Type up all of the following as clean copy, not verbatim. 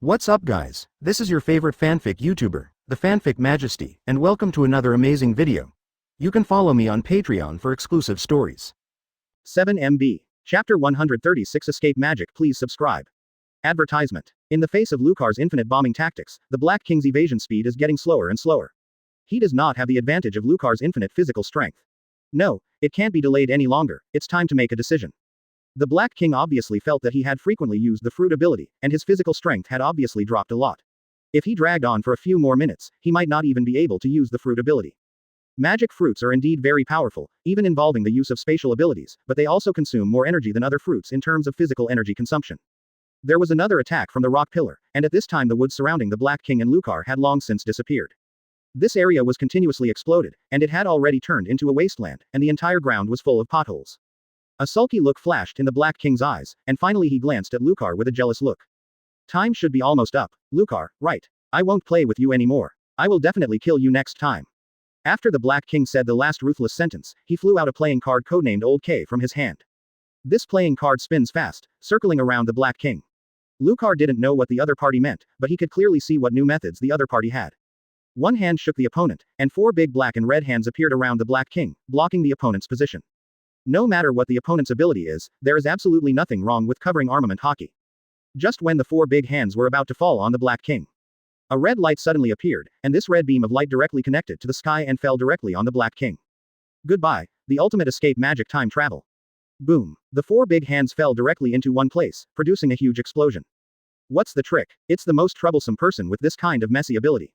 What's up guys, this is your favorite fanfic YouTuber, the Fanfic Majesty, and welcome to another amazing video. You can follow me on Patreon for exclusive stories. 7MB. Chapter 136 Escape Magic. Please subscribe. Advertisement. In the face of Lucar's infinite bombing tactics, the Black King's evasion speed is getting slower and slower. He does not have the advantage of Lucar's infinite physical strength. No, it can't be delayed any longer, it's time to make a decision. The Black King obviously felt that he had frequently used the fruit ability, and his physical strength had obviously dropped a lot. If he dragged on for a few more minutes, he might not even be able to use the fruit ability. Magic fruits are indeed very powerful, even involving the use of spatial abilities, but they also consume more energy than other fruits in terms of physical energy consumption. There was another attack from the rock pillar, and at this time the woods surrounding the Black King and Lucar had long since disappeared. This area was continuously exploded, and it had already turned into a wasteland, and the entire ground was full of potholes. A sulky look flashed in the Black King's eyes, and finally he glanced at Lucar with a jealous look. Time should be almost up, Lucar, right? I won't play with you anymore. I will definitely kill you next time. After the Black King said the last ruthless sentence, he flew out a playing card codenamed Old K from his hand. This playing card spins fast, circling around the Black King. Lucar didn't know what the other party meant, but he could clearly see what new methods the other party had. One hand shook the opponent, and four big black and red hands appeared around the Black King, blocking the opponent's position. No matter what the opponent's ability is, there is absolutely nothing wrong with covering armament hockey. Just when the four big hands were about to fall on the Black King, a red light suddenly appeared, and this red beam of light directly connected to the sky and fell directly on the Black King. Goodbye, the ultimate escape magic time travel. Boom. The four big hands fell directly into one place, producing a huge explosion. What's the trick? It's the most troublesome person with this kind of messy ability.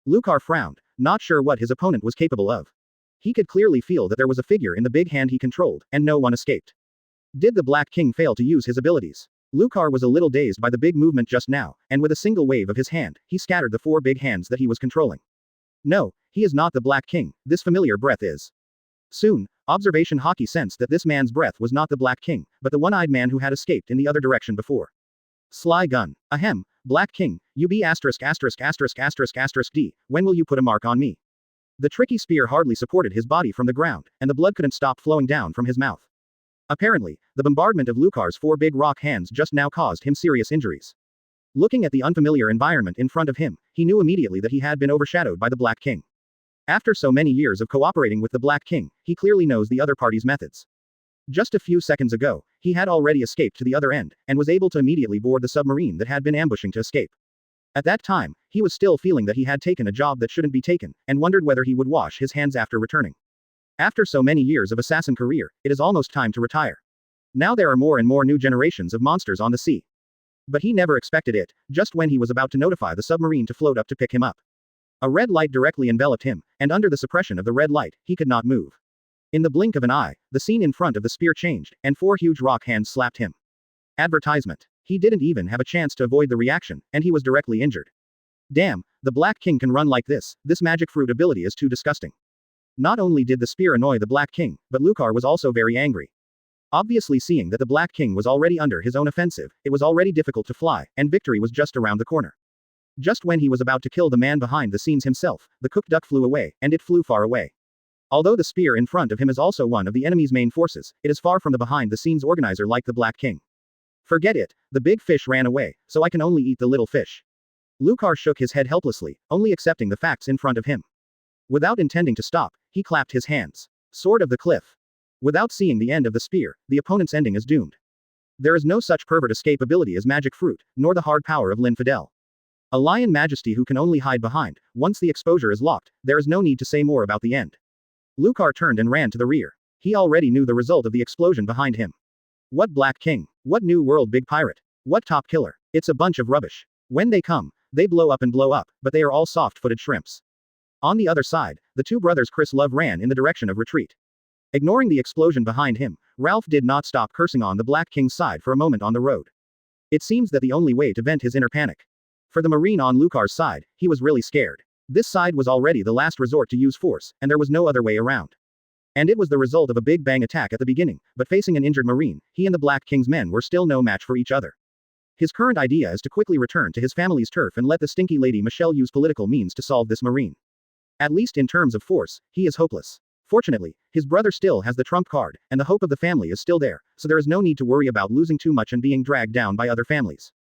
Lucar frowned, not sure what his opponent was capable of. He could clearly feel that there was a figure in the big hand he controlled, and no one escaped. Did the Black King fail to use his abilities? Lucar was a little dazed by the big movement just now, and with a single wave of his hand, he scattered the four big hands that he was controlling. No, he is not the Black King, this familiar breath is. Soon, observation hockey sensed that this man's breath was not the Black King, but the one-eyed man who had escaped in the other direction before. Sly gun. Ahem, Black King, you be *********D, when will you put a mark on me? The tricky spear hardly supported his body from the ground, and the blood couldn't stop flowing down from his mouth. Apparently, the bombardment of Lucar's four big rock hands just now caused him serious injuries. Looking at the unfamiliar environment in front of him, he knew immediately that he had been overshadowed by the Black King. After so many years of cooperating with the Black King, he clearly knows the other party's methods. Just a few seconds ago, he had already escaped to the other end, and was able to immediately board the submarine that had been ambushing to escape. At that time, he was still feeling that he had taken a job that shouldn't be taken, and wondered whether he would wash his hands after returning. After so many years of assassin career, it is almost time to retire. Now there are more and more new generations of monsters on the sea. But he never expected it, just when he was about to notify the submarine to float up to pick him up. A red light directly enveloped him, and under the suppression of the red light, he could not move. In the blink of an eye, the scene in front of the spear changed, and four huge rock hands slapped him. Advertisement. He didn't even have a chance to avoid the reaction, and he was directly injured. Damn, the Black King can run like this magic fruit ability is too disgusting. Not only did the spear annoy the Black King, but Lucar was also very angry. Obviously seeing that the Black King was already under his own offensive, it was already difficult to fly, and victory was just around the corner. Just when he was about to kill the man behind the scenes himself, the cooked duck flew away, and it flew far away. Although the spear in front of him is also one of the enemy's main forces, it is far from the behind-the-scenes organizer like the Black King. Forget it, the big fish ran away, so I can only eat the little fish. Lucar shook his head helplessly, only accepting the facts in front of him. Without intending to stop, he clapped his hands. Sword of the cliff. Without seeing the end of the spear, the opponent's ending is doomed. There is no such pervert escape ability as magic fruit, nor the hard power of Linfidel. A lion majesty who can only hide behind, once the exposure is locked, there is no need to say more about the end. Lucar turned and ran to the rear. He already knew the result of the explosion behind him. What Black King? What New World big pirate? What top killer? It's a bunch of rubbish. When they come, they blow up and blow up, but they are all soft-footed shrimps. On the other side, the two brothers Chris Love ran in the direction of retreat. Ignoring the explosion behind him, Ralph did not stop cursing on the Black King's side for a moment on the road. It seems that the only way to vent his inner panic. For the Marine on Lucar's side, he was really scared. This side was already the last resort to use force, and there was no other way around. And it was the result of a big bang attack at the beginning, but facing an injured Marine, he and the Black King's men were still no match for each other. His current idea is to quickly return to his family's turf and let the stinky lady Michelle use political means to solve this Marine. At least in terms of force, he is hopeless. Fortunately, his brother still has the trump card, and the hope of the family is still there, so there is no need to worry about losing too much and being dragged down by other families.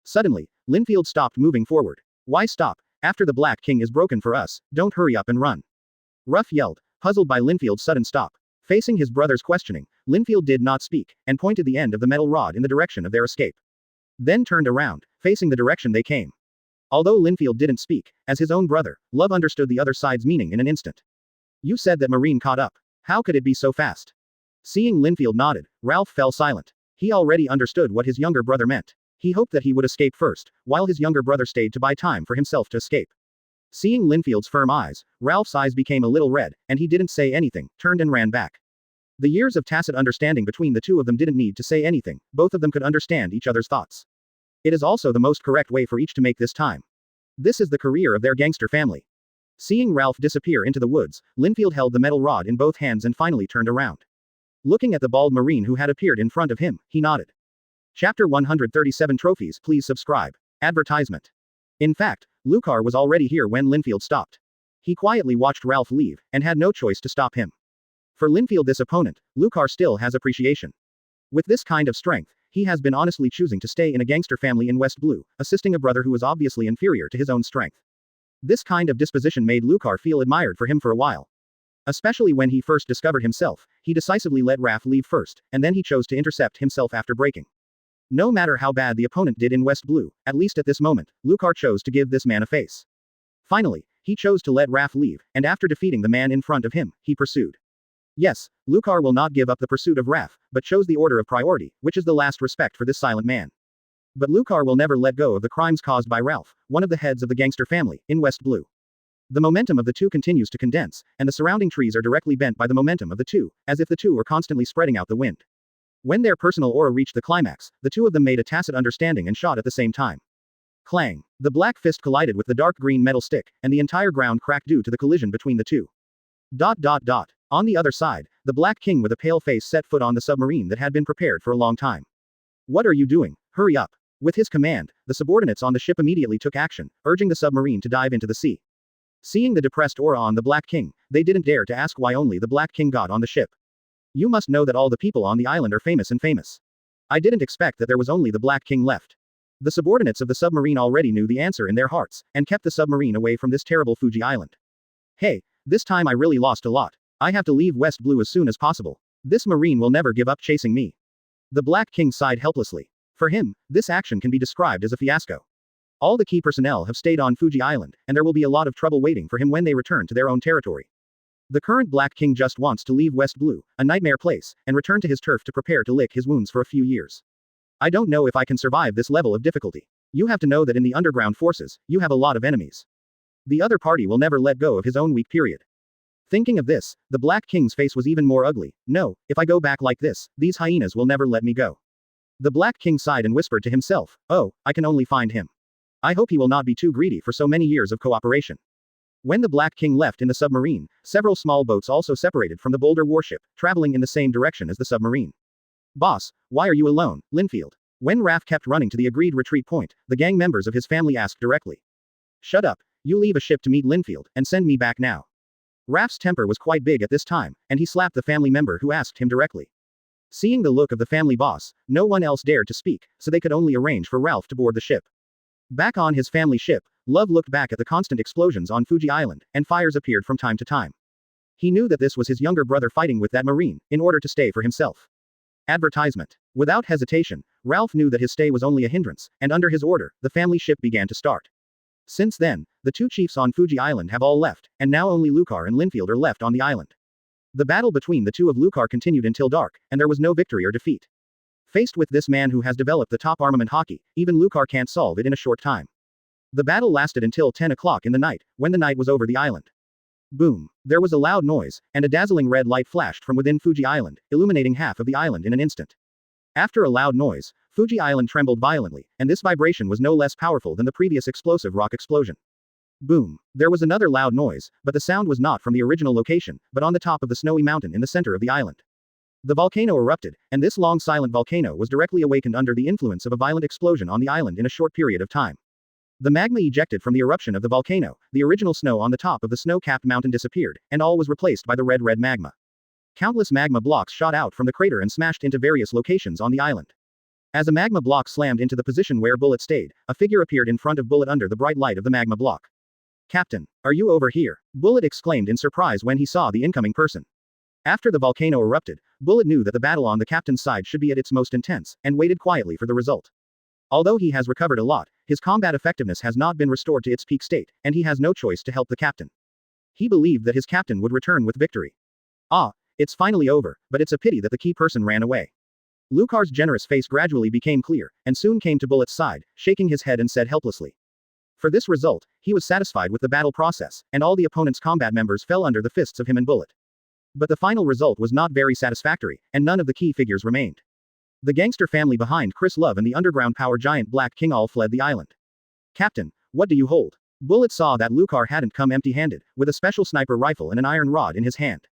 Suddenly, Linfield stopped moving forward. Why stop? After the Black King is broken for us, don't hurry up and run. Ruff yelled, puzzled by Linfield's sudden stop. Facing his brother's questioning, Linfield did not speak, and pointed the end of the metal rod in the direction of their escape. Then turned around, facing the direction they came. Although Linfield didn't speak, as his own brother, Love understood the other side's meaning in an instant. You said that Marine caught up. How could it be so fast? Seeing Linfield nodded, Ralph fell silent. He already understood what his younger brother meant. He hoped that he would escape first, while his younger brother stayed to buy time for himself to escape. Seeing Linfield's firm eyes, Ralph's eyes became a little red, and he didn't say anything, turned and ran back. The years of tacit understanding between the two of them didn't need to say anything, both of them could understand each other's thoughts. It is also the most correct way for each to make this time. This is the career of their gangster family. Seeing Ralph disappear into the woods, Linfield held the metal rod in both hands and finally turned around. Looking at the bald Marine who had appeared in front of him, he nodded. Chapter 137 Trophies. Please subscribe. Advertisement. In fact, Lucar was already here when Linfield stopped. He quietly watched Ralph leave, and had no choice to stop him. For Linfield, this opponent, Lucar still has appreciation. With this kind of strength, he has been honestly choosing to stay in a gangster family in West Blue, assisting a brother who was obviously inferior to his own strength. This kind of disposition made Lucar feel admired for him for a while. Especially when he first discovered himself, he decisively let Ralph leave first, and then he chose to intercept himself after breaking. No matter how bad the opponent did in West Blue, at least at this moment, Lucar chose to give this man a face. Finally, he chose to let Ralph leave, and after defeating the man in front of him, he pursued. Yes, Lucar will not give up the pursuit of Ralph, but chose the order of priority, which is the last respect for this silent man. But Lucar will never let go of the crimes caused by Ralph, one of the heads of the gangster family, in West Blue. The momentum of the two continues to condense, and the surrounding trees are directly bent by the momentum of the two, as if the two were constantly spreading out the wind. When their personal aura reached the climax, the two of them made a tacit understanding and shot at the same time. Clang! The black fist collided with the dark green metal stick, and the entire ground cracked due to the collision between the two. On the other side, the Black King with a pale face set foot on the submarine that had been prepared for a long time. What are you doing? Hurry up! With his command, the subordinates on the ship immediately took action, urging the submarine to dive into the sea. Seeing the depressed aura on the Black King, they didn't dare to ask why only the Black King got on the ship. You must know that all the people on the island are famous and famous. I didn't expect that there was only the Black King left. The subordinates of the submarine already knew the answer in their hearts, and kept the submarine away from this terrible Fuji Island. Hey, this time I really lost a lot. I have to leave West Blue as soon as possible. This marine will never give up chasing me. The Black King sighed helplessly. For him, this action can be described as a fiasco. All the key personnel have stayed on Fuji Island, and there will be a lot of trouble waiting for him when they return to their own territory. The current Black King just wants to leave West Blue, a nightmare place, and return to his turf to prepare to lick his wounds for a few years. I don't know if I can survive this level of difficulty. You have to know that in the underground forces, you have a lot of enemies. The other party will never let go of his own weak period. Thinking of this, the Black King's face was even more ugly. No, if I go back like this, these hyenas will never let me go. The Black King sighed and whispered to himself, oh, I can only find him. I hope he will not be too greedy for so many years of cooperation. When the Black King left in the submarine, several small boats also separated from the Boulder warship, traveling in the same direction as the submarine. Boss, why are you alone, Linfield? When Raph kept running to the agreed retreat point, the gang members of his family asked directly. Shut up, you leave a ship to meet Linfield, and send me back now. Raph's temper was quite big at this time, and he slapped the family member who asked him directly. Seeing the look of the family boss, no one else dared to speak, so they could only arrange for Ralph to board the ship. Back on his family ship, Love looked back at the constant explosions on Fuji Island, and fires appeared from time to time. He knew that this was his younger brother fighting with that marine, in order to stay for himself. Advertisement. Without hesitation, Ralph knew that his stay was only a hindrance, and under his order, the family ship began to start. Since then, the two chiefs on Fuji Island have all left, and now only Lucar and Linfield are left on the island. The battle between the two of Lucar continued until dark, and there was no victory or defeat. Faced with this man who has developed the top armament hockey, even Lucar can't solve it in a short time. The battle lasted until 10 o'clock in the night, when the night was over the island. Boom. There was a loud noise, and a dazzling red light flashed from within Fuji Island, illuminating half of the island in an instant. After a loud noise, Fuji Island trembled violently, and this vibration was no less powerful than the previous explosive rock explosion. Boom. There was another loud noise, but the sound was not from the original location, but on the top of the snowy mountain in the center of the island. The volcano erupted, and this long silent volcano was directly awakened under the influence of a violent explosion on the island in a short period of time. The magma ejected from the eruption of the volcano, the original snow on the top of the snow-capped mountain disappeared, and all was replaced by the red magma. Countless magma blocks shot out from the crater and smashed into various locations on the island. As a magma block slammed into the position where Bullet stayed, a figure appeared in front of Bullet under the bright light of the magma block. Captain, are you over here? Bullet exclaimed in surprise when he saw the incoming person. After the volcano erupted, Bullet knew that the battle on the captain's side should be at its most intense, and waited quietly for the result. Although he has recovered a lot, his combat effectiveness has not been restored to its peak state, and he has no choice to help the captain. He believed that his captain would return with victory. Ah, it's finally over, but it's a pity that the key person ran away. Lucar's generous face gradually became clear, and soon came to Bullet's side, shaking his head and said helplessly. For this result, he was satisfied with the battle process, and all the opponent's combat members fell under the fists of him and Bullet. But the final result was not very satisfactory, and none of the key figures remained. The gangster family behind Chris Love and the underground power giant Black King all fled the island. Captain, what do you hold? Bullet saw that Lucar hadn't come empty-handed, with a special sniper rifle and an iron rod in his hand.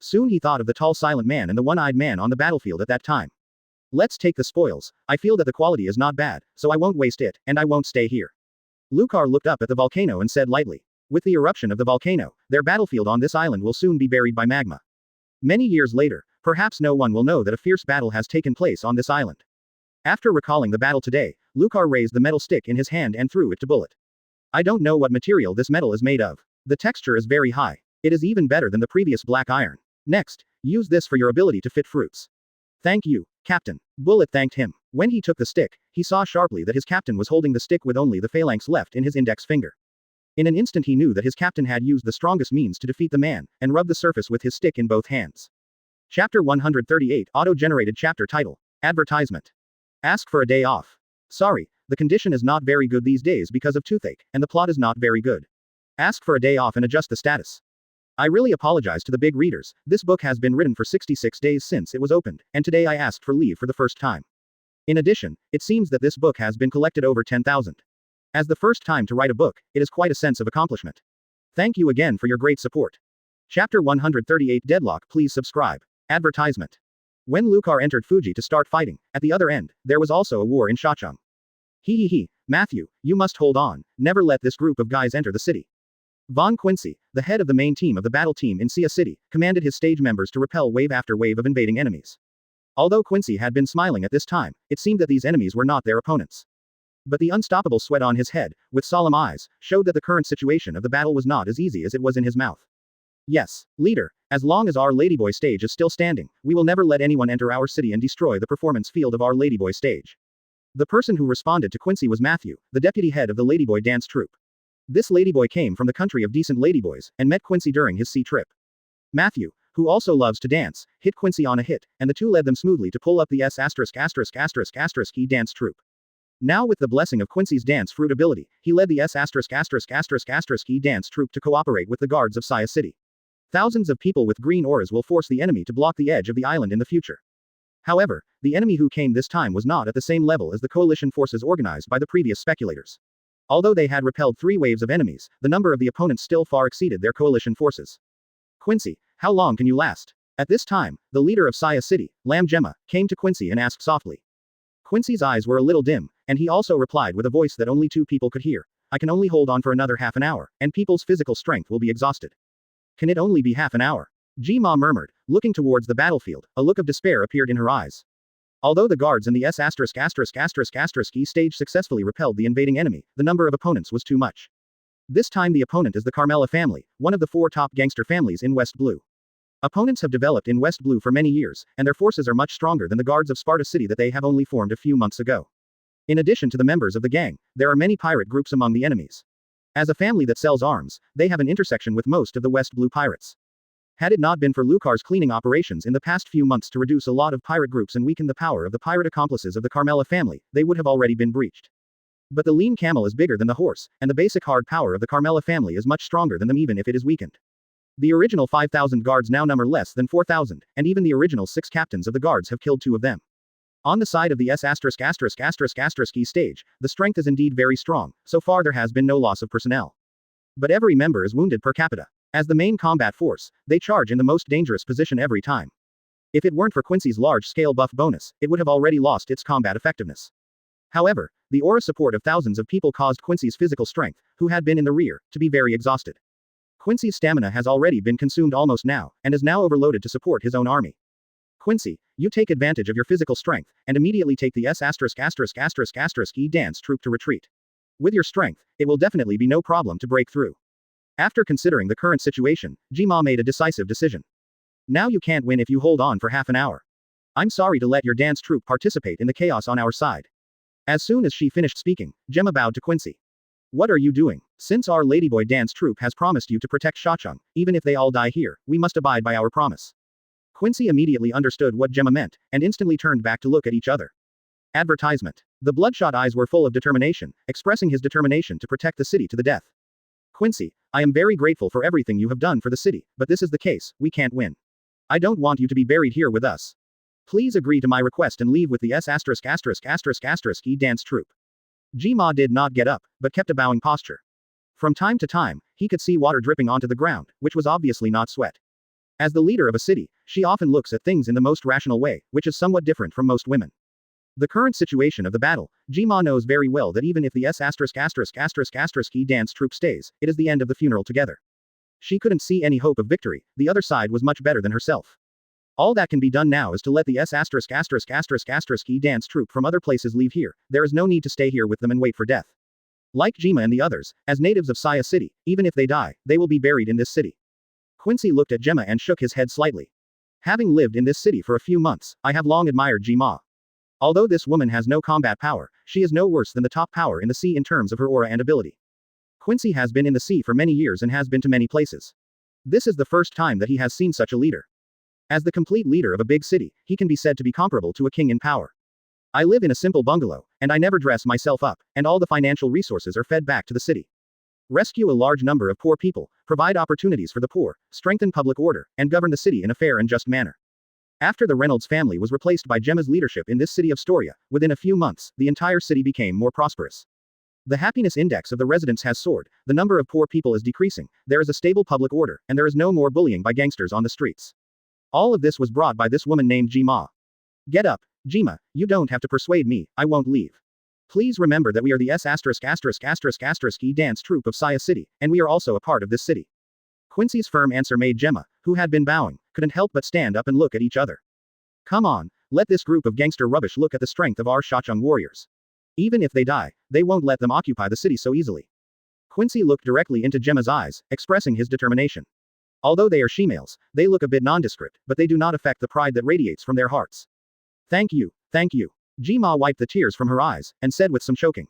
Soon he thought of the tall silent man and the one-eyed man on the battlefield at that time. Let's take the spoils. I feel that the quality is not bad, so I won't waste it, and I won't stay here. Lucar looked up at the volcano and said lightly. With the eruption of the volcano, their battlefield on this island will soon be buried by magma. Many years later, perhaps no one will know that a fierce battle has taken place on this island. After recalling the battle today, Lucar raised the metal stick in his hand and threw it to Bullet. I don't know what material this metal is made of. The texture is very high. It is even better than the previous black iron. Next, use this for your ability to fit fruits. Thank you, Captain. Bullet thanked him. When he took the stick, he saw sharply that his captain was holding the stick with only the phalanx left in his index finger. In an instant he knew that his captain had used the strongest means to defeat the man, and rubbed the surface with his stick in both hands. Chapter 138 Auto-generated chapter title. Advertisement. Ask for a day off. Sorry, the condition is not very good these days because of toothache, and the plot is not very good. Ask for a day off and adjust the status. I really apologize to the big readers, this book has been written for 66 days since it was opened, and today I asked for leave for the first time. In addition, it seems that this book has been collected over 10,000. As the first time to write a book, it is quite a sense of accomplishment. Thank you again for your great support. Chapter 138 Deadlock. Please subscribe. Advertisement. When Lucar entered Fuji to start fighting, at the other end, there was also a war in Shacheng. Matthew, you must hold on, never let this group of guys enter the city. Von Quincy, the head of the main team of the battle team in Sia City, commanded his stage members to repel wave after wave of invading enemies. Although Quincy had been smiling at this time, it seemed that these enemies were not their opponents. But the unstoppable sweat on his head, with solemn eyes, showed that the current situation of the battle was not as easy as it was in his mouth. Yes, leader, as long as our Ladyboy stage is still standing, we will never let anyone enter our city and destroy the performance field of our Ladyboy stage. The person who responded to Quincy was Matthew, the deputy head of the Ladyboy dance troupe. This Ladyboy came from the country of decent Ladyboys, and met Quincy during his sea trip. Matthew, who also loves to dance, hit Quincy on a hit, and the two led them smoothly to pull up the S******** dance troupe. Now with the blessing of Quincy's dance fruit ability, he led the S****** dance troupe to cooperate with the guards of Sia City. Thousands of people with green auras will force the enemy to block the edge of the island in the future. However, the enemy who came this time was not at the same level as the coalition forces organized by the previous speculators. Although they had repelled 3 waves of enemies, the number of the opponents still far exceeded their coalition forces. Quincy, how long can you last? At this time, the leader of Sia City, Lam Gemma, came to Quincy and asked softly. Quincy's eyes were a little dim, and he also replied with a voice that only 2 people could hear. I can only hold on for another half an hour, and people's physical strength will be exhausted. Can it only be half an hour? Ji-Ma murmured, looking towards the battlefield, a look of despair appeared in her eyes. Although the guards in the S****** stage successfully repelled the invading enemy, the number of opponents was too much. This time the opponent is the Carmela family, one of the 4 top gangster families in West Blue. Opponents have developed in West Blue for many years, and their forces are much stronger than the guards of Sparta City that they have only formed a few months ago. In addition to the members of the gang, there are many pirate groups among the enemies. As a family that sells arms, they have an intersection with most of the West Blue pirates. Had it not been for Lucar's cleaning operations in the past few months to reduce a lot of pirate groups and weaken the power of the pirate accomplices of the Carmela family, they would have already been breached. But the lean camel is bigger than the horse, and the basic hard power of the Carmela family is much stronger than them even if it is weakened. The original 5,000 guards now number less than 4,000, and even the original 6 captains of the guards have killed 2 of them. On the side of the S***** stage, the strength is indeed very strong, so far there has been no loss of personnel. But every member is wounded per capita. As the main combat force, they charge in the most dangerous position every time. If it weren't for Quincy's large-scale buff bonus, it would have already lost its combat effectiveness. However, the aura support of thousands of people caused Quincy's physical strength, who had been in the rear, to be very exhausted. Quincy's stamina has already been consumed almost now, and is now overloaded to support his own army. Quincy, you take advantage of your physical strength, and immediately take the S********E dance troop to retreat. With your strength, it will definitely be no problem to break through. After considering the current situation, Jima made a decisive decision. Now you can't win if you hold on for half an hour. I'm sorry to let your dance troupe participate in the chaos on our side. As soon as she finished speaking, Gemma bowed to Quincy. What are you doing? Since our Ladyboy dance troupe has promised you to protect Shacheng, even if they all die here, we must abide by our promise. Quincy immediately understood what Gemma meant, and instantly turned back to look at each other. Advertisement. The bloodshot eyes were full of determination, expressing his determination to protect the city to the death. Quincy, I am very grateful for everything you have done for the city, but this is the case, we can't win. I don't want you to be buried here with us. Please agree to my request and leave with the S*******E dance troupe. Jima did not get up, but kept a bowing posture. From time to time, he could see water dripping onto the ground, which was obviously not sweat. As the leader of a city, she often looks at things in the most rational way, which is somewhat different from most women. The current situation of the battle, Jima knows very well that even if the S******E dance troupe stays, it is the end of the funeral together. She couldn't see any hope of victory, the other side was much better than herself. All that can be done now is to let the S******E dance troupe from other places leave here, there is no need to stay here with them and wait for death. Like Jima and the others, as natives of Saya City, even if they die, they will be buried in this city. Quincy looked at Gemma and shook his head slightly. Having lived in this city for a few months, I have long admired Jima. Although this woman has no combat power, she is no worse than the top power in the sea in terms of her aura and ability. Quincy has been in the sea for many years and has been to many places. This is the first time that he has seen such a leader. As the complete leader of a big city, he can be said to be comparable to a king in power. I live in a simple bungalow, and I never dress myself up, and all the financial resources are fed back to the city. Rescue a large number of poor people, provide opportunities for the poor, strengthen public order, and govern the city in a fair and just manner. After the Reynolds family was replaced by Gemma's leadership in this city of Storia, within a few months, the entire city became more prosperous. The happiness index of the residents has soared, the number of poor people is decreasing, there is a stable public order, and there is no more bullying by gangsters on the streets. All of this was brought by this woman named Jima. Get up, Jima, you don't have to persuade me, I won't leave. Please remember that we are the S******E dance troupe of Saya City, and we are also a part of this city. Quincy's firm answer made Gemma, who had been bowing, couldn't help but stand up and look at each other. Come on, let this group of gangster rubbish look at the strength of our Shacheng warriors. Even if they die, they won't let them occupy the city so easily. Quincy looked directly into Gemma's eyes, expressing his determination. Although they are she-males, they look a bit nondescript, but they do not affect the pride that radiates from their hearts. Thank you, thank you. Jima wiped the tears from her eyes, and said with some choking.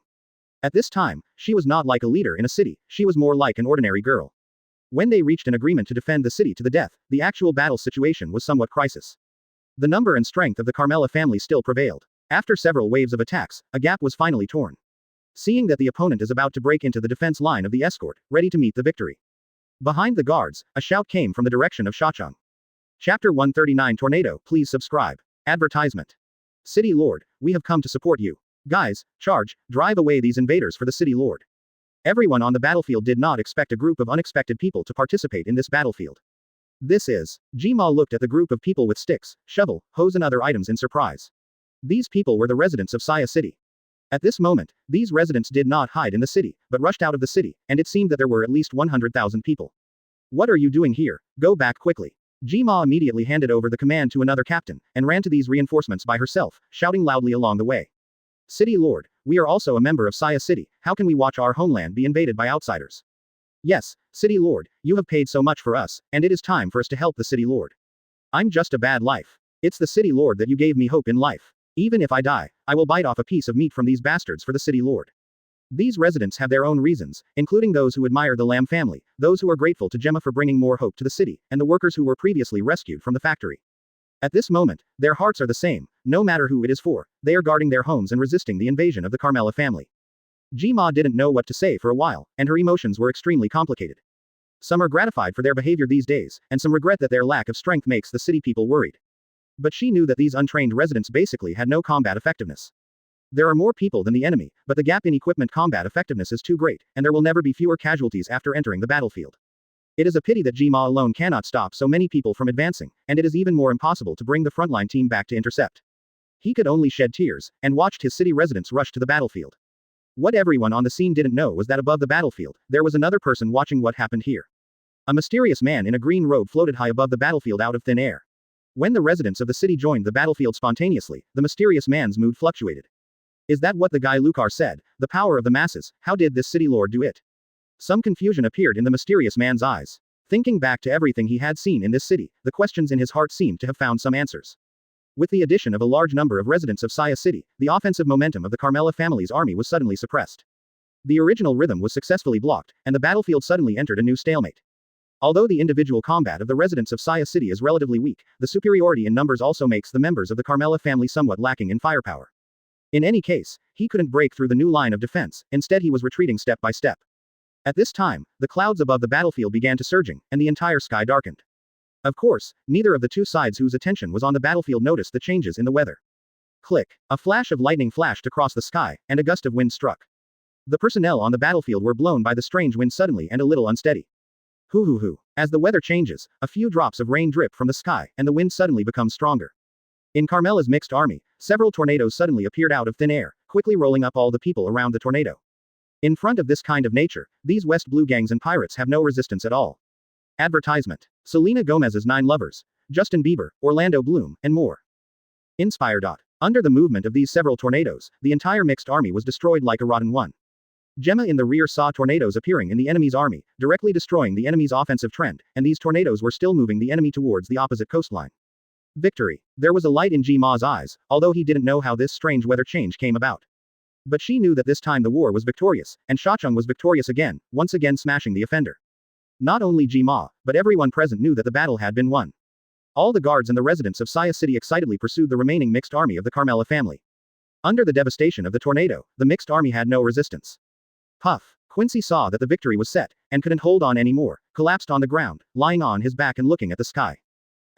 At this time, she was not like a leader in a city, she was more like an ordinary girl. When they reached an agreement to defend the city to the death, the actual battle situation was somewhat crisis. The number and strength of the Carmela family still prevailed. After several waves of attacks, a gap was finally torn. Seeing that the opponent is about to break into the defense line of the escort, ready to meet the victory. Behind the guards, a shout came from the direction of Shacheng. Chapter 139 Tornado, please subscribe. Advertisement. City Lord, we have come to support you. Guys, charge, drive away these invaders for the City Lord. Everyone on the battlefield did not expect a group of unexpected people to participate in this battlefield. This is. Jima looked at the group of people with sticks, shovel, hose and other items in surprise. These people were the residents of Saya City. At this moment, these residents did not hide in the city, but rushed out of the city, and it seemed that there were at least 100,000 people. What are you doing here? Go back quickly. Jima immediately handed over the command to another captain, and ran to these reinforcements by herself, shouting loudly along the way. City Lord, we are also a member of Saya City, how can we watch our homeland be invaded by outsiders? Yes, City Lord, you have paid so much for us, and it is time for us to help the City Lord. I'm just a bad life. It's the City Lord that you gave me hope in life. Even if I die, I will bite off a piece of meat from these bastards for the City Lord. These residents have their own reasons, including those who admire the Lamb family, those who are grateful to Gemma for bringing more hope to the city, and the workers who were previously rescued from the factory. At this moment, their hearts are the same, no matter who it is for, they are guarding their homes and resisting the invasion of the Carmela family. Jima didn't know what to say for a while, and her emotions were extremely complicated. Some are gratified for their behavior these days, and some regret that their lack of strength makes the city people worried. But she knew that these untrained residents basically had no combat effectiveness. There are more people than the enemy, but the gap in equipment combat effectiveness is too great, and there will never be fewer casualties after entering the battlefield. It is a pity that Jima alone cannot stop so many people from advancing, and it is even more impossible to bring the frontline team back to intercept. He could only shed tears, and watched his city residents rush to the battlefield. What everyone on the scene didn't know was that above the battlefield, there was another person watching what happened here. A mysterious man in a green robe floated high above the battlefield out of thin air. When the residents of the city joined the battlefield spontaneously, the mysterious man's mood fluctuated. Is that what the guy Lucar said? The power of the masses, how did this city lord do it? Some confusion appeared in the mysterious man's eyes. Thinking back to everything he had seen in this city, the questions in his heart seemed to have found some answers. With the addition of a large number of residents of Saya City, the offensive momentum of the Carmela family's army was suddenly suppressed. The original rhythm was successfully blocked, and the battlefield suddenly entered a new stalemate. Although the individual combat of the residents of Saya City is relatively weak, the superiority in numbers also makes the members of the Carmela family somewhat lacking in firepower. In any case, he couldn't break through the new line of defense, instead he was retreating step by step. At this time, the clouds above the battlefield began to surging, and the entire sky darkened. Of course, neither of the two sides whose attention was on the battlefield noticed the changes in the weather. Click. A flash of lightning flashed across the sky, and a gust of wind struck. The personnel on the battlefield were blown by the strange wind suddenly and a little unsteady. Hoo. As the weather changes, a few drops of rain drip from the sky, and the wind suddenly becomes stronger. In Carmela's mixed army, several tornadoes suddenly appeared out of thin air, quickly rolling up all the people around the tornado. In front of this kind of nature, these West Blue gangs and pirates have no resistance at all. Advertisement. Selena Gomez's 9 lovers, Justin Bieber, Orlando Bloom, and more. Inspire. Under the movement of these several tornadoes, the entire mixed army was destroyed like a rotten one. Gemma in the rear saw tornadoes appearing in the enemy's army, directly destroying the enemy's offensive trend, and these tornadoes were still moving the enemy towards the opposite coastline. Victory. There was a light in G-Ma's eyes, although he didn't know how this strange weather change came about. But she knew that this time the war was victorious, and Shacheng was victorious again, once again smashing the offender. Not only G-Ma, but everyone present knew that the battle had been won. All the guards and the residents of Saya City excitedly pursued the remaining mixed army of the Carmela family. Under the devastation of the tornado, the mixed army had no resistance. Puff. Quincy saw that the victory was set, and couldn't hold on anymore, collapsed on the ground, lying on his back and looking at the sky.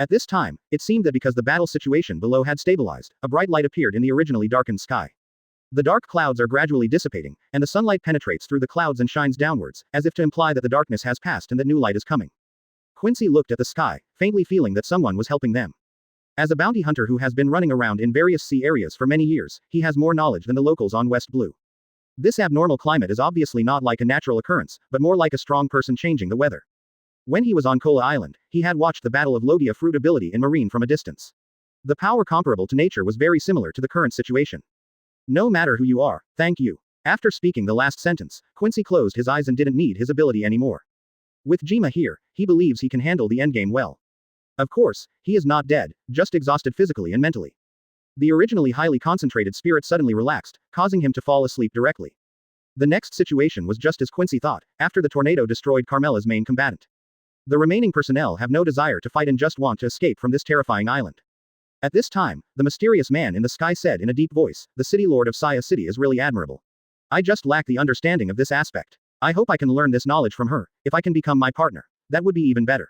At this time, it seemed that because the battle situation below had stabilized, a bright light appeared in the originally darkened sky. The dark clouds are gradually dissipating, and the sunlight penetrates through the clouds and shines downwards, as if to imply that the darkness has passed and that new light is coming. Quincy looked at the sky, faintly feeling that someone was helping them. As a bounty hunter who has been running around in various sea areas for many years, he has more knowledge than the locals on West Blue. This abnormal climate is obviously not like a natural occurrence, but more like a strong person changing the weather. When he was on Kola Island, he had watched the Battle of Logia fruit ability in Marine from a distance. The power comparable to nature was very similar to the current situation. No matter who you are, thank you. After speaking the last sentence, Quincy closed his eyes and didn't need his ability anymore. With Jima here, he believes he can handle the endgame well. Of course, he is not dead, just exhausted physically and mentally. The originally highly concentrated spirit suddenly relaxed, causing him to fall asleep directly. The next situation was just as Quincy thought, after the tornado destroyed Carmela's main combatant. The remaining personnel have no desire to fight and just want to escape from this terrifying island. At this time, the mysterious man in the sky said in a deep voice, the city lord of Saya City is really admirable. I just lack the understanding of this aspect. I hope I can learn this knowledge from her. If I can become my partner, that would be even better.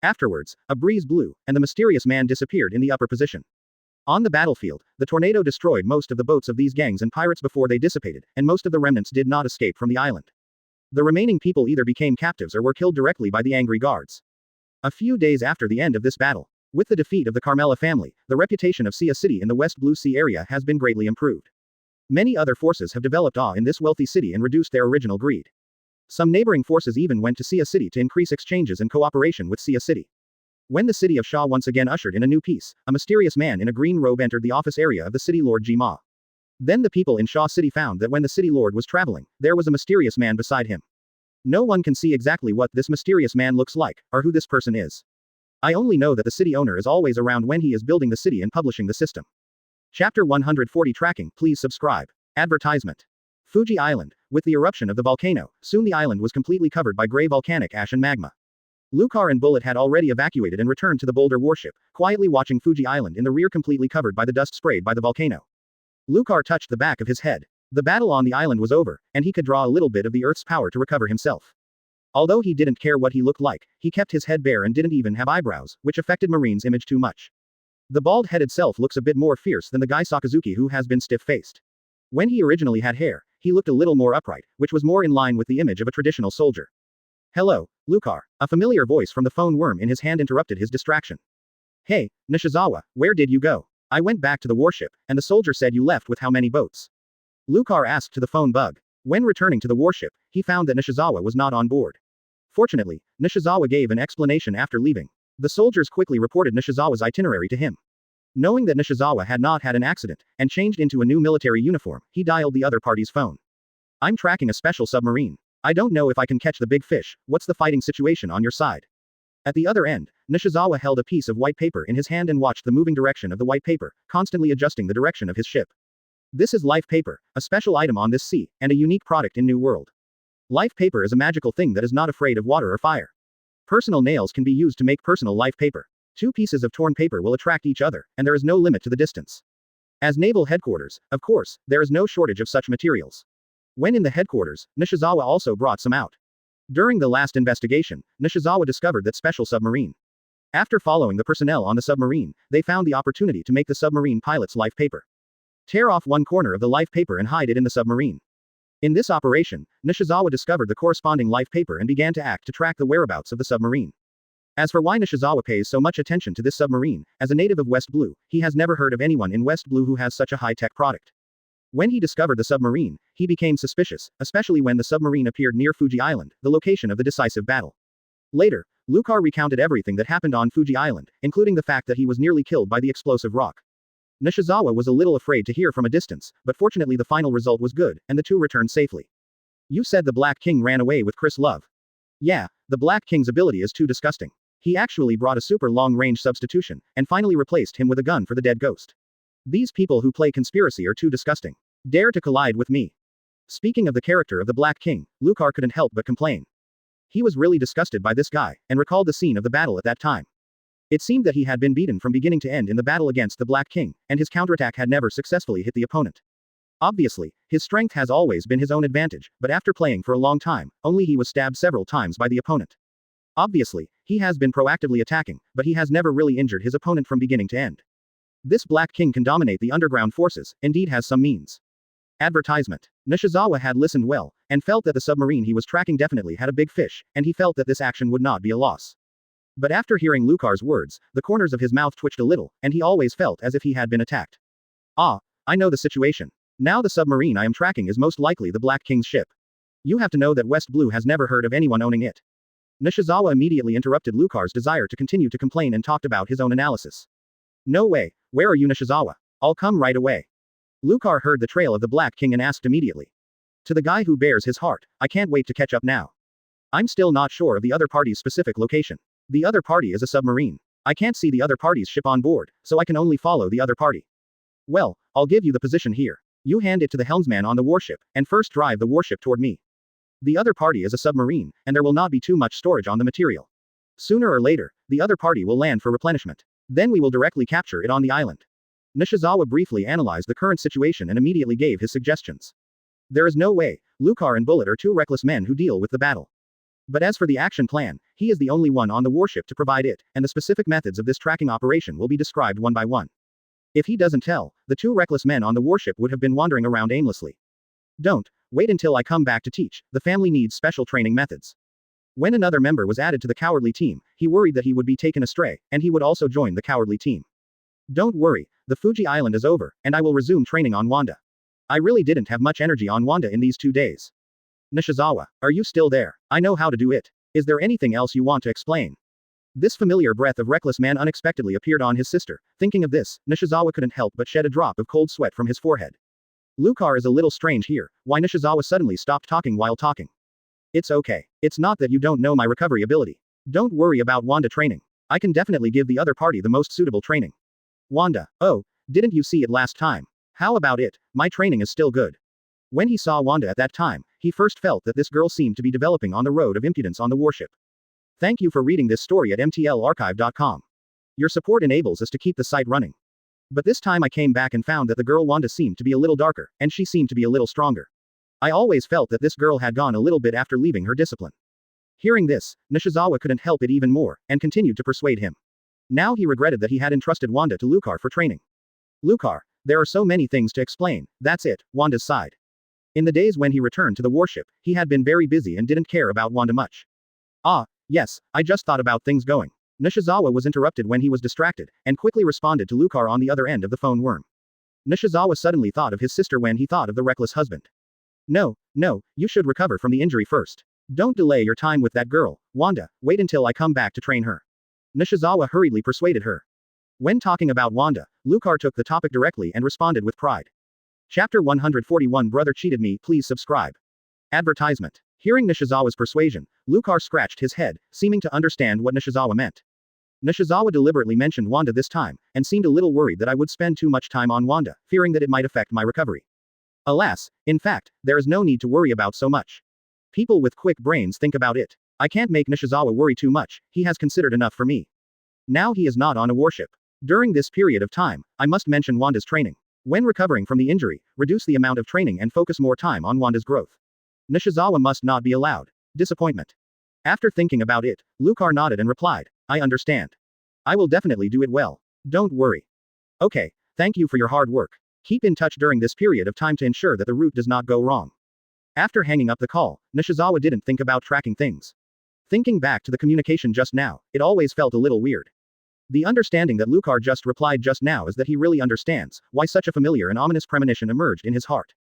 Afterwards, a breeze blew, and the mysterious man disappeared in the upper position. On the battlefield, the tornado destroyed most of the boats of these gangs and pirates before they dissipated, and most of the remnants did not escape from the island. The remaining people either became captives or were killed directly by the angry guards. A few days after the end of this battle, with the defeat of the Carmela family, the reputation of Sia City in the West Blue Sea area has been greatly improved. Many other forces have developed awe in this wealthy city and reduced their original greed. Some neighboring forces even went to Sia City to increase exchanges and cooperation with Sia City. When the city of Sha once again ushered in a new peace, a mysterious man in a green robe entered the office area of the city lord Ji-Ma. Then the people in Sha City found that when the city lord was traveling, there was a mysterious man beside him. No one can see exactly what this mysterious man looks like, or who this person is. I only know that the city owner is always around when he is building the city and publishing the system. Chapter 140 Tracking, please subscribe. Advertisement. Fuji Island. With the eruption of the volcano, soon the island was completely covered by gray volcanic ash and magma. Lucar and Bullet had already evacuated and returned to the Boulder warship, quietly watching Fuji Island in the rear completely covered by the dust sprayed by the volcano. Lucar touched the back of his head. The battle on the island was over, and he could draw a little bit of the Earth's power to recover himself. Although he didn't care what he looked like, he kept his head bare and didn't even have eyebrows, which affected Marine's image too much. The bald-headed self looks a bit more fierce than the guy Sakazuki who has been stiff-faced. When he originally had hair, he looked a little more upright, which was more in line with the image of a traditional soldier. Hello, Lucar. A familiar voice from the phone worm in his hand interrupted his distraction. Hey, Nishizawa, where did you go? I went back to the warship, and the soldier said you left with how many boats? Lucar asked to the phone bug. When returning to the warship, he found that Nishizawa was not on board. Fortunately, Nishizawa gave an explanation after leaving. The soldiers quickly reported Nishizawa's itinerary to him. Knowing that Nishizawa had not had an accident, and changed into a new military uniform, he dialed the other party's phone. I'm tracking a special submarine. I don't know if I can catch the big fish, what's the fighting situation on your side? At the other end, Nishizawa held a piece of white paper in his hand and watched the moving direction of the white paper, constantly adjusting the direction of his ship. This is life paper, a special item on this sea, and a unique product in New World. Life paper is a magical thing that is not afraid of water or fire. Personal nails can be used to make personal life paper. Two pieces of torn paper will attract each other, and there is no limit to the distance. As naval headquarters, of course, there is no shortage of such materials. When in the headquarters, Nishizawa also brought some out. During the last investigation, Nishizawa discovered that special submarine. After following the personnel on the submarine, they found the opportunity to make the submarine pilot's life paper. Tear off one corner of the life paper and hide it in the submarine. In this operation, Nishizawa discovered the corresponding life paper and began to act to track the whereabouts of the submarine. As for why Nishizawa pays so much attention to this submarine, as a native of West Blue, he has never heard of anyone in West Blue who has such a high-tech product. When he discovered the submarine, he became suspicious, especially when the submarine appeared near Fuji Island, the location of the decisive battle. Later, Lucar recounted everything that happened on Fuji Island, including the fact that he was nearly killed by the explosive rock. Nishizawa was a little afraid to hear from a distance, but fortunately the final result was good, and the two returned safely. You said the Black King ran away with Chris Love. Yeah, the Black King's ability is too disgusting. He actually brought a super long-range substitution, and finally replaced him with a gun for the dead ghost. These people who play conspiracy are too disgusting. Dare to collide with me. Speaking of the character of the Black King, Lucar couldn't help but complain. He was really disgusted by this guy, and recalled the scene of the battle at that time. It seemed that he had been beaten from beginning to end in the battle against the Black King, and his counterattack had never successfully hit the opponent. Obviously, his strength has always been his own advantage, but after playing for a long time, only he was stabbed several times by the opponent. Obviously, he has been proactively attacking, but he has never really injured his opponent from beginning to end. This Black King can dominate the underground forces, indeed has some means. Advertisement. Nishizawa had listened well, and felt that the submarine he was tracking definitely had a big fish, and he felt that this action would not be a loss. But after hearing Lucar's words, the corners of his mouth twitched a little, and he always felt as if he had been attacked. Ah, I know the situation. Now the submarine I am tracking is most likely the Black King's ship. You have to know that West Blue has never heard of anyone owning it. Nishizawa immediately interrupted Lucar's desire to continue to complain and talked about his own analysis. No way, where are you Nishizawa? I'll come right away. Lucar heard the trail of the Black King and asked immediately. To the guy who bears his heart, I can't wait to catch up now. I'm still not sure of the other party's specific location. The other party is a submarine. I can't see the other party's ship on board, so I can only follow the other party. Well, I'll give you the position here. You hand it to the helmsman on the warship, and first drive the warship toward me. The other party is a submarine, and there will not be too much storage on the material. Sooner or later, the other party will land for replenishment. Then we will directly capture it on the island. Nishizawa briefly analyzed the current situation and immediately gave his suggestions. There is no way, Lucar and Bullet are two reckless men who deal with the battle. But as for the action plan, he is the only one on the warship to provide it, and the specific methods of this tracking operation will be described one by one. If he doesn't tell, the two reckless men on the warship would have been wandering around aimlessly. Don't wait until I come back to teach, the family needs special training methods. When another member was added to the cowardly team, he worried that he would be taken astray, and he would also join the cowardly team. Don't worry, the Fuji Island is over, and I will resume training on Wanda. I really didn't have much energy on Wanda in these 2 days. Nishizawa, are you still there? I know how to do it. Is there anything else you want to explain? This familiar breath of reckless man unexpectedly appeared on his sister. Thinking of this, Nishizawa couldn't help but shed a drop of cold sweat from his forehead. Lucar is a little strange here, why Nishizawa suddenly stopped talking while talking. It's okay. It's not that you don't know my recovery ability. Don't worry about Wanda training. I can definitely give the other party the most suitable training. Wanda, oh, didn't you see it last time? How about it? My training is still good. When he saw Wanda at that time, he first felt that this girl seemed to be developing on the road of impudence on the warship. Thank you for reading this story at mtlarchive.com. Your support enables us to keep the site running. But this time I came back and found that the girl Wanda seemed to be a little darker, and she seemed to be a little stronger. I always felt that this girl had gone a little bit after leaving her discipline. Hearing this, Nishizawa couldn't help it even more, and continued to persuade him. Now he regretted that he had entrusted Wanda to Lucar for training. Lucar, there are so many things to explain, that's it, Wanda's side. In the days when he returned to the warship, he had been very busy and didn't care about Wanda much. Ah, yes, I just thought about things going. Nishizawa was interrupted when he was distracted, and quickly responded to Lucar on the other end of the phone worm. Nishizawa suddenly thought of his sister when he thought of the reckless husband. No, you should recover from the injury first. Don't delay your time with that girl, Wanda, wait until I come back to train her. Nishizawa hurriedly persuaded her. When talking about Wanda, Lucar took the topic directly and responded with pride. Chapter 141 Brother cheated me, please subscribe. Advertisement. Hearing Nishizawa's persuasion, Lucar scratched his head, seeming to understand what Nishizawa meant. Nishizawa deliberately mentioned Wanda this time, and seemed a little worried that I would spend too much time on Wanda, fearing that it might affect my recovery. Alas, in fact, there is no need to worry about so much. People with quick brains think about it. I can't make Nishizawa worry too much, he has considered enough for me. Now he is not on a warship. During this period of time, I must mention Wanda's training. When recovering from the injury, reduce the amount of training and focus more time on Wanda's growth. Nishizawa must not be allowed. Disappointment. After thinking about it, Lucar nodded and replied, I understand. I will definitely do it well. Don't worry. Okay, thank you for your hard work. Keep in touch during this period of time to ensure that the route does not go wrong. After hanging up the call, Nishizawa didn't think about tracking things. Thinking back to the communication just now, it always felt a little weird. The understanding that Lucar just replied just now is that he really understands why such a familiar and ominous premonition emerged in his heart.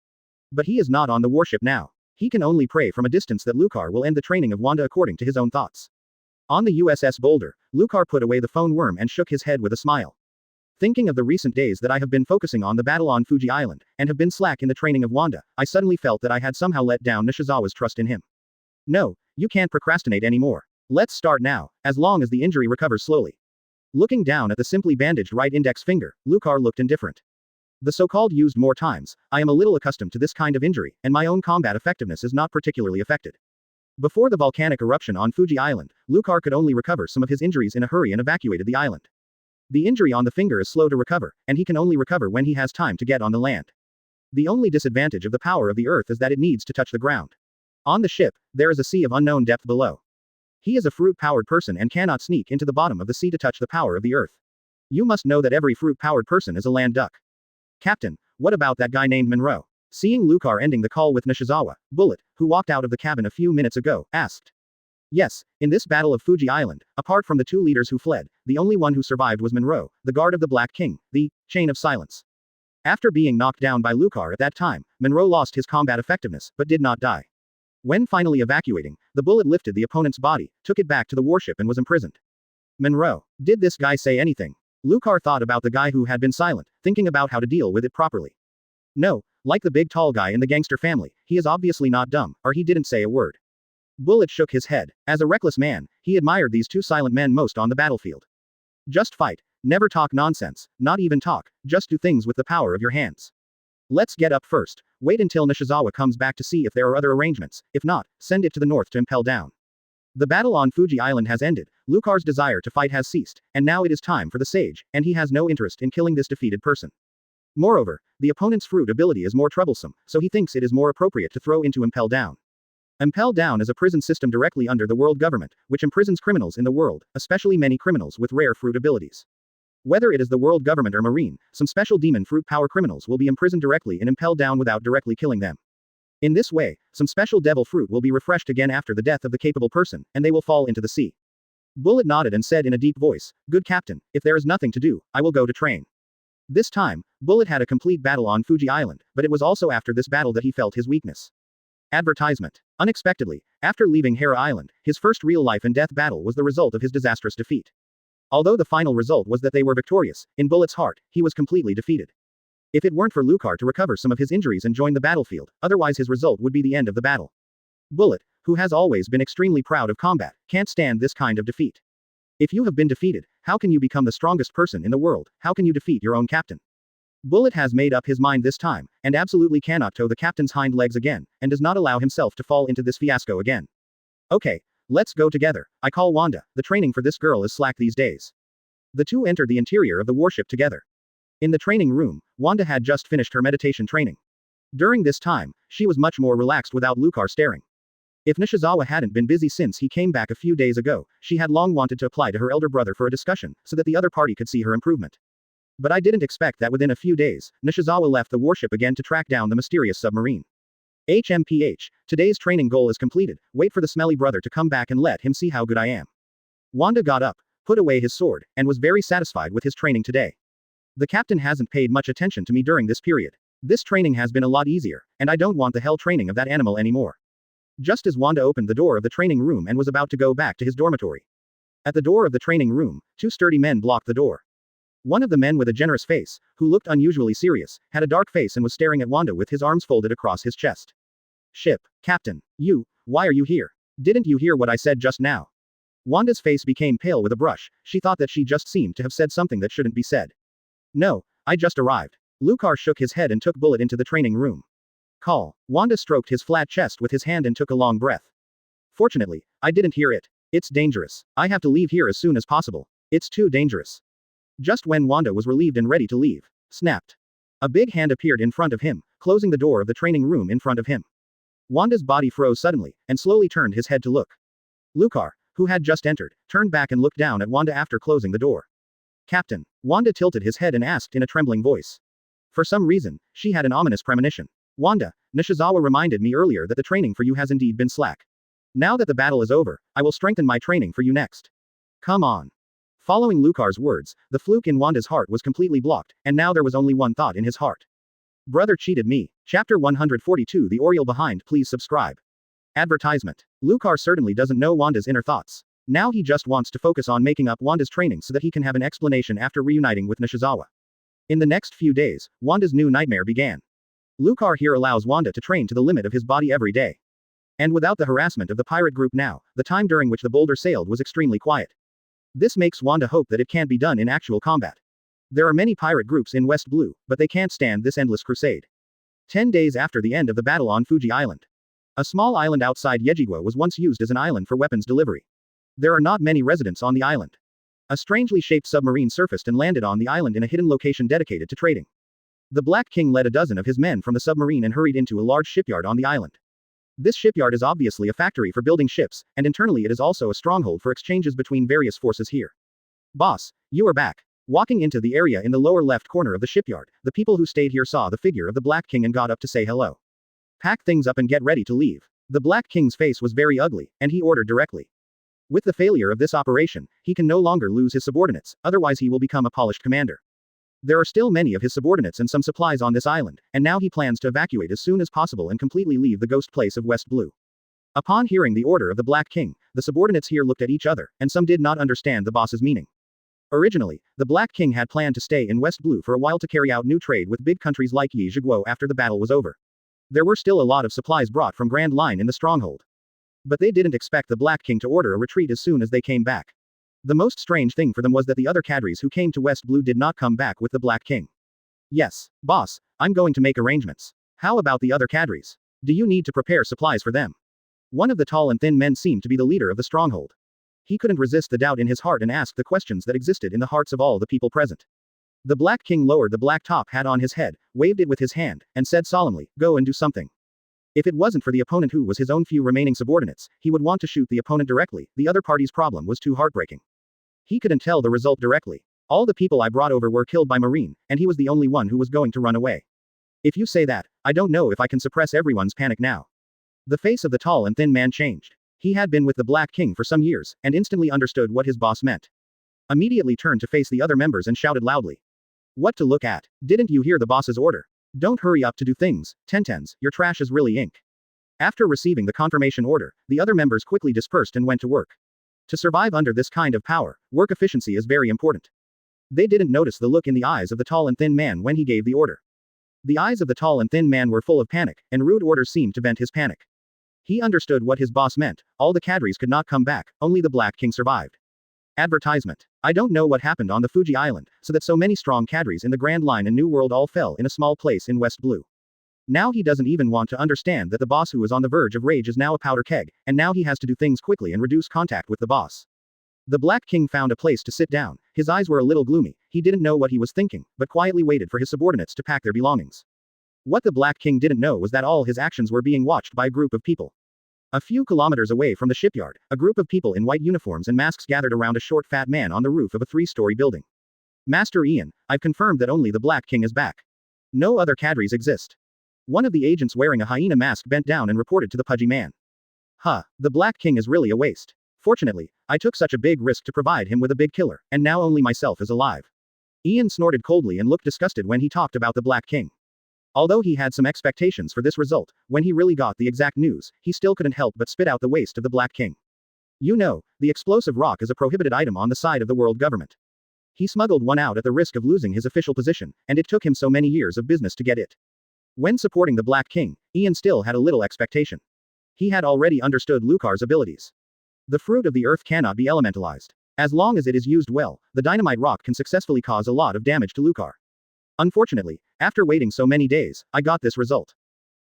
But he is not on the warship now. He can only pray from a distance that Lucar will end the training of Wanda according to his own thoughts. On the USS Boulder, Lucar put away the phone worm and shook his head with a smile. Thinking of the recent days that I have been focusing on the battle on Fuji Island, and have been slack in the training of Wanda, I suddenly felt that I had somehow let down Nishizawa's trust in him. No, you can't procrastinate anymore. Let's start now, as long as the injury recovers slowly. Looking down at the simply bandaged right index finger, Lucar looked indifferent. The so-called used more times, I am a little accustomed to this kind of injury, and my own combat effectiveness is not particularly affected. Before the volcanic eruption on Fuji Island, Lucar could only recover some of his injuries in a hurry and evacuated the island. The injury on the finger is slow to recover, and he can only recover when he has time to get on the land. The only disadvantage of the power of the earth is that it needs to touch the ground. On the ship, there is a sea of unknown depth below. He is a fruit-powered person and cannot sneak into the bottom of the sea to touch the power of the earth. You must know that every fruit-powered person is a land duck. Captain, what about that guy named Monroe? Seeing Lucar ending the call with Nishizawa, Bullet, who walked out of the cabin a few minutes ago, asked. Yes, in this battle of Fuji Island, apart from the two leaders who fled, the only one who survived was Monroe, the guard of the Black King, the Chain of Silence. After being knocked down by Lucar at that time, Monroe lost his combat effectiveness, but did not die. When finally evacuating, the bullet lifted the opponent's body, took it back to the warship and was imprisoned. Monroe. Did this guy say anything? Lucar thought about the guy who had been silent, thinking about how to deal with it properly. No, like the big tall guy in the gangster family, he is obviously not dumb, or he didn't say a word. Bullet shook his head. As a reckless man, he admired these two silent men most on the battlefield. Just fight. Never talk nonsense, not even talk, just do things with the power of your hands. Let's get up first. Wait until Nishizawa comes back to see if there are other arrangements, if not, send it to the north to impel down. The battle on Fuji Island has ended, Lucar's desire to fight has ceased, and now it is time for the sage, and he has no interest in killing this defeated person. Moreover, the opponent's fruit ability is more troublesome, so he thinks it is more appropriate to throw into impel down. Impel down is a prison system directly under the world government, which imprisons criminals in the world, especially many criminals with rare fruit abilities. Whether it is the world government or marine, some special demon fruit power criminals will be imprisoned directly in impel down without directly killing them. In this way, some special devil fruit will be refreshed again after the death of the capable person, and they will fall into the sea. Bullet nodded and said in a deep voice, Good captain, if there is nothing to do, I will go to train. This time, Bullet had a complete battle on Fuji Island, but it was also after this battle that he felt his weakness. Advertisement. Unexpectedly, after leaving Hera Island, his first real life and death battle was the result of his disastrous defeat. Although the final result was that they were victorious, in Bullet's heart, he was completely defeated. If it weren't for Lucar to recover some of his injuries and join the battlefield, otherwise his result would be the end of the battle. Bullet, who has always been extremely proud of combat, can't stand this kind of defeat. If you have been defeated, how can you become the strongest person in the world? How can you defeat your own captain? Bullet has made up his mind this time, and absolutely cannot toe the captain's hind legs again, and does not allow himself to fall into this fiasco again. Okay, let's go together. I call Wanda, the training for this girl is slack these days. The two entered the interior of the warship together. In the training room, Wanda had just finished her meditation training. During this time, she was much more relaxed without Lucar staring. If Nishizawa hadn't been busy since he came back a few days ago, she had long wanted to apply to her elder brother for a discussion, so that the other party could see her improvement. But I didn't expect that within a few days, Nishizawa left the warship again to track down the mysterious submarine. HMPH, today's training goal is completed, wait for the smelly brother to come back and let him see how good I am. Wanda got up, put away his sword, and was very satisfied with his training today. The captain hasn't paid much attention to me during this period. This training has been a lot easier, and I don't want the hell training of that animal anymore. Just as Wanda opened the door of the training room and was about to go back to his dormitory, At the door of the training room, two sturdy men blocked the door. One of the men with a generous face, who looked unusually serious, had a dark face and was staring at Wanda with his arms folded across his chest. Ship, Captain, why are you here? Didn't you hear what I said just now? Wanda's face became pale with a brush, she thought that she just seemed to have said something that shouldn't be said. No, I just arrived. Lucar shook his head and took Bullet into the training room. Call. Wanda stroked his flat chest with his hand and took a long breath. Fortunately, I didn't hear it. It's dangerous. I have to leave here as soon as possible. It's too dangerous. Just when Wanda was relieved and ready to leave, snapped. A big hand appeared in front of him, closing the door of the training room in front of him. Wanda's body froze suddenly, and slowly turned his head to look. Lucar, who had just entered, turned back and looked down at Wanda after closing the door. Captain. Wanda tilted his head and asked in a trembling voice. For some reason, she had an ominous premonition. Wanda, Nishizawa reminded me earlier that the training for you has indeed been slack. Now that the battle is over, I will strengthen my training for you next. Come on. Following Lucar's words, the fluke in Wanda's heart was completely blocked, and now there was only one thought in his heart. Brother cheated me. Chapter 142 The Oriole Behind. Please subscribe. Advertisement. Lucar certainly doesn't know Wanda's inner thoughts. Now he just wants to focus on making up Wanda's training so that he can have an explanation after reuniting with Nishizawa. In the next few days, Wanda's new nightmare began. Lucar here allows Wanda to train to the limit of his body every day. And without the harassment of the pirate group now, the time during which the Boulder sailed was extremely quiet. This makes Wanda hope that it can't be done in actual combat. There are many pirate groups in West Blue, but they can't stand this endless crusade. 10 days after the end of the battle on Fuji Island. A small island outside Yejigwa was once used as an island for weapons delivery. There are not many residents on the island. A strangely shaped submarine surfaced and landed on the island in a hidden location dedicated to trading. The Black King led a dozen of his men from the submarine and hurried into a large shipyard on the island. This shipyard is obviously a factory for building ships, and internally it is also a stronghold for exchanges between various forces here. Boss, you are back. Walking into the area in the lower left corner of the shipyard, the people who stayed here saw the figure of the Black King and got up to say hello. Pack things up and get ready to leave. The Black King's face was very ugly, and he ordered directly. With the failure of this operation, he can no longer lose his subordinates, otherwise he will become a polished commander. There are still many of his subordinates and some supplies on this island, and now he plans to evacuate as soon as possible and completely leave the ghost place of West Blue. Upon hearing the order of the Black King, the subordinates here looked at each other, and some did not understand the boss's meaning. Originally, the Black King had planned to stay in West Blue for a while to carry out new trade with big countries like Yejigwa after the battle was over. There were still a lot of supplies brought from Grand Line in the stronghold. But they didn't expect the Black King to order a retreat as soon as they came back. The most strange thing for them was that the other cadres who came to West Blue did not come back with the Black King. Yes, boss, I'm going to make arrangements. How about the other cadres? Do you need to prepare supplies for them? One of the tall and thin men seemed to be the leader of the stronghold. He couldn't resist the doubt in his heart and asked the questions that existed in the hearts of all the people present. The Black King lowered the black top hat on his head, waved it with his hand, and said solemnly, "Go and do something." If it wasn't for the opponent who was his own few remaining subordinates, he would want to shoot the opponent directly. The other party's problem was too heartbreaking. He couldn't tell the result directly. All the people I brought over were killed by Marine, and he was the only one who was going to run away. If you say that, I don't know if I can suppress everyone's panic now. The face of the tall and thin man changed. He had been with the Black King for some years, and instantly understood what his boss meant. Immediately turned to face the other members and shouted loudly. What to look at? Didn't you hear the boss's order? Don't hurry up to do things, Tentens, your trash is really ink. After receiving the confirmation order, the other members quickly dispersed and went to work. To survive under this kind of power, work efficiency is very important. They didn't notice the look in the eyes of the tall and thin man when he gave the order. The eyes of the tall and thin man were full of panic, and rude orders seemed to vent his panic. He understood what his boss meant. All the cadres could not come back, only the Black King survived. Advertisement. I don't know what happened on the Fuji Island, so many strong cadres in the Grand Line and New World all fell in a small place in West Blue. Now he doesn't even want to understand that the boss who is on the verge of rage is now a powder keg, and now he has to do things quickly and reduce contact with the boss. The Black King found a place to sit down. His eyes were a little gloomy. He didn't know what he was thinking, but quietly waited for his subordinates to pack their belongings. What the Black King didn't know was that all his actions were being watched by a group of people. A few kilometers away from the shipyard, a group of people in white uniforms and masks gathered around a short fat man on the roof of a 3-story building. Master Ian, I've confirmed that only the Black King is back. No other cadres exist. One of the agents wearing a hyena mask bent down and reported to the pudgy man. Huh, the Black King is really a waste. Fortunately, I took such a big risk to provide him with a big killer, and now only myself is alive. Ian snorted coldly and looked disgusted when he talked about the Black King. Although he had some expectations for this result, when he really got the exact news, he still couldn't help but spit out the waste of the Black King. You know, The explosive rock is a prohibited item on the side of the world government. He smuggled one out at the risk of losing his official position, and it took him so many years of business to get it. When supporting the Black King, Ian still had a little expectation. He had already understood Lucar's abilities. The fruit of the earth cannot be elementalized. As long as it is used well, the dynamite rock can successfully cause a lot of damage to Lucar. Unfortunately, after waiting so many days, I got this result.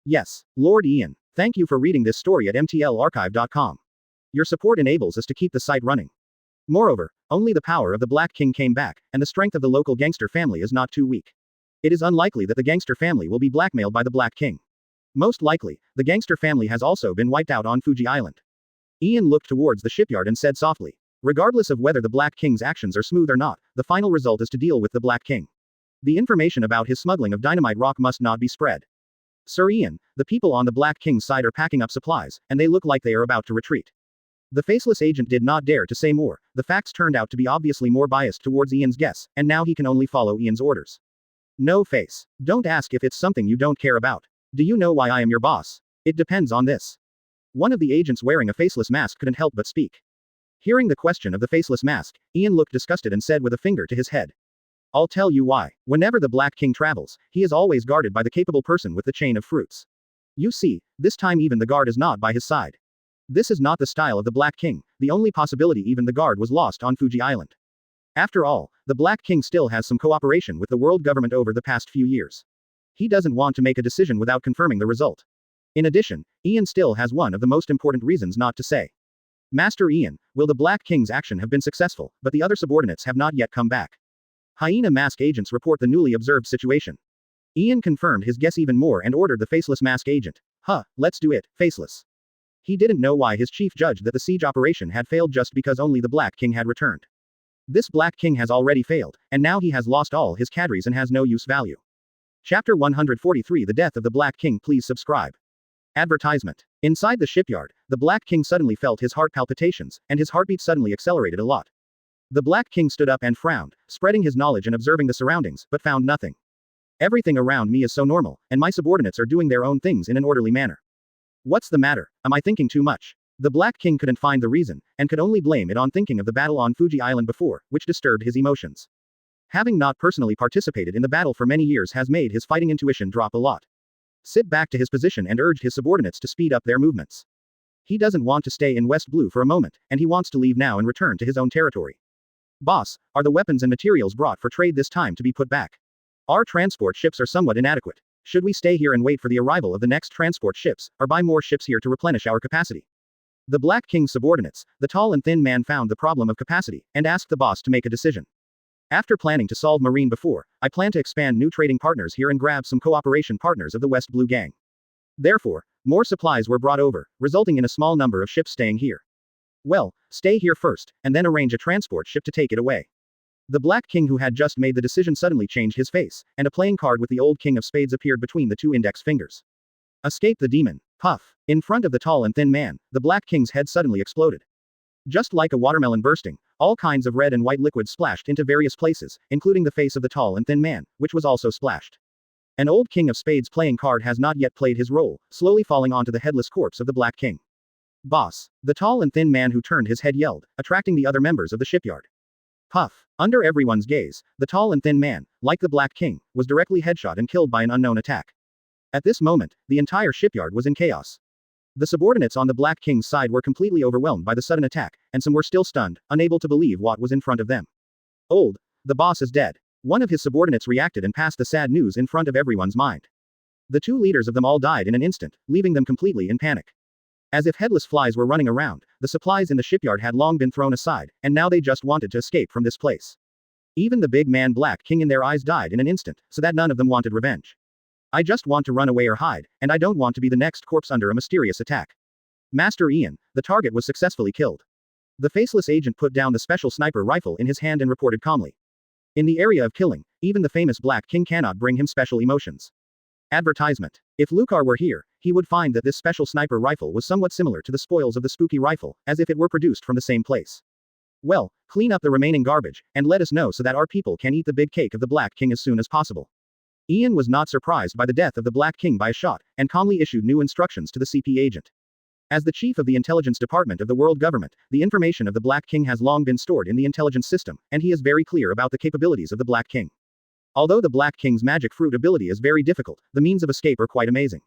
Yes, Lord Ian, thank you for reading this story at mtlarchive.com. Your support enables us to keep the site running. Moreover, only the power of the Black King came back, and the strength of the local gangster family is not too weak. It is unlikely that the gangster family will be blackmailed by the Black King. Most likely, the gangster family has also been wiped out on Fuji Island. Ian looked towards the shipyard and said softly, regardless of whether the Black King's actions are smooth or not, the final result is to deal with the Black King. The information about his smuggling of dynamite rock must not be spread. Sir Ian, the people on the Black King's side are packing up supplies, and they look like they are about to retreat. The faceless agent did not dare to say more. The facts turned out to be obviously more biased towards Ian's guess, and now he can only follow Ian's orders. No face. Don't ask if it's something you don't care about. Do you know why I am your boss? It depends on this. One of the agents wearing a faceless mask couldn't help but speak. Hearing the question of the faceless mask, Ian looked disgusted and said with a finger to his head. I'll tell you why. Whenever the Black King travels, he is always guarded by the capable person with the chain of fruits. You see, this time even the guard is not by his side. This is not the style of the Black King. The only possibility even the guard was lost on Fuji Island. After all, the Black King still has some cooperation with the world government over the past few years. He doesn't want to make a decision without confirming the result. In addition, Ian still has one of the most important reasons not to say. Master Ian, will the Black King's action have been successful, but the other subordinates have not yet come back. Hyena mask agents report the newly observed situation. Ian confirmed his guess even more and ordered the faceless mask agent. Let's do it, faceless. He didn't know why his chief judged that the siege operation had failed just because only the Black King had returned. This Black King has already failed, and now he has lost all his cadres and has no use value. Chapter 143 The Death of the Black King. Please subscribe. Advertisement. Inside the shipyard, the Black King suddenly felt his heart palpitations, and his heartbeat suddenly accelerated a lot. The Black King stood up and frowned, spreading his knowledge and observing the surroundings, but found nothing. Everything around me is so normal, and my subordinates are doing their own things in an orderly manner. What's the matter? Am I thinking too much? The Black King couldn't find the reason, and could only blame it on thinking of the battle on Fuji Island before, which disturbed his emotions. Having not personally participated in the battle for many years has made his fighting intuition drop a lot. Sit back to his position and urged his subordinates to speed up their movements. He doesn't want to stay in West Blue for a moment, and he wants to leave now and return to his own territory. Boss, are the weapons and materials brought for trade this time to be put back? Our transport ships are somewhat inadequate. Should we stay here and wait for the arrival of the next transport ships, or buy more ships here to replenish our capacity? The Black King's subordinates, the tall and thin man, found the problem of capacity, and asked the boss to make a decision. After planning to solve Marine before, I plan to expand new trading partners here and grab some cooperation partners of the West Blue Gang. Therefore, more supplies were brought over, resulting in a small number of ships staying here. Well, stay here first, and then arrange a transport ship to take it away. The Black King, who had just made the decision, suddenly changed his face, and a playing card with the old King of Spades appeared between the two index fingers. Escape the demon. Puff. In front of the tall and thin man, the Black King's head suddenly exploded. Just like a watermelon bursting, all kinds of red and white liquids splashed into various places, including the face of the tall and thin man, which was also splashed. An old King of Spades playing card has not yet played his role, slowly falling onto the headless corpse of the Black King. Boss. The tall and thin man who turned his head yelled, attracting the other members of the shipyard. Puff. Under everyone's gaze, the tall and thin man, like the Black King, was directly headshot and killed by an unknown attack. At this moment, the entire shipyard was in chaos. The subordinates on the Black King's side were completely overwhelmed by the sudden attack, and some were still stunned, unable to believe what was in front of them. The boss is dead. One of his subordinates reacted and passed the sad news in front of everyone's mind. The two leaders of them all died in an instant, leaving them completely in panic. As if headless flies were running around, the supplies in the shipyard had long been thrown aside, and now they just wanted to escape from this place. Even the big man Black King in their eyes died in an instant, so that none of them wanted revenge. I just want to run away or hide, and I don't want to be the next corpse under a mysterious attack. Master Ian, the target was successfully killed. The faceless agent put down the special sniper rifle in his hand and reported calmly. In the area of killing, even the famous Black King cannot bring him special emotions. Advertisement. If Lucar were here, he would find that this special sniper rifle was somewhat similar to the spoils of the spooky rifle, as if it were produced from the same place. Well, clean up the remaining garbage, and let us know so that our people can eat the big cake of the Black King as soon as possible. Ian was not surprised by the death of the Black King by a shot, and calmly issued new instructions to the CP agent. As the chief of the intelligence department of the world government, the information of the Black King has long been stored in the intelligence system, and he is very clear about the capabilities of the Black King. Although the Black King's magic fruit ability is very difficult, the means of escape are quite amazing.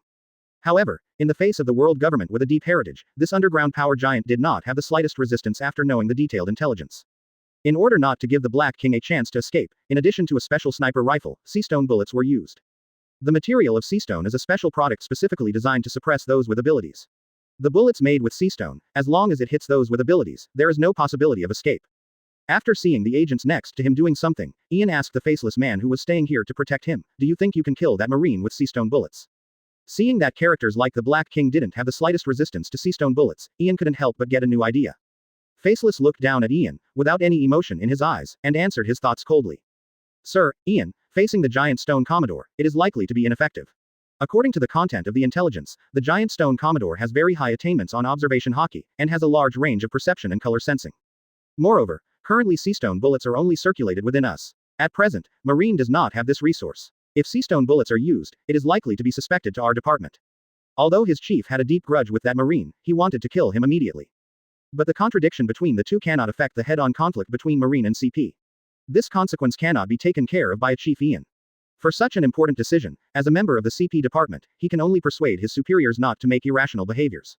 However, in the face of the world government with a deep heritage, this underground power giant did not have the slightest resistance after knowing the detailed intelligence. In order not to give the Black King a chance to escape, in addition to a special sniper rifle, seastone bullets were used. The material of seastone is a special product specifically designed to suppress those with abilities. The bullets made with seastone, as long as it hits those with abilities, there is no possibility of escape. After seeing the agents next to him doing something, Ian asked the faceless man who was staying here to protect him, "Do you think you can kill that marine with seastone bullets?" Seeing that characters like the Black King didn't have the slightest resistance to seastone bullets, Ian couldn't help but get a new idea. Faceless looked down at Ian, without any emotion in his eyes, and answered his thoughts coldly. "Sir, Ian, facing the giant stone Commodore, it is likely to be ineffective. According to the content of the intelligence, the giant stone Commodore has very high attainments on observation hockey, and has a large range of perception and color sensing. Moreover, currently seastone bullets are only circulated within us. At present, Marine does not have this resource. If seastone bullets are used, it is likely to be suspected to our department." Although his chief had a deep grudge with that Marine, he wanted to kill him immediately. But the contradiction between the two cannot affect the head-on conflict between Marine and CP. This consequence cannot be taken care of by a Chief Ian. For such an important decision, as a member of the CP department, he can only persuade his superiors not to make irrational behaviors.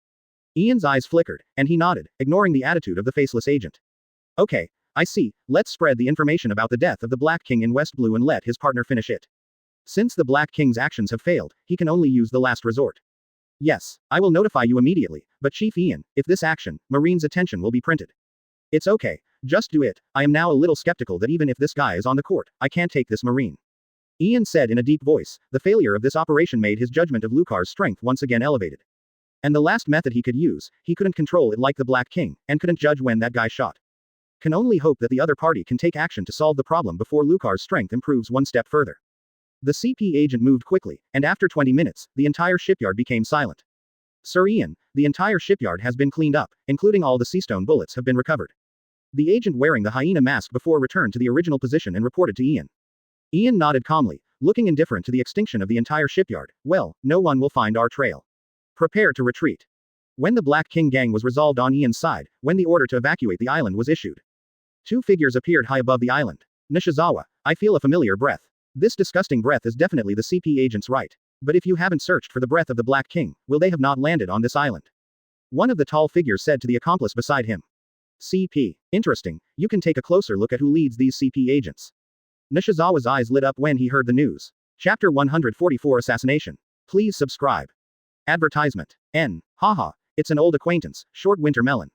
Ian's eyes flickered, and he nodded, ignoring the attitude of the faceless agent. "Okay, I see, let's spread the information about the death of the Black King in West Blue and let his partner finish it. Since the Black King's actions have failed, he can only use the last resort. Yes, I will notify you immediately, but Chief Ian, if this action, Marine's attention will be printed. It's okay, just do it. I am now a little skeptical that even if this guy is on the court, I can't take this Marine." Ian said in a deep voice. The failure of this operation made his judgment of Lucar's strength once again elevated. And the last method he could use, he couldn't control it like the Black King, and couldn't judge when that guy shot. Can only hope that the other party can take action to solve the problem before Lucar's strength improves one step further. The CP agent moved quickly, and after 20 minutes, the entire shipyard became silent. "Sir Ian, the entire shipyard has been cleaned up, including all the seastone bullets have been recovered." The agent wearing the hyena mask before returned to the original position and reported to Ian. Ian nodded calmly, looking indifferent to the extinction of the entire shipyard. "Well, no one will find our trail. Prepare to retreat." When the Black King gang was resolved on Ian's side, when the order to evacuate the island was issued, two figures appeared high above the island. "Nishizawa, I feel a familiar breath. This disgusting breath is definitely the CP agent's right. But if you haven't searched for the breath of the Black King, will they have not landed on this island?" One of the tall figures said to the accomplice beside him. "CP. Interesting, you can take a closer look at who leads these CP agents." Nishizawa's eyes lit up when he heard the news. Chapter 144 Assassination. Please subscribe. Advertisement. Haha, it's an old acquaintance, Short Winter Melon.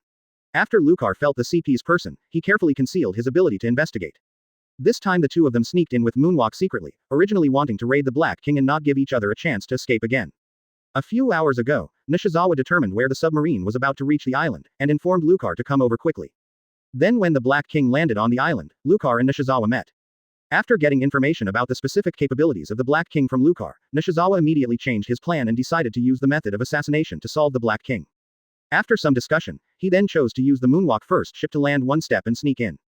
After Lucar felt the CP's person, he carefully concealed his ability to investigate. This time the two of them sneaked in with Moonwalk secretly, originally wanting to raid the Black King and not give each other a chance to escape again. A few hours ago, Nishizawa determined where the submarine was about to reach the island, and informed Lucar to come over quickly. Then when the Black King landed on the island, Lucar and Nishizawa met. After getting information about the specific capabilities of the Black King from Lucar, Nishizawa immediately changed his plan and decided to use the method of assassination to solve the Black King. After some discussion, he then chose to use the Moonwalk first ship to land one step and sneak in.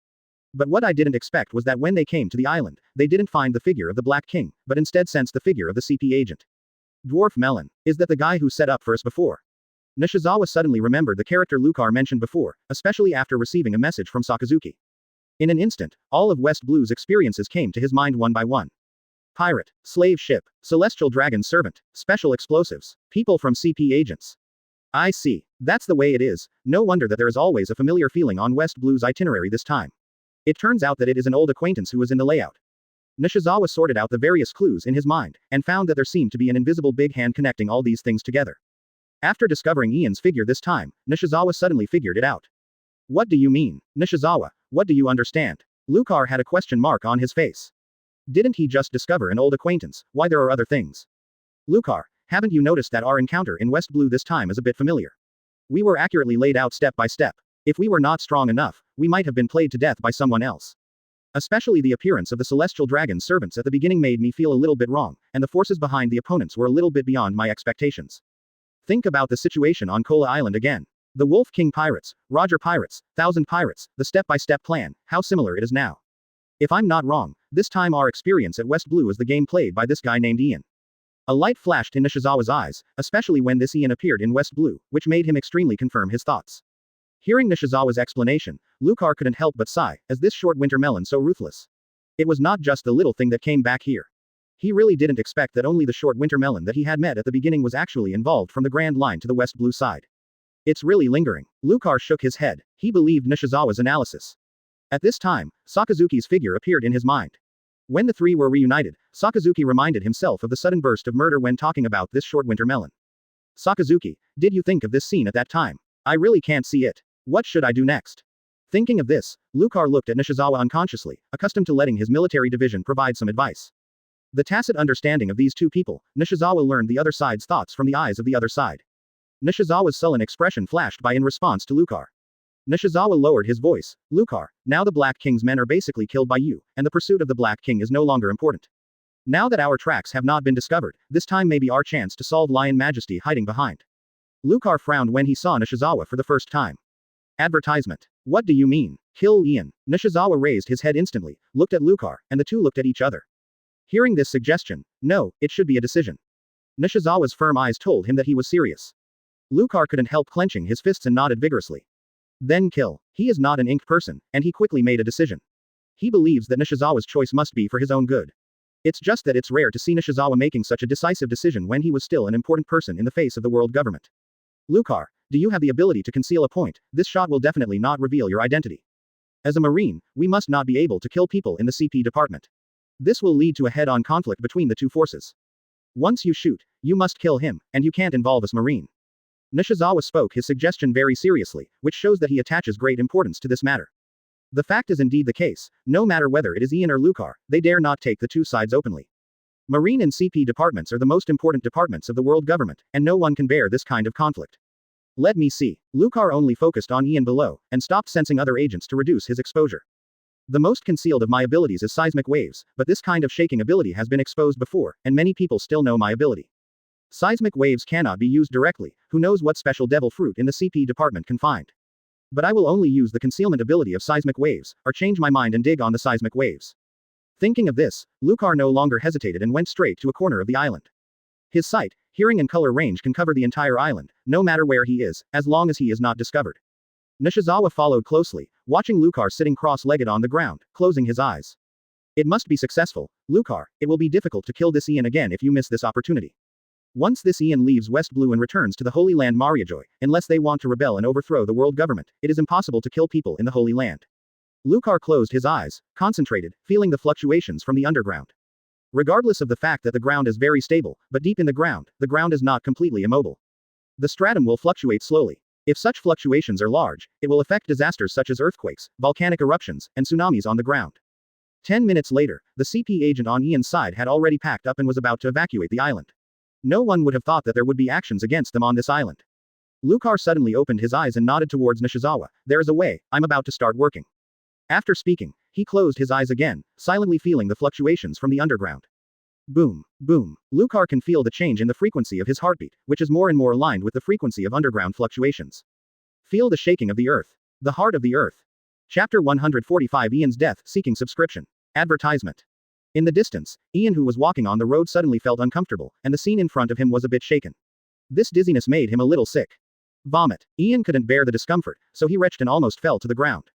But what I didn't expect was that when they came to the island, they didn't find the figure of the Black King, but instead sensed the figure of the CP agent. Dwarf Melon. Is that the guy who set up for us before? Nishizawa suddenly remembered the character Lucar mentioned before, especially after receiving a message from Sakazuki. In an instant, all of West Blue's experiences came to his mind one by one. Pirate, slave ship, celestial dragon servant, special explosives, people from CP agents. I see. That's the way it is. No wonder that there is always a familiar feeling on West Blue's itinerary this time. It turns out that it is an old acquaintance who was in the layout. Nishizawa sorted out the various clues in his mind, and found that there seemed to be an invisible big hand connecting all these things together. After discovering Ian's figure this time, Nishizawa suddenly figured it out. What do you mean, Nishizawa? What do you understand? Lucar had a question mark on his face. Didn't he just discover an old acquaintance? Why there are other things? Lucar, haven't you noticed that our encounter in West Blue this time is a bit familiar? We were accurately laid out step by step. If we were not strong enough, we might have been played to death by someone else. Especially the appearance of the celestial dragon servants at the beginning made me feel a little bit wrong, and the forces behind the opponents were a little bit beyond my expectations. Think about the situation on Kola Island again. The Wolf King Pirates, Roger Pirates, 1,000 Pirates, the step-by-step plan, how similar it is now. If I'm not wrong, this time our experience at West Blue is the game played by this guy named Ian. A light flashed in Nishizawa's eyes, especially when this Ian appeared in West Blue, which made him extremely confirm his thoughts. Hearing Nishizawa's explanation, Lucar couldn't help but sigh, as this short winter melon so ruthless. It was not just the little thing that came back here. He really didn't expect that only the short winter melon that he had met at the beginning was actually involved from the Grand Line to the West Blue side. It's really lingering. Lucar shook his head. He believed Nishizawa's analysis. At this time, Sakazuki's figure appeared in his mind. When the three were reunited, Sakazuki reminded himself of the sudden burst of murder when talking about this short winter melon. Sakazuki, did you think of this scene at that time? I really can't see it. What should I do next? Thinking of this, Lucar looked at Nishizawa unconsciously, accustomed to letting his military division provide some advice. The tacit understanding of these two people, Nishizawa learned the other side's thoughts from the eyes of the other side. Nishizawa's sullen expression flashed by in response to Lucar. Nishizawa lowered his voice. Lucar, now the Black King's men are basically killed by you, and the pursuit of the Black King is no longer important. Now that our tracks have not been discovered, this time may be our chance to solve Lion Majesty hiding behind. Lucar frowned when he saw Nishizawa for the first time. Advertisement. What do you mean? Kill Ian. Nishizawa raised his head instantly, looked at Lucar, and the two looked at each other. Hearing this suggestion, no, it should be a decision. Nishizawa's firm eyes told him that he was serious. Lucar couldn't help clenching his fists and nodded vigorously. Then kill. He is not an inked person, and he quickly made a decision. He believes that Nishizawa's choice must be for his own good. It's just that it's rare to see Nishizawa making such a decisive decision when he was still an important person in the face of the world government. Lucar, do you have the ability to conceal a point? This shot will definitely not reveal your identity. As a Marine, we must not be able to kill people in the CP department. This will lead to a head-on conflict between the two forces. Once you shoot, you must kill him, and you can't involve us Marine. Nishizawa spoke his suggestion very seriously, which shows that he attaches great importance to this matter. The fact is indeed the case, no matter whether it is Ian or Lucar, they dare not take the two sides openly. Marine and CP departments are the most important departments of the world government, and no one can bear this kind of conflict. Let me see. Lucar only focused on Ian below, and stopped sensing other agents to reduce his exposure. The most concealed of my abilities is seismic waves, but this kind of shaking ability has been exposed before, and many people still know my ability. Seismic waves cannot be used directly, who knows what special devil fruit in the CP department can find. But I will only use the concealment ability of seismic waves, or change my mind and dig on the seismic waves. Thinking of this, Lucar no longer hesitated and went straight to a corner of the island. His sight, hearing and color range can cover the entire island, no matter where he is, as long as he is not discovered. Nishizawa followed closely, watching Lucar sitting cross-legged on the ground, closing his eyes. It must be successful, Lucar, it will be difficult to kill this Ian again if you miss this opportunity. Once this Ian leaves West Blue and returns to the Holy Land Mariajoy, unless they want to rebel and overthrow the world government, it is impossible to kill people in the Holy Land. Lucar closed his eyes, concentrated, feeling the fluctuations from the underground. Regardless of the fact that the ground is very stable, but deep in the ground is not completely immobile. The stratum will fluctuate slowly. If such fluctuations are large, it will affect disasters such as earthquakes, volcanic eruptions, and tsunamis on the ground. 10 minutes later, the CP agent on Ian's side had already packed up and was about to evacuate the island. No one would have thought that there would be actions against them on this island. Lucar suddenly opened his eyes and nodded towards Nishizawa. There is a way, I'm about to start working. After speaking, he closed his eyes again, silently feeling the fluctuations from the underground. Boom, boom. Lucar can feel the change in the frequency of his heartbeat, which is more and more aligned with the frequency of underground fluctuations. Feel the shaking of the earth. The heart of the earth. Chapter 145 Ian's Death, Seeking Subscription. Advertisement. In the distance, Ian who was walking on the road suddenly felt uncomfortable, and the scene in front of him was a bit shaken. This dizziness made him a little sick. Vomit. Ian couldn't bear the discomfort, so he retched and almost fell to the ground.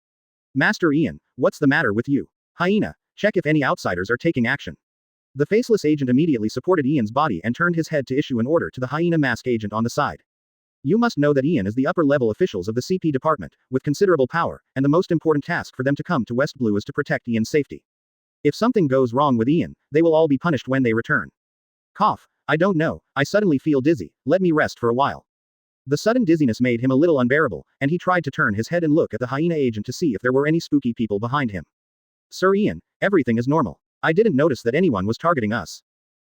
Master Ian, what's the matter with you? Hyena, check if any outsiders are taking action. The faceless agent immediately supported Ian's body and turned his head to issue an order to the hyena mask agent on the side. You must know that Ian is the upper-level officials of the CP department, with considerable power, and the most important task for them to come to West Blue is to protect Ian's safety. If something goes wrong with Ian, they will all be punished when they return. Cough. I don't know, I suddenly feel dizzy, let me rest for a while. The sudden dizziness made him a little unbearable, and he tried to turn his head and look at the hyena agent to see if there were any spooky people behind him. Sir Ian, everything is normal. I didn't notice that anyone was targeting us.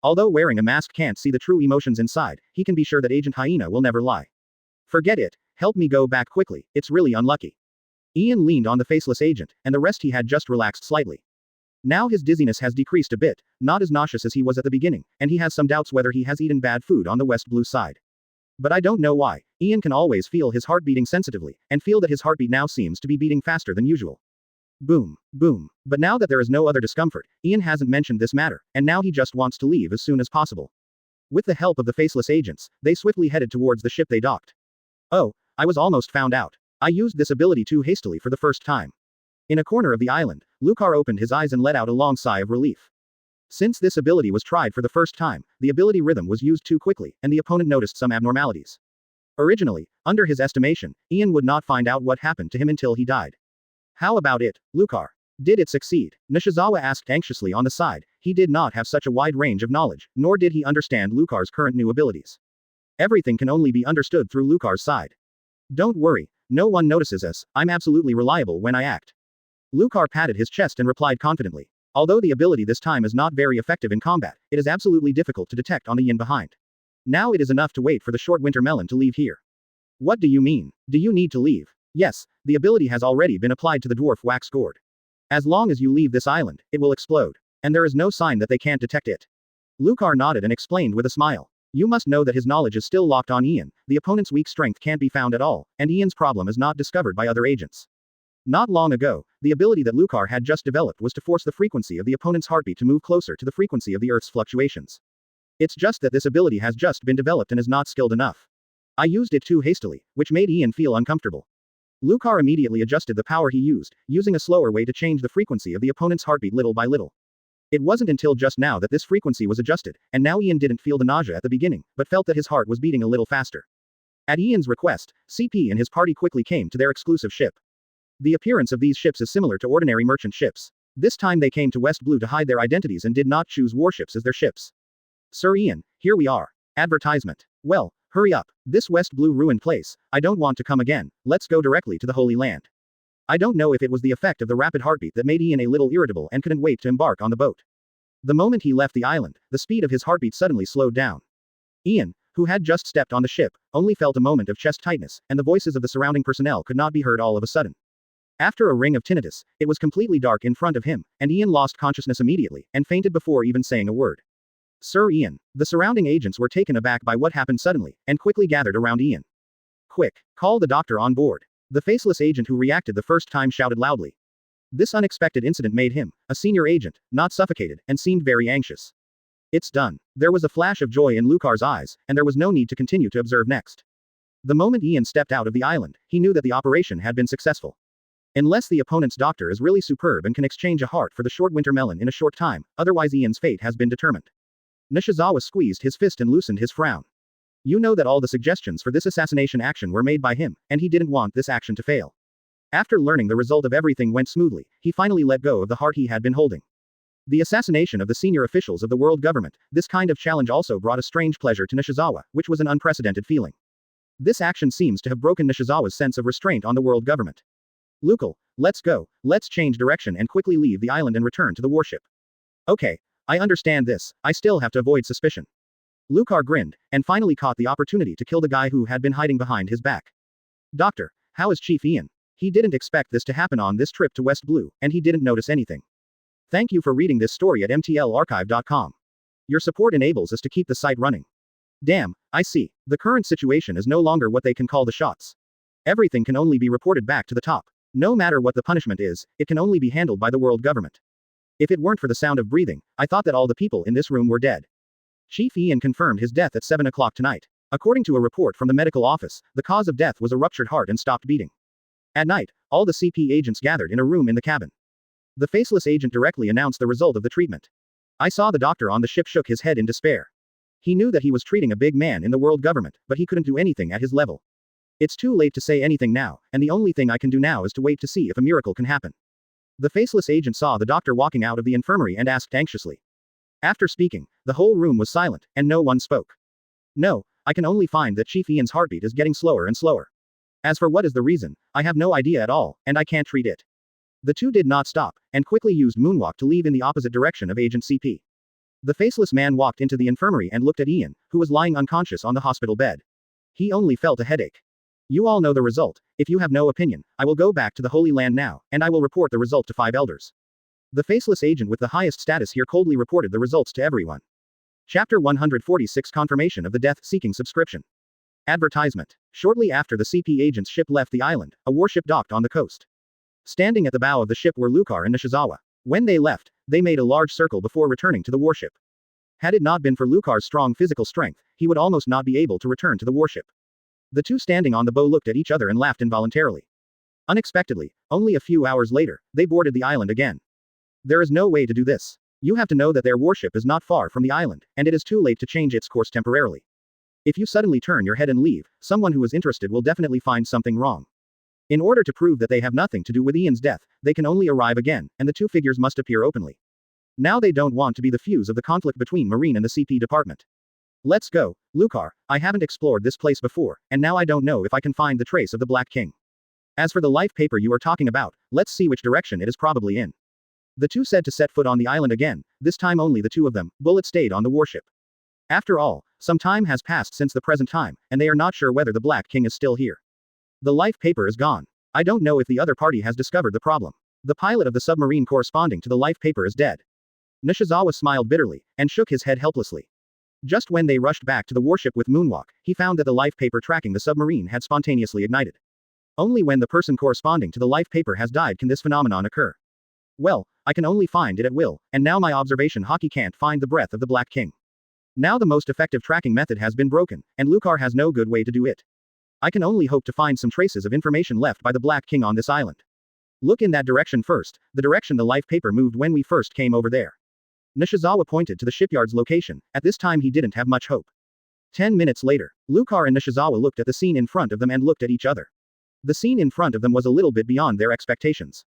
Although wearing a mask can't see the true emotions inside, he can be sure that Agent Hyena will never lie. Forget it, help me go back quickly, it's really unlucky. Ian leaned on the faceless agent, and the rest he had just relaxed slightly. Now his dizziness has decreased a bit, not as nauseous as he was at the beginning, and he has some doubts whether he has eaten bad food on the West Blue side. But I don't know why. Ian can always feel his heart beating sensitively, and feel that his heartbeat now seems to be beating faster than usual. Boom, boom. But now that there is no other discomfort, Ian hasn't mentioned this matter, and now he just wants to leave as soon as possible. With the help of the faceless agents, they swiftly headed towards the ship they docked. Oh, I was almost found out. I used this ability too hastily for the first time. In a corner of the island, Lucar opened his eyes and let out a long sigh of relief. Since this ability was tried for the first time, the ability rhythm was used too quickly, and the opponent noticed some abnormalities. Originally, under his estimation, Ian would not find out what happened to him until he died. How about it, Lucar? Did it succeed? Nishizawa asked anxiously on the side. He did not have such a wide range of knowledge, nor did he understand Lucar's current new abilities. Everything can only be understood through Lucar's side. Don't worry, no one notices us, I'm absolutely reliable when I act. Lucar patted his chest and replied confidently. Although the ability this time is not very effective in combat, it is absolutely difficult to detect on the yin behind. Now it is enough to wait for the short winter melon to leave here. What do you mean? Do you need to leave? Yes, the ability has already been applied to the dwarf wax gourd. As long as you leave this island, it will explode. And there is no sign that they can't detect it. Lucar nodded and explained with a smile. You must know that his knowledge is still locked on Ian, the opponent's weak strength can't be found at all, and Ian's problem is not discovered by other agents. Not long ago, the ability that Lucar had just developed was to force the frequency of the opponent's heartbeat to move closer to the frequency of the Earth's fluctuations. It's just that this ability has just been developed and is not skilled enough. I used it too hastily, which made Ian feel uncomfortable. Lucar immediately adjusted the power he used, using a slower way to change the frequency of the opponent's heartbeat little by little. It wasn't until just now that this frequency was adjusted, and now Ian didn't feel the nausea at the beginning, but felt that his heart was beating a little faster. At Ian's request, CP and his party quickly came to their exclusive ship. The appearance of these ships is similar to ordinary merchant ships. This time they came to West Blue to hide their identities and did not choose warships as their ships. Sir Ian, here we are. Advertisement. Well, hurry up. This West Blue ruined place, I don't want to come again, let's go directly to the Holy Land. I don't know if it was the effect of the rapid heartbeat that made Ian a little irritable and couldn't wait to embark on the boat. The moment he left the island, the speed of his heartbeat suddenly slowed down. Ian, who had just stepped on the ship, only felt a moment of chest tightness, and the voices of the surrounding personnel could not be heard all of a sudden. After a ring of tinnitus, it was completely dark in front of him, and Ian lost consciousness immediately, and fainted before even saying a word. Sir Ian. The surrounding agents were taken aback by what happened suddenly, and quickly gathered around Ian. Quick, call the doctor on board. The faceless agent who reacted the first time shouted loudly. This unexpected incident made him, a senior agent, not suffocated, and seemed very anxious. It's done. There was a flash of joy in Lucar's eyes, and there was no need to continue to observe next. The moment Ian stepped out of the island, he knew that the operation had been successful. Unless the opponent's doctor is really superb and can exchange a heart for the short winter melon in a short time, otherwise Ian's fate has been determined. Nishizawa squeezed his fist and loosened his frown. You know that all the suggestions for this assassination action were made by him, and he didn't want this action to fail. After learning the result of everything went smoothly, he finally let go of the heart he had been holding. The assassination of the senior officials of the world government, this kind of challenge also brought a strange pleasure to Nishizawa, which was an unprecedented feeling. This action seems to have broken Nishizawa's sense of restraint on the world government. Lucar, let's go, let's change direction and quickly leave the island and return to the warship. Okay, I understand this, I still have to avoid suspicion. Lucar grinned, and finally caught the opportunity to kill the guy who had been hiding behind his back. Doctor, how is Chief Ian? He didn't expect this to happen on this trip to West Blue, and he didn't notice anything. Thank you for reading this story at mtlarchive.com. Your support enables us to keep the site running. Damn, I see. The current situation is no longer what they can call the shots. Everything can only be reported back to the top. No matter what the punishment is, it can only be handled by the world government. If it weren't for the sound of breathing, I thought that all the people in this room were dead. Chief Ian confirmed his death at 7 o'clock tonight. According to a report from the medical office, the cause of death was a ruptured heart and stopped beating. At night, all the CP agents gathered in a room in the cabin. The faceless agent directly announced the result of the treatment. I saw the doctor on the ship shook his head in despair. He knew that he was treating a big man in the world government, but he couldn't do anything at his level. It's too late to say anything now, and the only thing I can do now is to wait to see if a miracle can happen. The faceless agent saw the doctor walking out of the infirmary and asked anxiously. After speaking, the whole room was silent, and no one spoke. No, I can only find that Chief Ian's heartbeat is getting slower and slower. As for what is the reason, I have no idea at all, and I can't treat it. The two did not stop, and quickly used moonwalk to leave in the opposite direction of Agent CP. The faceless man walked into the infirmary and looked at Ian, who was lying unconscious on the hospital bed. He only felt a headache. You all know the result. If you have no opinion, I will go back to the Holy Land now, and I will report the result to 5 elders. The faceless agent with the highest status here coldly reported the results to everyone. Chapter 146 Confirmation of the Death-Seeking Subscription. Advertisement. Shortly after the CP agent's ship left the island, a warship docked on the coast. Standing at the bow of the ship were Lucar and Nishizawa. When they left, they made a large circle before returning to the warship. Had it not been for Lucar's strong physical strength, he would almost not be able to return to the warship. The two standing on the bow looked at each other and laughed involuntarily. Unexpectedly, only a few hours later, they boarded the island again. There is no way to do this. You have to know that their warship is not far from the island, and it is too late to change its course temporarily. If you suddenly turn your head and leave, someone who is interested will definitely find something wrong. In order to prove that they have nothing to do with Ian's death, they can only arrive again, and the two figures must appear openly. Now they don't want to be the fuse of the conflict between Marine and the CP department. Let's go, Lucar. I haven't explored this place before, and now I don't know if I can find the trace of the Black King. As for the life paper you are talking about, let's see which direction it is probably in. The two said to set foot on the island again, this time only the two of them. Bullet stayed on the warship. After all, some time has passed since the present time, and they are not sure whether the Black King is still here. The life paper is gone. I don't know if the other party has discovered the problem. The pilot of the submarine corresponding to the life paper is dead. Nishizawa smiled bitterly, and shook his head helplessly. Just when they rushed back to the warship with Moonwalk, he found that the life paper tracking the submarine had spontaneously ignited. Only when the person corresponding to the life paper has died can this phenomenon occur. Well, I can only find it at will, and now my observation hockey can't find the breath of the Black King. Now the most effective tracking method has been broken, and Lucar has no good way to do it. I can only hope to find some traces of information left by the Black King on this island. Look in that direction first, the direction the life paper moved when we first came over there. Nishizawa pointed to the shipyard's location. At this time he didn't have much hope. 10 minutes later, Lucar and Nishizawa looked at the scene in front of them and looked at each other. The scene in front of them was a little bit beyond their expectations.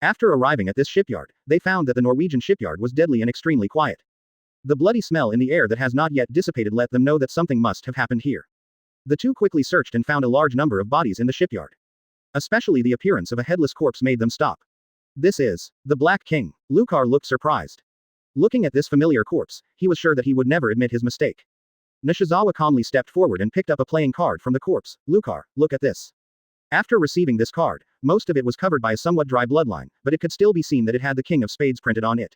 After arriving at this shipyard, they found that the Norwegian shipyard was deadly and extremely quiet. The bloody smell in the air that has not yet dissipated let them know that something must have happened here. The two quickly searched and found a large number of bodies in the shipyard. Especially the appearance of a headless corpse made them stop. This is the Black King. Lucar looked surprised. Looking at this familiar corpse, he was sure that he would never admit his mistake. Nishizawa calmly stepped forward and picked up a playing card from the corpse. Lucar, look at this. After receiving this card, most of it was covered by a somewhat dry bloodline, but it could still be seen that it had the King of Spades printed on it.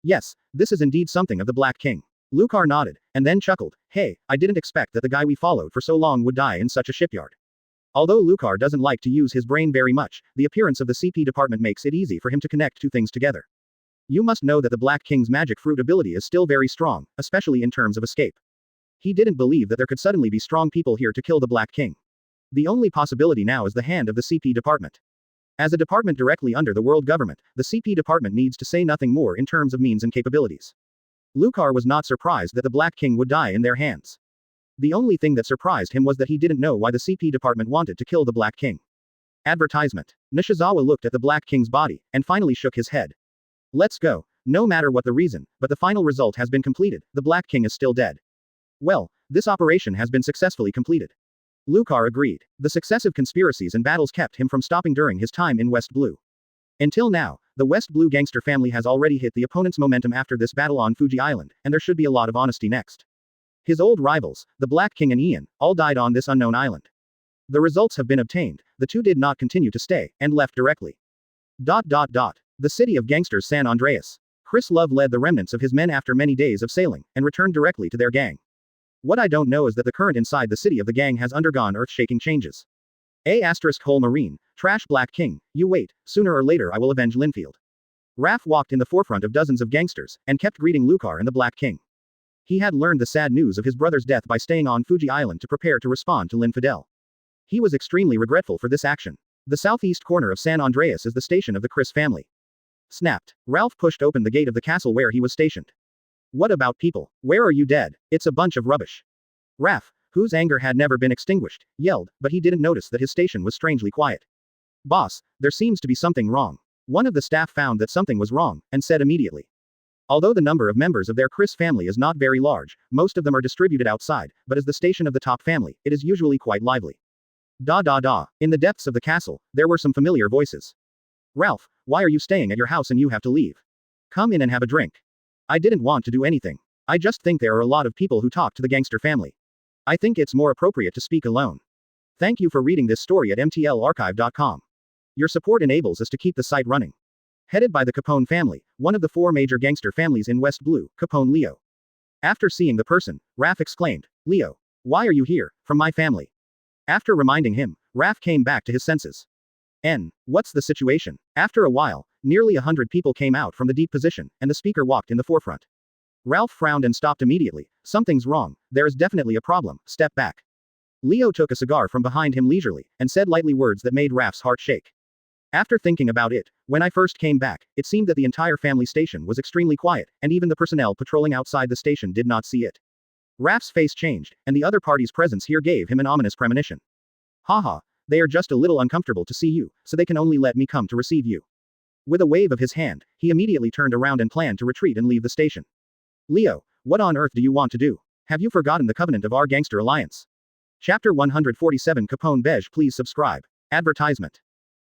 Yes, this is indeed something of the Black King. Lucar nodded, and then chuckled. Hey, I didn't expect that the guy we followed for so long would die in such a shipyard. Although Lucar doesn't like to use his brain very much, the appearance of the CP department makes it easy for him to connect two things together. You must know that the Black King's magic fruit ability is still very strong, especially in terms of escape. He didn't believe that there could suddenly be strong people here to kill the Black King. The only possibility now is the hand of the CP department. As a department directly under the world government, the CP department needs to say nothing more in terms of means and capabilities. Lucar was not surprised that the Black King would die in their hands. The only thing that surprised him was that he didn't know why the CP department wanted to kill the Black King. Advertisement. Nishizawa looked at the Black King's body, and finally shook his head. Let's go. No matter what the reason, but the final result has been completed, the Black King is still dead. Well, this operation has been successfully completed. Lucar agreed. The successive conspiracies and battles kept him from stopping during his time in West Blue. Until now, the West Blue gangster family has already hit the opponent's momentum after this battle on Fuji Island, and there should be a lot of honesty next. His old rivals, the Black King and Ian, all died on this unknown island. The results have been obtained, the two did not continue to stay, and left directly. The city of gangsters San Andreas. Chris Love led the remnants of his men after many days of sailing, and returned directly to their gang. What I don't know is that the current inside the city of the gang has undergone earth-shaking changes. Whole Marine, trash Black King, you wait, sooner or later I will avenge Linfield. Raph walked in the forefront of dozens of gangsters, and kept greeting Lucar and the Black King. He had learned the sad news of his brother's death by staying on Fuji Island to prepare to respond to Linfidel. He was extremely regretful for this action. The southeast corner of San Andreas is the station of the Chris family. Snapped. Ralph pushed open the gate of the castle where he was stationed. What about people? Where are you dead? It's a bunch of rubbish. Raph, whose anger had never been extinguished, yelled, but he didn't notice that his station was strangely quiet. Boss, there seems to be something wrong. One of the staff found that something was wrong, and said immediately. Although the number of members of their Chris family is not very large, most of them are distributed outside, but as the station of the top family, it is usually quite lively. In the depths of the castle, there were some familiar voices. Ralph, why are you staying at your house and you have to leave? Come in and have a drink. I didn't want to do anything. I just think there are a lot of people who talk to the gangster family. I think it's more appropriate to speak alone. Thank you for reading this story at mtlarchive.com. Your support enables us to keep the site running. Headed by the Capone family, one of the four major gangster families in West Blue, Capone Leo. After seeing the person, Raph exclaimed, Leo, why are you here, from my family? After reminding him, Raph came back to his senses. What's the situation? After a while, nearly 100 people came out from the deep position, and the speaker walked in the forefront. Ralph frowned and stopped immediately. Something's wrong. There is definitely a problem. Step back. Leo took a cigar from behind him leisurely, and said lightly words that made Ralph's heart shake. After thinking about it, when I first came back, it seemed that the entire family station was extremely quiet, and even the personnel patrolling outside the station did not see it. Ralph's face changed, and the other party's presence here gave him an ominous premonition. Haha, they are just a little uncomfortable to see you, so they can only let me come to receive you. With a wave of his hand, he immediately turned around and planned to retreat and leave the station. Leo, what on earth do you want to do? Have you forgotten the covenant of our gangster alliance? Chapter 147 Capone Beige. Please subscribe. Advertisement.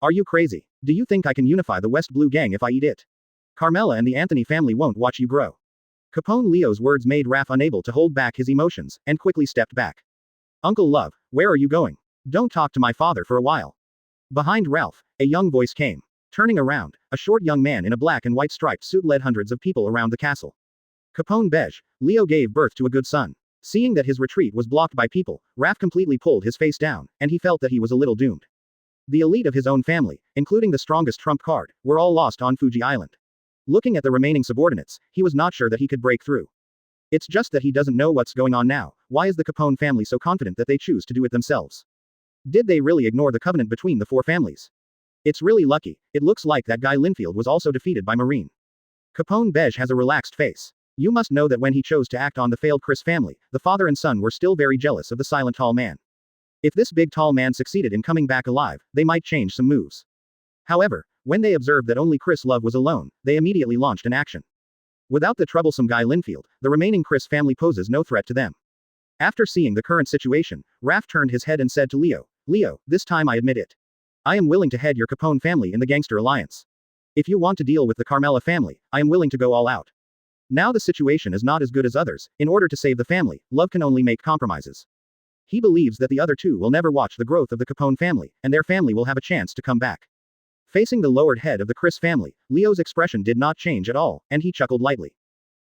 Are you crazy? Do you think I can unify the West Blue gang if I eat it? Carmela and the Anthony family won't watch you grow. Capone Leo's words made Raph unable to hold back his emotions, and quickly stepped back. Uncle Love, where are you going? Don't talk to my father for a while. Behind Ralph, a young voice came. Turning around, a short young man in a black and white striped suit led hundreds of people around the castle. Capone Beige, Leo gave birth to a good son. Seeing that his retreat was blocked by people, Raph completely pulled his face down, and he felt that he was a little doomed. The elite of his own family, including the strongest trump card, were all lost on Fuji Island. Looking at the remaining subordinates, he was not sure that he could break through. It's just that he doesn't know what's going on now. Why is the Capone family so confident that they choose to do it themselves? Did they really ignore the covenant between the four families? It's really lucky. It looks like that guy Linfield was also defeated by Marine. Capone Beige has a relaxed face. You must know that when he chose to act on the failed Chris family, the father and son were still very jealous of the silent tall man. If this big tall man succeeded in coming back alive, they might change some moves. However, when they observed that only Chris Love was alone, they immediately launched an action. Without the troublesome guy Linfield, the remaining Chris family poses no threat to them. After seeing the current situation, Raph turned his head and said to Leo, Leo, this time I admit it. I am willing to head your Capone family in the gangster alliance. If you want to deal with the Carmela family, I am willing to go all out. Now the situation is not as good as others. In order to save the family, Love can only make compromises. He believes that the other two will never watch the growth of the Capone family, and their family will have a chance to come back. Facing the lowered head of the Chris family, Leo's expression did not change at all, and he chuckled lightly.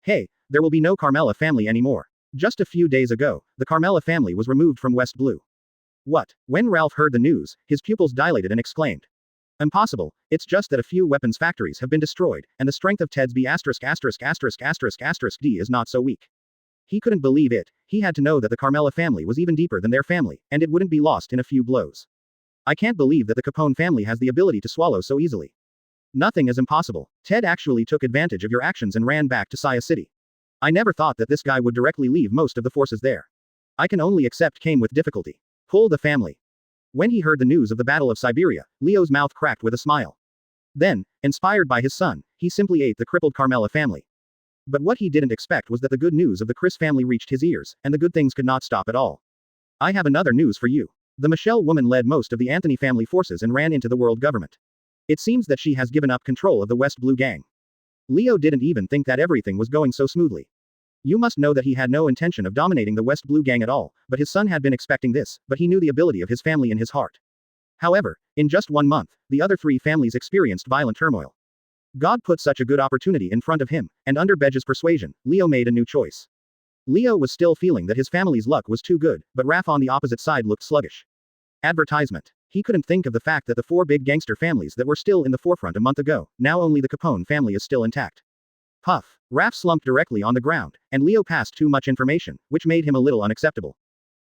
Hey, there will be no Carmela family anymore. Just a few days ago, the Carmela family was removed from West Blue. What? When Ralph heard the news, his pupils dilated and exclaimed. Impossible, it's just that a few weapons factories have been destroyed, and the strength of Ted's B************ D is not so weak. He couldn't believe it. He had to know that the Carmela family was even deeper than their family, and it wouldn't be lost in a few blows. I can't believe that the Capone family has the ability to swallow so easily. Nothing is impossible. Ted actually took advantage of your actions and ran back to Saya City. I never thought that this guy would directly leave most of the forces there. I can only accept came with difficulty. Pull the family. When he heard the news of the Battle of Siberia, Leo's mouth cracked with a smile. Then, inspired by his son, he simply ate the crippled Carmela family. But what he didn't expect was that the good news of the Chris family reached his ears, and the good things could not stop at all. I have another news for you. The Michelle woman led most of the Anthony family forces and ran into the world government. It seems that she has given up control of the West Blue gang. Leo didn't even think that everything was going so smoothly. You must know that he had no intention of dominating the West Blue gang at all, but his son had been expecting this, but he knew the ability of his family in his heart. However, in just 1 month, the other 3 families experienced violent turmoil. God put such a good opportunity in front of him, and under Beige's persuasion, Leo made a new choice. Leo was still feeling that his family's luck was too good, but Raph on the opposite side looked sluggish. Advertisement. He couldn't think of the fact that the 4 big gangster families that were still in the forefront a month ago, now only the Capone family is still intact. Puff. Raph slumped directly on the ground, and Leo passed too much information, which made him a little unacceptable.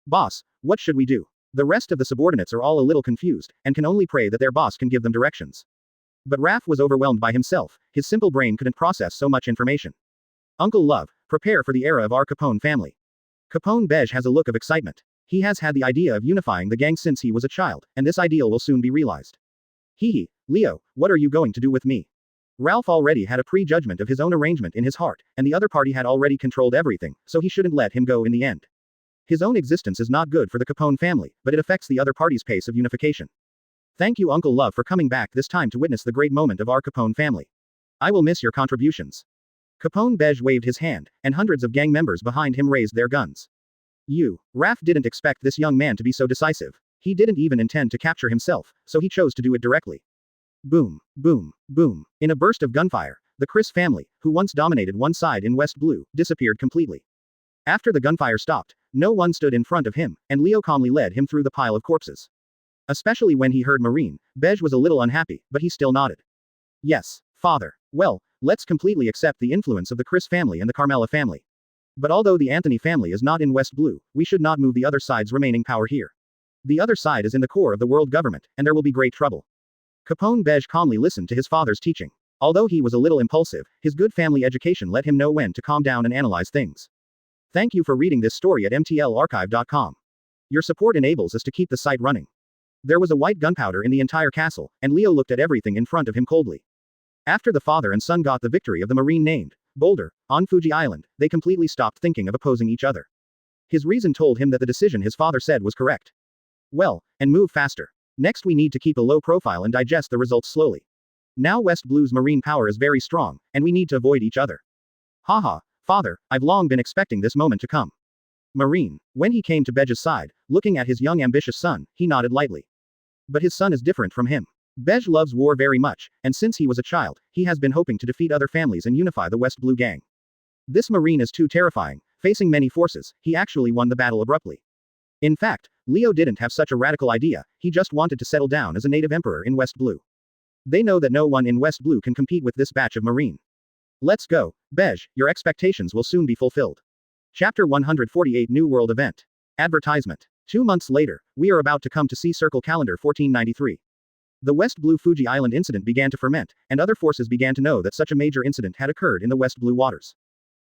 Boss, what should we do? The rest of the subordinates are all a little confused, and can only pray that their boss can give them directions. But Raph was overwhelmed by himself. His simple brain couldn't process so much information. Uncle Love, prepare for the era of our Capone family. Capone Beige has a look of excitement. He has had the idea of unifying the gang since he was a child, and this ideal will soon be realized. Hee, Leo, what are you going to do with me? Ralph already had a prejudgment of his own arrangement in his heart, and the other party had already controlled everything, so he shouldn't let him go in the end. His own existence is not good for the Capone family, but it affects the other party's pace of unification. Thank you Uncle Love for coming back this time to witness the great moment of our Capone family. I will miss your contributions. Capone Beige waved his hand, and hundreds of gang members behind him raised their guns. Raph didn't expect this young man to be so decisive. He didn't even intend to capture himself, so he chose to do it directly. Boom, boom, boom. In a burst of gunfire, the Chris family, who once dominated one side in West Blue, disappeared completely. After the gunfire stopped, no one stood in front of him, and Leo calmly led him through the pile of corpses. Especially when he heard Marine, Beige was a little unhappy, but he still nodded. Yes, father. Well, Let's completely accept the influence of the Chris family and the Carmela family. But although the Anthony family is not in West Blue, we should not move the other side's remaining power here. The other side is in the core of the world government, and there will be great trouble. Capone Beige calmly listened to his father's teaching. Although he was a little impulsive, his good family education let him know when to calm down and analyze things. Thank you for reading this story at mtlarchive.com. Your support enables us to keep the site running. There was a white gunpowder in the entire castle, and Leo looked at everything in front of him coldly. After the father and son got the victory of the marine named Boulder on Fuji Island, they completely stopped thinking of opposing each other. His reason told him that the decision his father said was correct. Well, and move faster. Next we need to keep a low profile and digest the results slowly. Now West Blue's marine power is very strong, and we need to avoid each other. Haha, father, I've long been expecting this moment to come. Marine. When he came to Beige's side, looking at his young ambitious son, he nodded lightly. But his son is different from him. Beige loves war very much, and since he was a child, he has been hoping to defeat other families and unify the West Blue gang. This Marine is too terrifying, facing many forces, he actually won the battle abruptly. In fact, Leo didn't have such a radical idea, he just wanted to settle down as a native emperor in West Blue. They know that no one in West Blue can compete with this batch of Marine. Let's go, Beige, your expectations will soon be fulfilled. Chapter 148 New World Event. Advertisement. 2 months later, we are about to come to see Circle Calendar 1493. The West Blue Fuji Island incident began to ferment, and other forces began to know that such a major incident had occurred in the West Blue waters.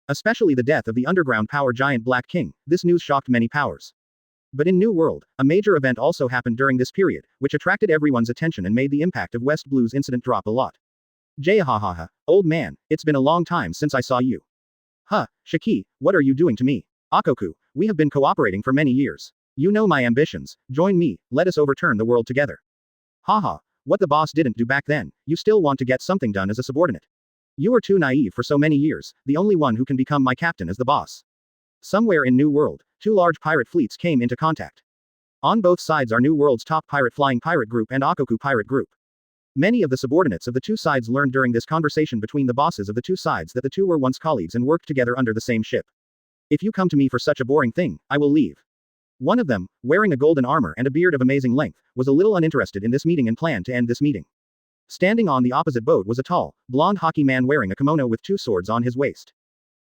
Especially the death of the underground power giant Black King, this news shocked many powers. But in New World, a major event also happened during this period, which attracted everyone's attention and made the impact of West Blue's incident drop a lot. Jahahaha, old man, it's been a long time since I saw you. Huh, Shiki, what are you doing to me? Akoku, we have been cooperating for many years. You know my ambitions, join me, let us overturn the world together. Haha, what the boss didn't do back then, you still want to get something done as a subordinate. You were too naive for so many years, the only one who can become my captain is the boss. Somewhere in New World, 2 large pirate fleets came into contact. On both sides are New World's top pirate flying pirate group and Akoku pirate group. Many of the subordinates of the two sides learned during this conversation between the bosses of the two sides that the two were once colleagues and worked together under the same ship. If you come to me for such a boring thing, I will leave. One of them, wearing a golden armor and a beard of amazing length, was a little uninterested in this meeting and planned to end this meeting. Standing on the opposite boat was a tall, blonde hockey man wearing a kimono with 2 swords on his waist.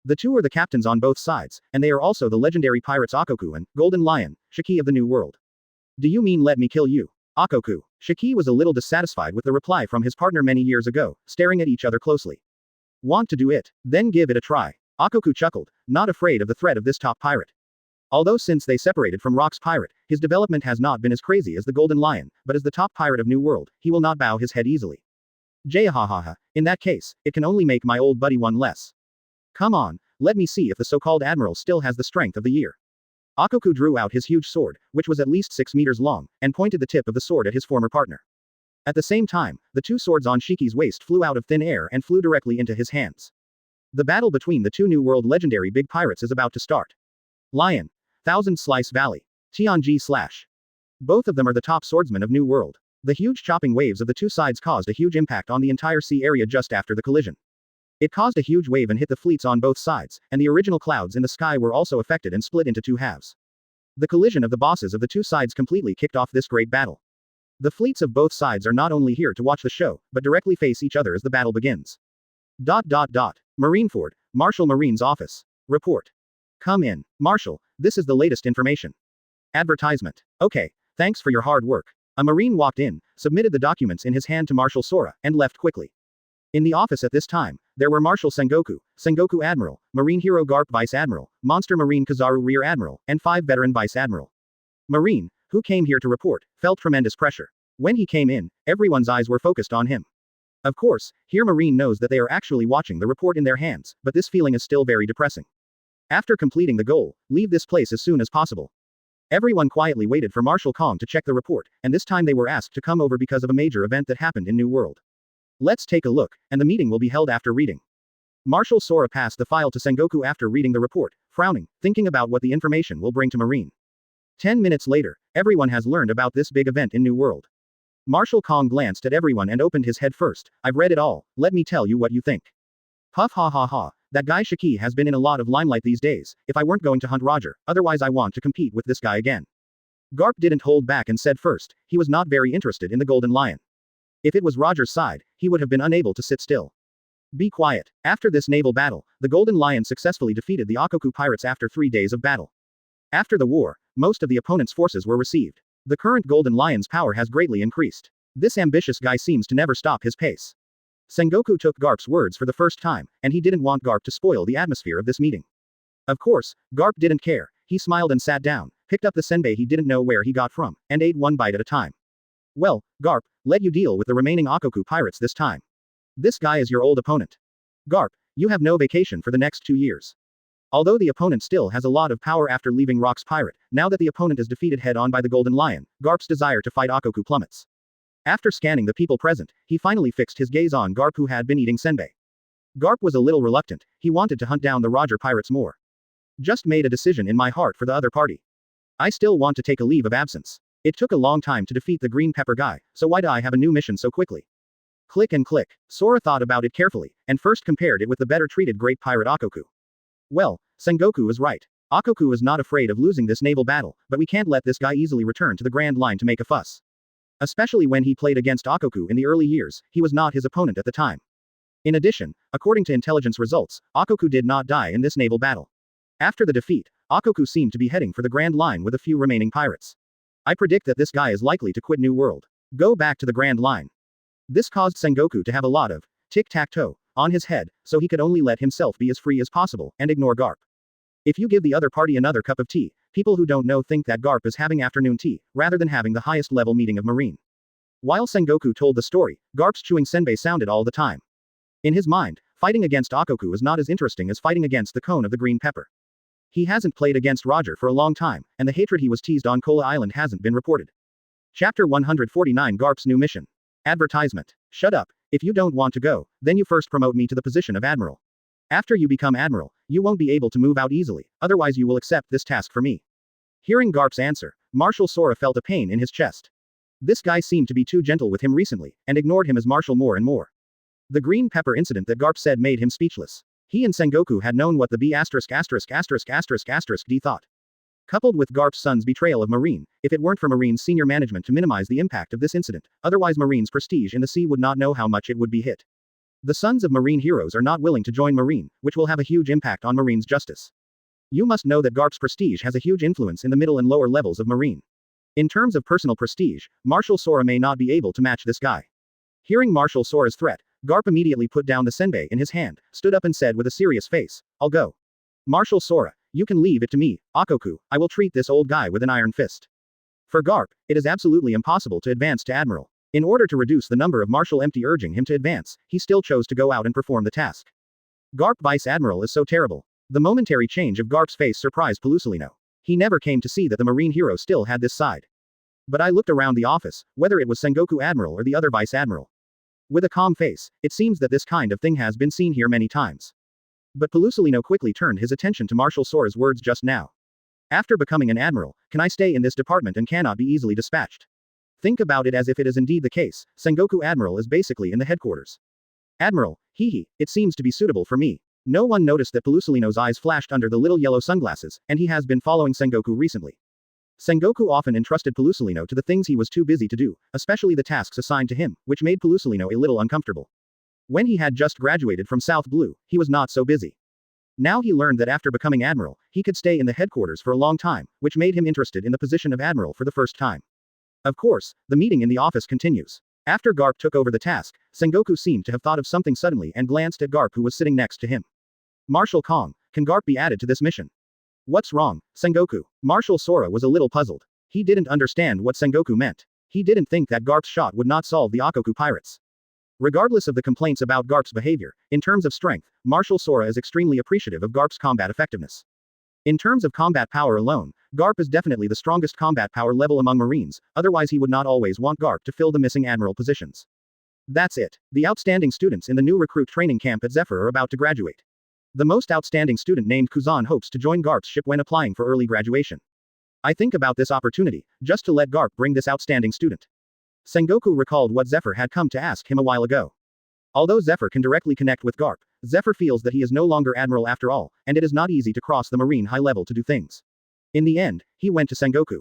The two are the captains on both sides, and they are also the legendary pirates Akoku and Golden Lion, Shiki of the New World. Do you mean let me kill you? Akoku. Shiki was a little dissatisfied with the reply from his partner many years ago, staring at each other closely. Want to do it? Then give it a try. Akoku chuckled, not afraid of the threat of this top pirate. Although since they separated from Rock's pirate, his development has not been as crazy as the Golden Lion, but as the top pirate of New World, he will not bow his head easily. Jahahaha. In that case, it can only make my old buddy one less. Come on, let me see if the so-called Admiral still has the strength of the year. Akoku drew out his huge sword, which was at least 6 meters long, and pointed the tip of the sword at his former partner. At the same time, the 2 swords on Shiki's waist flew out of thin air and flew directly into his hands. The battle between the 2 New World legendary big pirates is about to start. Lion. Thousand Slice Valley. Tianji Slash. Both of them are the top swordsmen of New World. The huge chopping waves of the two sides caused a huge impact on the entire sea area just after the collision. It caused a huge wave and hit the fleets on both sides, and the original clouds in the sky were also affected and split into 2 halves. The collision of the bosses of the two sides completely kicked off this great battle. The fleets of both sides are not only here to watch the show, but directly face each other as the battle begins. Marineford, Marshal Marine's office. Report. Come in, Marshal, this is the latest information. Advertisement. Okay, thanks for your hard work. A Marine walked in, submitted the documents in his hand to Marshal Sora, and left quickly. In the office at this time, there were Marshal Sengoku Admiral, Marine Hero Garp Vice Admiral, Monster Marine Kazaru Rear Admiral, and 5 veteran Vice Admiral. Marine, who came here to report, felt tremendous pressure. When he came in, everyone's eyes were focused on him. Of course, here Marine knows that they are actually watching the report in their hands, but this feeling is still very depressing. After completing the goal, leave this place as soon as possible. Everyone quietly waited for Marshal Kong to check the report, and this time they were asked to come over because of a major event that happened in New World. Let's take a look, and the meeting will be held after reading. Marshal Sora passed the file to Sengoku after reading the report, frowning, thinking about what the information will bring to Marine. 10 minutes later, everyone has learned about this big event in New World. Marshal Kong glanced at everyone and opened his head first. I've read it all, let me tell you what you think. Puff ha ha ha. That guy Shiki has been in a lot of limelight these days, if I weren't going to hunt Roger, otherwise I want to compete with this guy again. Garp didn't hold back and said first, he was not very interested in the Golden Lion. If it was Roger's side, he would have been unable to sit still. Be quiet. After this naval battle, the Golden Lion successfully defeated the Akoku pirates after 3 days of battle. After the war, most of the opponent's forces were received. The current Golden Lion's power has greatly increased. This ambitious guy seems to never stop his pace. Sengoku took Garp's words for the first time, and he didn't want Garp to spoil the atmosphere of this meeting. Of course, Garp didn't care. He smiled and sat down, picked up the senbei he didn't know where he got from, and ate one bite at a time. Well, Garp, let you deal with the remaining Akoku pirates this time. This guy is your old opponent. Garp, you have no vacation for the next 2 years. Although the opponent still has a lot of power after leaving Rock's pirate, now that the opponent is defeated head-on by the Golden Lion, Garp's desire to fight Akoku plummets. After scanning the people present, he finally fixed his gaze on Garp, who had been eating senbei. Garp was a little reluctant. He wanted to hunt down the Roger pirates more. Just made a decision in my heart for the other party. I still want to take a leave of absence. It took a long time to defeat the green pepper guy, so why do I have a new mission so quickly? Click and click. Sora thought about it carefully, and first compared it with the better-treated great pirate Akoku. Well, Sengoku is right. Akoku is not afraid of losing this naval battle, but we can't let this guy easily return to the Grand Line to make a fuss. Especially when he played against Akoku in the early years, he was not his opponent at the time. In addition, according to intelligence results, Akoku did not die in this naval battle. After the defeat, Akoku seemed to be heading for the Grand Line with a few remaining pirates. I predict that this guy is likely to quit New World. Go back to the Grand Line. This caused Sengoku to have a lot of tic-tac-toe on his head, so he could only let himself be as free as possible and ignore Garp. If you give the other party another cup of tea, people who don't know think that Garp is having afternoon tea, rather than having the highest level meeting of Marine. While Sengoku told the story, Garp's chewing senbei sounded all the time. In his mind, fighting against Akoku is not as interesting as fighting against the cone of the green pepper. He hasn't played against Roger for a long time, and the hatred he was teased on Kola Island hasn't been reported. Chapter 149 Garp's New Mission. Advertisement. Shut up. If you don't want to go, then you first promote me to the position of Admiral. After you become Admiral, you won't be able to move out easily, otherwise you will accept this task for me. Hearing Garp's answer, Marshal Sora felt a pain in his chest. This guy seemed to be too gentle with him recently, and ignored him as Marshal more and more. The green pepper incident that Garp said made him speechless. He and Sengoku had known what the B*********** D thought. Coupled with Garp's son's betrayal of Marine, if it weren't for Marine's senior management to minimize the impact of this incident, otherwise Marine's prestige in the sea would not know how much it would be hit. The sons of Marine heroes are not willing to join Marine, which will have a huge impact on Marine's justice. You must know that Garp's prestige has a huge influence in the middle and lower levels of Marine. In terms of personal prestige, Marshal Sora may not be able to match this guy. Hearing Marshal Sora's threat, Garp immediately put down the senbei in his hand, stood up and said with a serious face, "I'll go. Marshal Sora, you can leave it to me, Akoku, I will treat this old guy with an iron fist." For Garp, it is absolutely impossible to advance to Admiral. In order to reduce the number of Marshal empty urging him to advance, he still chose to go out and perform the task. Garp Vice Admiral is so terrible. The momentary change of Garp's face surprised Pelusalino. He never came to see that the Marine hero still had this side. But I looked around the office, whether it was Sengoku Admiral or the other Vice Admiral. With a calm face, it seems that this kind of thing has been seen here many times. But Pelusalino quickly turned his attention to Marshal Sora's words just now. After becoming an admiral, can I stay in this department and cannot be easily dispatched? Think about it as if it is indeed the case. Sengoku Admiral is basically in the headquarters. Admiral, it seems to be suitable for me. No one noticed that Pelusalino's eyes flashed under the little yellow sunglasses, and he has been following Sengoku recently. Sengoku often entrusted Pelusalino to the things he was too busy to do, especially the tasks assigned to him, which made Pelusalino a little uncomfortable. When he had just graduated from South Blue, he was not so busy. Now he learned that after becoming Admiral, he could stay in the headquarters for a long time, which made him interested in the position of Admiral for the first time. Of course, the meeting in the office continues. After Garp took over the task, Sengoku seemed to have thought of something suddenly and glanced at Garp, who was sitting next to him. Marshal Kong, can Garp be added to this mission? What's wrong, Sengoku? Marshal Sora was a little puzzled. He didn't understand what Sengoku meant. He didn't think that Garp's shot would not solve the Akoku pirates. Regardless of the complaints about Garp's behavior, in terms of strength, Marshal Sora is extremely appreciative of Garp's combat effectiveness. In terms of combat power alone, Garp is definitely the strongest combat power level among Marines, otherwise he would not always want Garp to fill the missing Admiral positions. That's it. The outstanding students in the new recruit training camp at Zephyr are about to graduate. The most outstanding student named Kuzan hopes to join Garp's ship when applying for early graduation. I think about this opportunity, just to let Garp bring this outstanding student. Sengoku recalled what Zephyr had come to ask him a while ago. Although Zephyr can directly connect with Garp, Zephyr feels that he is no longer Admiral after all, and it is not easy to cross the Marine high level to do things. In the end, he went to Sengoku.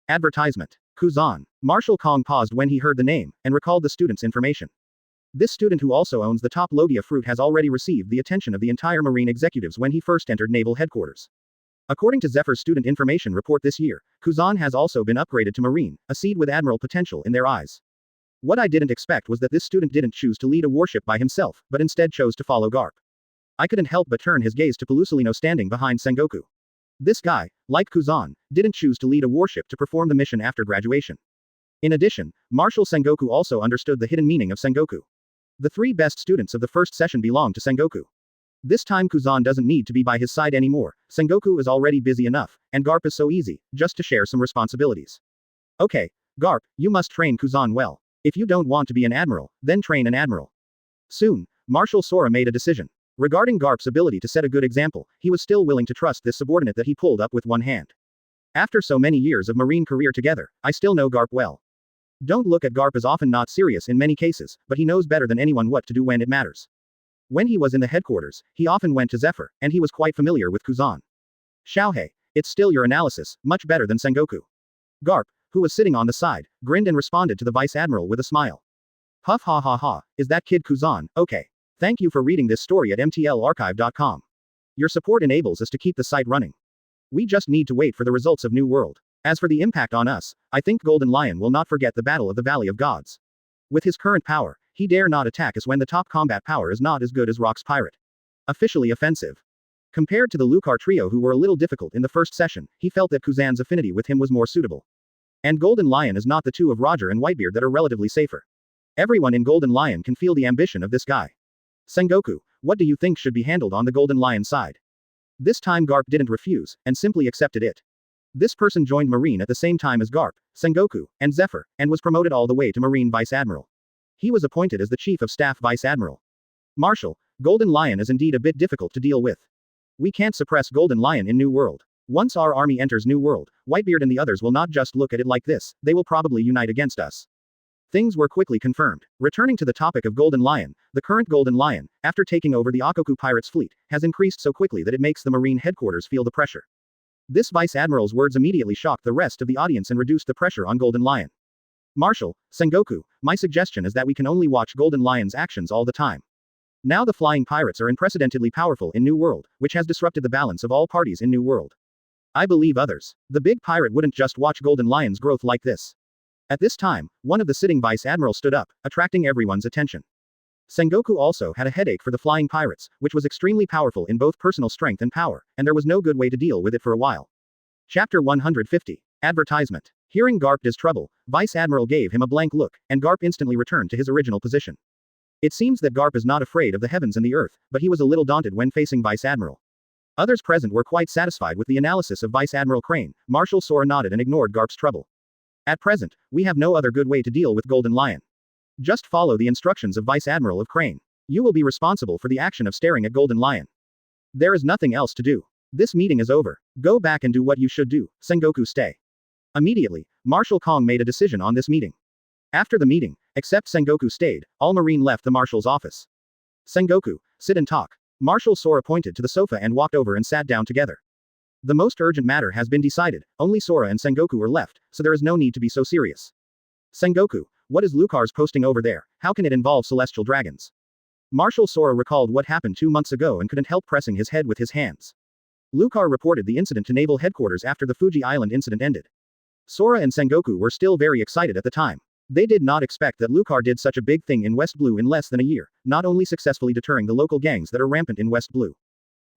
Advertisement. Kuzan. Marshal Kong paused when he heard the name, and recalled the student's information. This student who also owns the top Logia fruit has already received the attention of the entire Marine executives when he first entered Naval Headquarters. According to Zephyr's Student Information Report this year, Kuzan has also been upgraded to Marine, a seed with Admiral potential in their eyes. What I didn't expect was that this student didn't choose to lead a warship by himself, but instead chose to follow Garp. I couldn't help but turn his gaze to Pelusalino standing behind Sengoku. This guy, like Kuzan, didn't choose to lead a warship to perform the mission after graduation. In addition, Marshal Sengoku also understood the hidden meaning of Sengoku. The three best students of the first session belong to Sengoku. This time Kuzan doesn't need to be by his side anymore, Sengoku is already busy enough, and Garp is so easy, just to share some responsibilities. Okay, Garp, you must train Kuzan well. If you don't want to be an admiral, then train an admiral. Soon, Marshal Sora made a decision. Regarding Garp's ability to set a good example, he was still willing to trust this subordinate that he pulled up with one hand. After so many years of Marine career together, I still know Garp well. Don't look at Garp as often not serious in many cases, but he knows better than anyone what to do when it matters. When he was in the headquarters, he often went to Zephyr, and he was quite familiar with Kuzan. Xiaohei, it's still your analysis, much better than Sengoku. Garp, who was sitting on the side, grinned and responded to the Vice Admiral with a smile. Huff ha ha ha, is that kid Kuzan, okay. Thank you for reading this story at mtlarchive.com. Your support enables us to keep the site running. We just need to wait for the results of New World. As for the impact on us, I think Golden Lion will not forget the Battle of the Valley of Gods. With his current power, he dare not attack us when the top combat power is not as good as Rock's pirate. Officially offensive. Compared to the Lucar trio who were a little difficult in the first session, he felt that Kuzan's affinity with him was more suitable. And Golden Lion is not the two of Roger and Whitebeard that are relatively safer. Everyone in Golden Lion can feel the ambition of this guy. Sengoku, what do you think should be handled on the Golden Lion side? This time Garp didn't refuse, and simply accepted it. This person joined Marine at the same time as Garp, Sengoku, and Zephyr, and was promoted all the way to Marine Vice Admiral. He was appointed as the Chief of Staff Vice Admiral. Marshal, Golden Lion is indeed a bit difficult to deal with. We can't suppress Golden Lion in New World. Once our army enters New World, Whitebeard and the others will not just look at it like this, they will probably unite against us. Things were quickly confirmed. Returning to the topic of Golden Lion, the current Golden Lion, after taking over the Akoku pirates fleet, has increased so quickly that it makes the Marine headquarters feel the pressure. This Vice Admiral's words immediately shocked the rest of the audience and reduced the pressure on Golden Lion. Marshal, Sengoku, my suggestion is that we can only watch Golden Lion's actions all the time. Now the flying pirates are unprecedentedly powerful in New World, which has disrupted the balance of all parties in New World. I believe others. The big pirate wouldn't just watch Golden Lion's growth like this. At this time, one of the sitting Vice Admiral stood up, attracting everyone's attention. Sengoku also had a headache for the flying pirates, which was extremely powerful in both personal strength and power, and there was no good way to deal with it for a while. Chapter 150. Advertisement. Hearing Garp is trouble, Vice Admiral gave him a blank look, and Garp instantly returned to his original position. It seems that Garp is not afraid of the heavens and the earth, but he was a little daunted when facing Vice Admiral. Others present were quite satisfied with the analysis of Vice Admiral Crane. Marshal Sora nodded and ignored Garp's trouble. At present, we have no other good way to deal with Golden Lion. Just follow the instructions of Vice Admiral of Crane. You will be responsible for the action of staring at Golden Lion. There is nothing else to do. This meeting is over. Go back and do what you should do. Sengoku, stay. Immediately, Marshal Kong made a decision on this meeting. After the meeting, except Sengoku stayed, all Marine left the Marshal's office. Sengoku, sit and talk. Marshal Sora pointed to the sofa and walked over and sat down together. The most urgent matter has been decided, only Sora and Sengoku are left, so there is no need to be so serious. Sengoku, what is Lucar's posting over there? How can it involve celestial dragons? Marshal Sora recalled what happened 2 months ago and couldn't help pressing his head with his hands. Lucar reported the incident to Naval Headquarters after the Fuji Island incident ended. Sora and Sengoku were still very excited at the time. They did not expect that Lucar did such a big thing in West Blue in less than a year, not only successfully deterring the local gangs that are rampant in West Blue.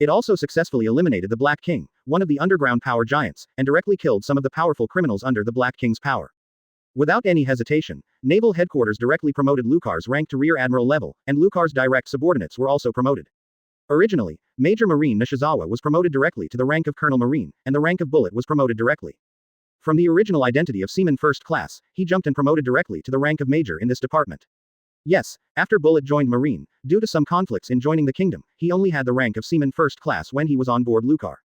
It also successfully eliminated the Black King, one of the underground power giants, and directly killed some of the powerful criminals under the Black King's power. Without any hesitation, Naval Headquarters directly promoted Lucar's rank to Rear Admiral level, and Lucar's direct subordinates were also promoted. Originally, Major Marine Nishizawa was promoted directly to the rank of Colonel Marine, and the rank of Bullet was promoted directly. From the original identity of Seaman First Class, he jumped and promoted directly to the rank of Major in this department. Yes, after Bullet joined Marine, due to some conflicts in joining the kingdom, he only had the rank of Seaman First Class when he was on board Lucar.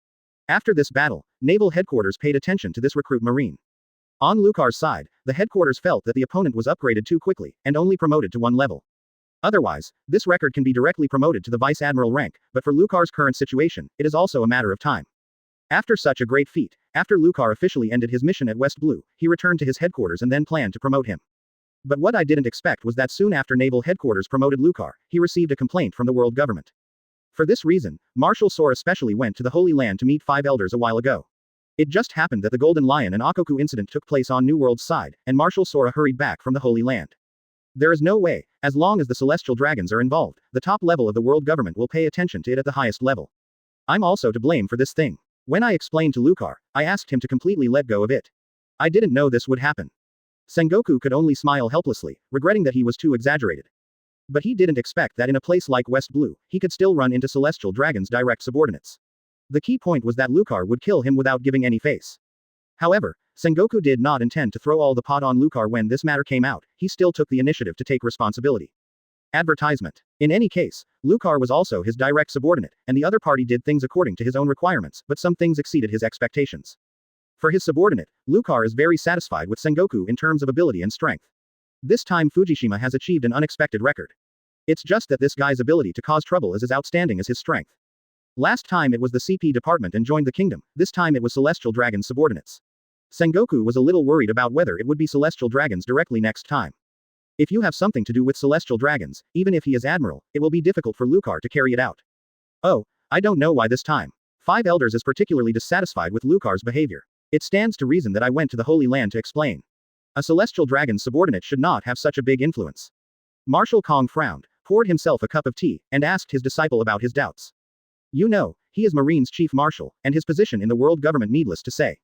After this battle, Naval Headquarters paid attention to this recruit Marine. On Lucar's side, the headquarters felt that the opponent was upgraded too quickly, and only promoted to 1 level. Otherwise, this record can be directly promoted to the Vice Admiral rank, but for Lucar's current situation, it is also a matter of time. After such a great feat, after Lucar officially ended his mission at West Blue, he returned to his headquarters and then planned to promote him. But what I didn't expect was that soon after Naval Headquarters promoted Lucar, he received a complaint from the world government. For this reason, Marshal Sora specially went to the Holy Land to meet 5 elders a while ago. It just happened that the Golden Lion and Akoku incident took place on New World's side, and Marshal Sora hurried back from the Holy Land. There is no way, as long as the Celestial Dragons are involved, the top level of the world government will pay attention to it at the highest level. I'm also to blame for this thing. When I explained to Lucar, I asked him to completely let go of it. I didn't know this would happen. Sengoku could only smile helplessly, regretting that he was too exaggerated. But he didn't expect that in a place like West Blue, he could still run into Celestial Dragon's direct subordinates. The key point was that Lucar would kill him without giving any face. However, Sengoku did not intend to throw all the pot on Lucar when this matter came out, he still took the initiative to take responsibility. Advertisement. In any case, Lucar was also his direct subordinate, and the other party did things according to his own requirements, but some things exceeded his expectations. For his subordinate, Lucar is very satisfied with Sengoku in terms of ability and strength. This time Fujishima has achieved an unexpected record. It's just that this guy's ability to cause trouble is as outstanding as his strength. Last time it was the CP department and joined the kingdom, this time it was Celestial Dragon's subordinates. Sengoku was a little worried about whether it would be Celestial Dragons directly next time. If you have something to do with Celestial Dragons, even if he is Admiral, it will be difficult for Lucar to carry it out. Oh, I don't know why this time. 5 elders is particularly dissatisfied with Lucar's behavior. It stands to reason that I went to the Holy Land to explain. A Celestial Dragon's subordinate should not have such a big influence. Marshal Kong frowned, poured himself a cup of tea, and asked his disciple about his doubts. You know, he is Marine's chief marshal, and his position in the world government needless to say.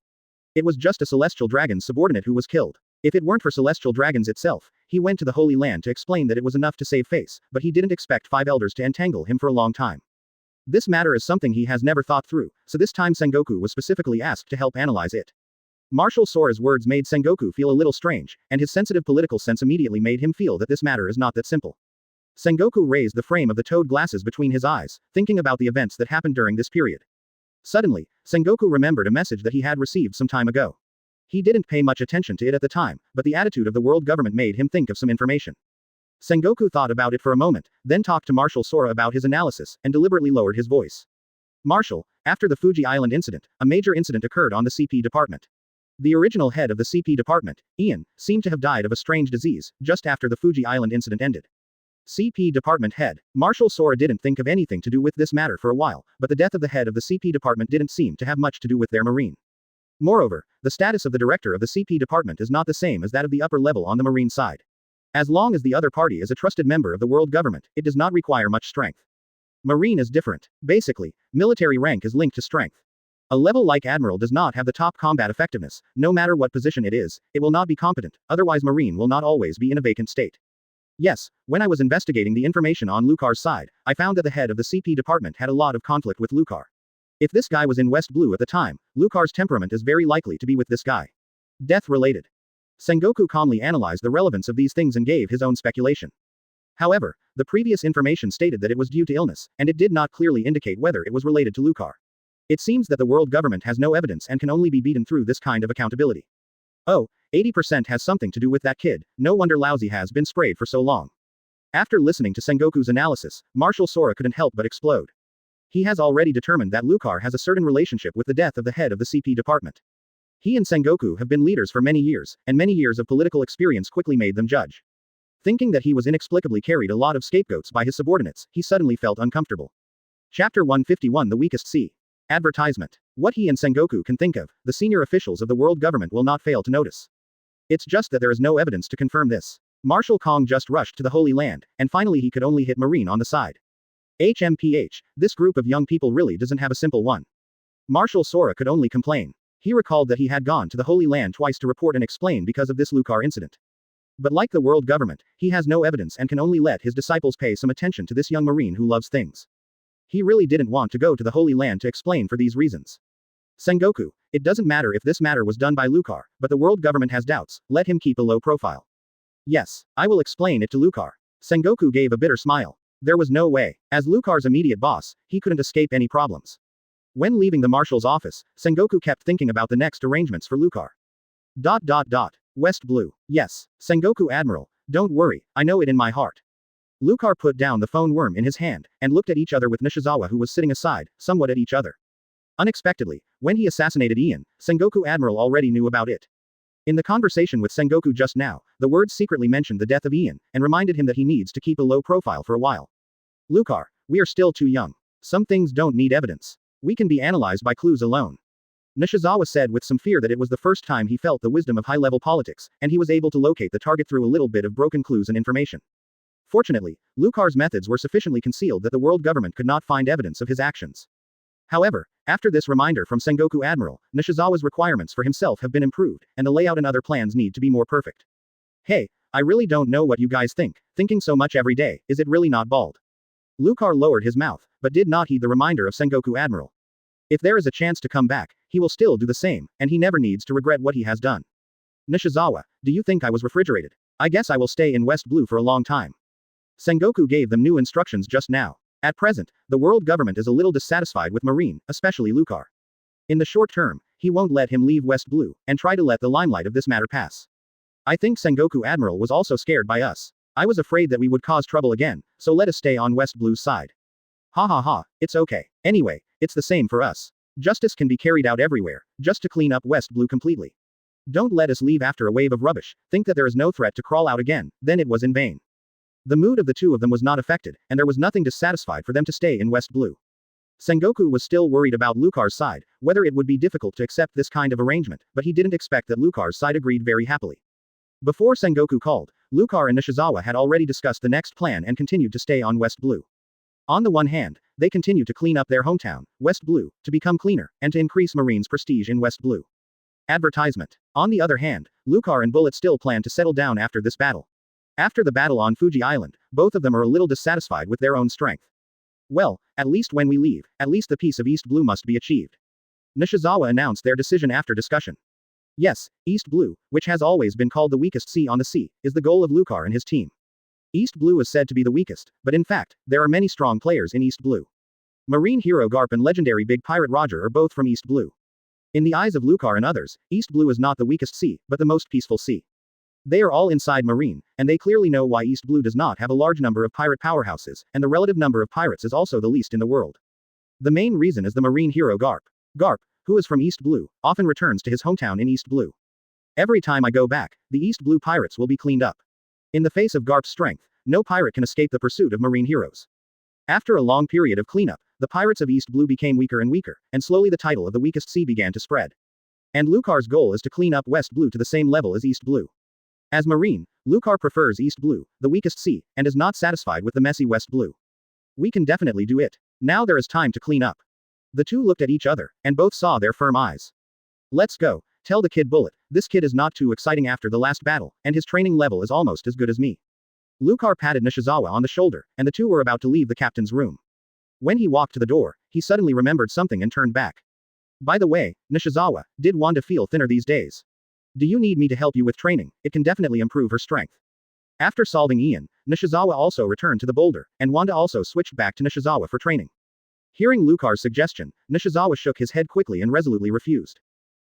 It was just a Celestial Dragon's subordinate who was killed. If it weren't for Celestial Dragons itself, he went to the Holy Land to explain that it was enough to save face, but he didn't expect 5 elders to entangle him for a long time. This matter is something he has never thought through, so this time Sengoku was specifically asked to help analyze it. Marshal Sora's words made Sengoku feel a little strange, and his sensitive political sense immediately made him feel that this matter is not that simple. Sengoku raised the frame of the toad glasses between his eyes, thinking about the events that happened during this period. Suddenly, Sengoku remembered a message that he had received some time ago. He didn't pay much attention to it at the time, but the attitude of the world government made him think of some information. Sengoku thought about it for a moment, then talked to Marshal Sora about his analysis, and deliberately lowered his voice. Marshal, after the Fuji Island incident, a major incident occurred on the CP department. The original head of the CP department, Ian, seemed to have died of a strange disease, just after the Fuji Island incident ended. CP department head, Marshal Sora didn't think of anything to do with this matter for a while, but the death of the head of the CP department didn't seem to have much to do with their marine. Moreover, the status of the director of the CP department is not the same as that of the upper level on the marine side. As long as the other party is a trusted member of the world government, it does not require much strength. Marine is different. Basically, military rank is linked to strength. A level like Admiral does not have the top combat effectiveness, no matter what position it is, it will not be competent, otherwise Marine will not always be in a vacant state. Yes, when I was investigating the information on Lucar's side, I found that the head of the CP department had a lot of conflict with Lucar. If this guy was in West Blue at the time, Lucar's temperament is very likely to be with this guy. Death-related. Sengoku calmly analyzed the relevance of these things and gave his own speculation. However, the previous information stated that it was due to illness, and it did not clearly indicate whether it was related to Lucar. It seems that the world government has no evidence and can only be beaten through this kind of accountability. Oh, 80% has something to do with that kid, no wonder Lousy has been sprayed for so long. After listening to Sengoku's analysis, Marshal Sora couldn't help but explode. He has already determined that Lucar has a certain relationship with the death of the head of the CP department. He and Sengoku have been leaders for many years, and many years of political experience quickly made them judge. Thinking that he was inexplicably carried a lot of scapegoats by his subordinates, he suddenly felt uncomfortable. Chapter 151 The Weakest C. Advertisement. What he and Sengoku can think of, the senior officials of the world government will not fail to notice. It's just that there is no evidence to confirm this. Marshal Kong just rushed to the Holy Land, and finally he could only hit Marine on the side. HMPH, this group of young people really doesn't have a simple one. Marshal Sora could only complain. He recalled that he had gone to the Holy Land twice to report and explain because of this Lucar incident. But like the world government, he has no evidence and can only let his disciples pay some attention to this young Marine who loves things. He really didn't want to go to the Holy Land to explain for these reasons. Sengoku, it doesn't matter if this matter was done by Lucar, but the world government has doubts, let him keep a low profile. Yes, I will explain it to Lucar. Sengoku gave a bitter smile. There was no way. As Lucar's immediate boss, he couldn't escape any problems. When leaving the marshal's office, Sengoku kept thinking about the next arrangements for Lucar. West Blue. Yes, Sengoku Admiral, don't worry, I know it in my heart. Lucar put down the phone worm in his hand, and looked at each other with Nishizawa who was sitting aside, somewhat at each other. Unexpectedly, when he assassinated Ian, Sengoku Admiral already knew about it. In the conversation with Sengoku just now, the words secretly mentioned the death of Ian, and reminded him that he needs to keep a low profile for a while. Lucar, we are still too young. Some things don't need evidence. We can be analyzed by clues alone. Nishizawa said with some fear that it was the first time he felt the wisdom of high-level politics, and he was able to locate the target through a little bit of broken clues and information. Fortunately, Lucar's methods were sufficiently concealed that the world government could not find evidence of his actions. However, after this reminder from Sengoku Admiral, Nishizawa's requirements for himself have been improved, and the layout and other plans need to be more perfect. Hey, I really don't know what you guys think, thinking so much every day, is it really not bald? Lucar lowered his mouth, but did not heed the reminder of Sengoku Admiral. If there is a chance to come back, he will still do the same, and he never needs to regret what he has done. Nishizawa, do you think I was refrigerated? I guess I will stay in West Blue for a long time. Sengoku gave them new instructions just now. At present, the world government is a little dissatisfied with Marine, especially Lucar. In the short term, he won't let him leave West Blue, and try to let the limelight of this matter pass. I think Sengoku Admiral was also scared by us. I was afraid that we would cause trouble again, so let us stay on West Blue's side. Ha ha ha, it's okay. Anyway, it's the same for us. Justice can be carried out everywhere, just to clean up West Blue completely. Don't let us leave after a wave of rubbish, think that there is no threat to crawl out again, then it was in vain. The mood of the two of them was not affected, and there was nothing dissatisfied for them to stay in West Blue. Sengoku was still worried about Lucar's side, whether it would be difficult to accept this kind of arrangement, but he didn't expect that Lucar's side agreed very happily. Before Sengoku called, Lucar and Nishizawa had already discussed the next plan and continued to stay on West Blue. On the one hand, they continue to clean up their hometown, West Blue, to become cleaner, and to increase Marine's prestige in West Blue. Advertisement. On the other hand, Lucar and Bullet still plan to settle down after this battle. After the battle on Fuji Island, both of them are a little dissatisfied with their own strength. Well, at least when we leave, at least the peace of East Blue must be achieved. Nishizawa announced their decision after discussion. Yes, East Blue, which has always been called the weakest sea on the sea, is the goal of Lucar and his team. East Blue is said to be the weakest, but in fact, there are many strong players in East Blue. Marine hero Garp and legendary big pirate Roger are both from East Blue. In the eyes of Lucar and others, East Blue is not the weakest sea, but the most peaceful sea. They are all inside Marine, and they clearly know why East Blue does not have a large number of pirate powerhouses, and the relative number of pirates is also the least in the world. The main reason is the Marine hero Garp. Garp, who is from East Blue, often returns to his hometown in East Blue. Every time I go back, the East Blue pirates will be cleaned up. In the face of Garp's strength, no pirate can escape the pursuit of marine heroes. After a long period of cleanup, the pirates of East Blue became weaker and weaker, and slowly the title of the weakest sea began to spread. And Lucar's goal is to clean up West Blue to the same level as East Blue. As Marine, Lucar prefers East Blue, the weakest sea, and is not satisfied with the messy West Blue. We can definitely do it. Now there is time to clean up. The two looked at each other, and both saw their firm eyes. Let's go, tell the kid Bullet, this kid is not too exciting after the last battle, and his training level is almost as good as me. Lucar patted Nishizawa on the shoulder, and the two were about to leave the captain's room. When he walked to the door, he suddenly remembered something and turned back. By the way, Nishizawa, did Wanda feel thinner these days? Do you need me to help you with training? It can definitely improve her strength. After solving Ian, Nishizawa also returned to the Boulder, and Wanda also switched back to Nishizawa for training. Hearing Lucar's suggestion, Nishizawa shook his head quickly and resolutely refused.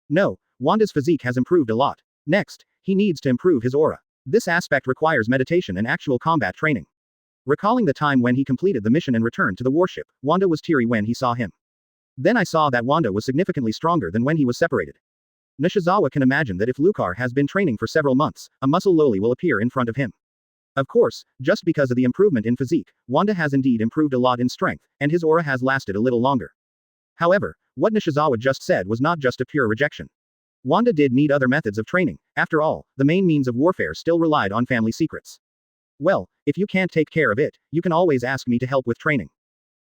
No, Wanda's physique has improved a lot. Next, he needs to improve his aura. This aspect requires meditation and actual combat training. Recalling the time when he completed the mission and returned to the warship, Wanda was teary when he saw him. Then I saw that Wanda was significantly stronger than when he was separated. Nishizawa can imagine that if Lucar has been training for several months, a muscle loli will appear in front of him. Of course, just because of the improvement in physique, Wanda has indeed improved a lot in strength, and his aura has lasted a little longer. However, what Nishizawa just said was not just a pure rejection. Wanda did need other methods of training. After all, the main means of warfare still relied on family secrets. Well, if you can't take care of it, you can always ask me to help with training.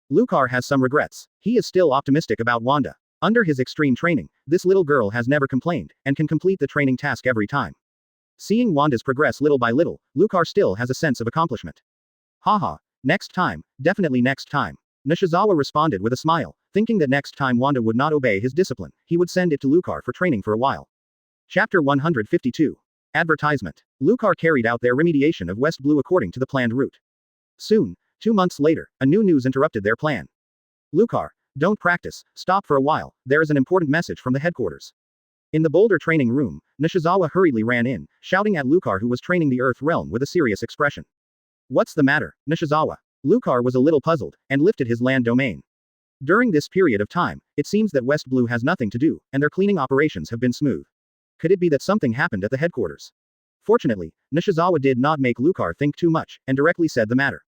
Lucar has some regrets. He is still optimistic about Wanda. Under his extreme training, this little girl has never complained, and can complete the training task every time. Seeing Wanda's progress little by little, Lucar still has a sense of accomplishment. Haha, next time, definitely next time. Nishizawa responded with a smile, thinking that next time Wanda would not obey his discipline, he would send it to Lucar for training for a while. Chapter 152. Advertisement. Lucar carried out their remediation of West Blue according to the planned route. Soon, 2 months later, a new news interrupted their plan. Lucar, don't practice, stop for a while, there is an important message from the headquarters. In the Boulder training room, Nishizawa hurriedly ran in, shouting at Lucar who was training the Earth realm with a serious expression. What's the matter, Nishizawa? Lucar was a little puzzled, and lifted his land domain. During this period of time, it seems that West Blue has nothing to do, and their cleaning operations have been smooth. Could it be that something happened at the headquarters? Fortunately, Nishizawa did not make Lucar think too much, and directly said the matter.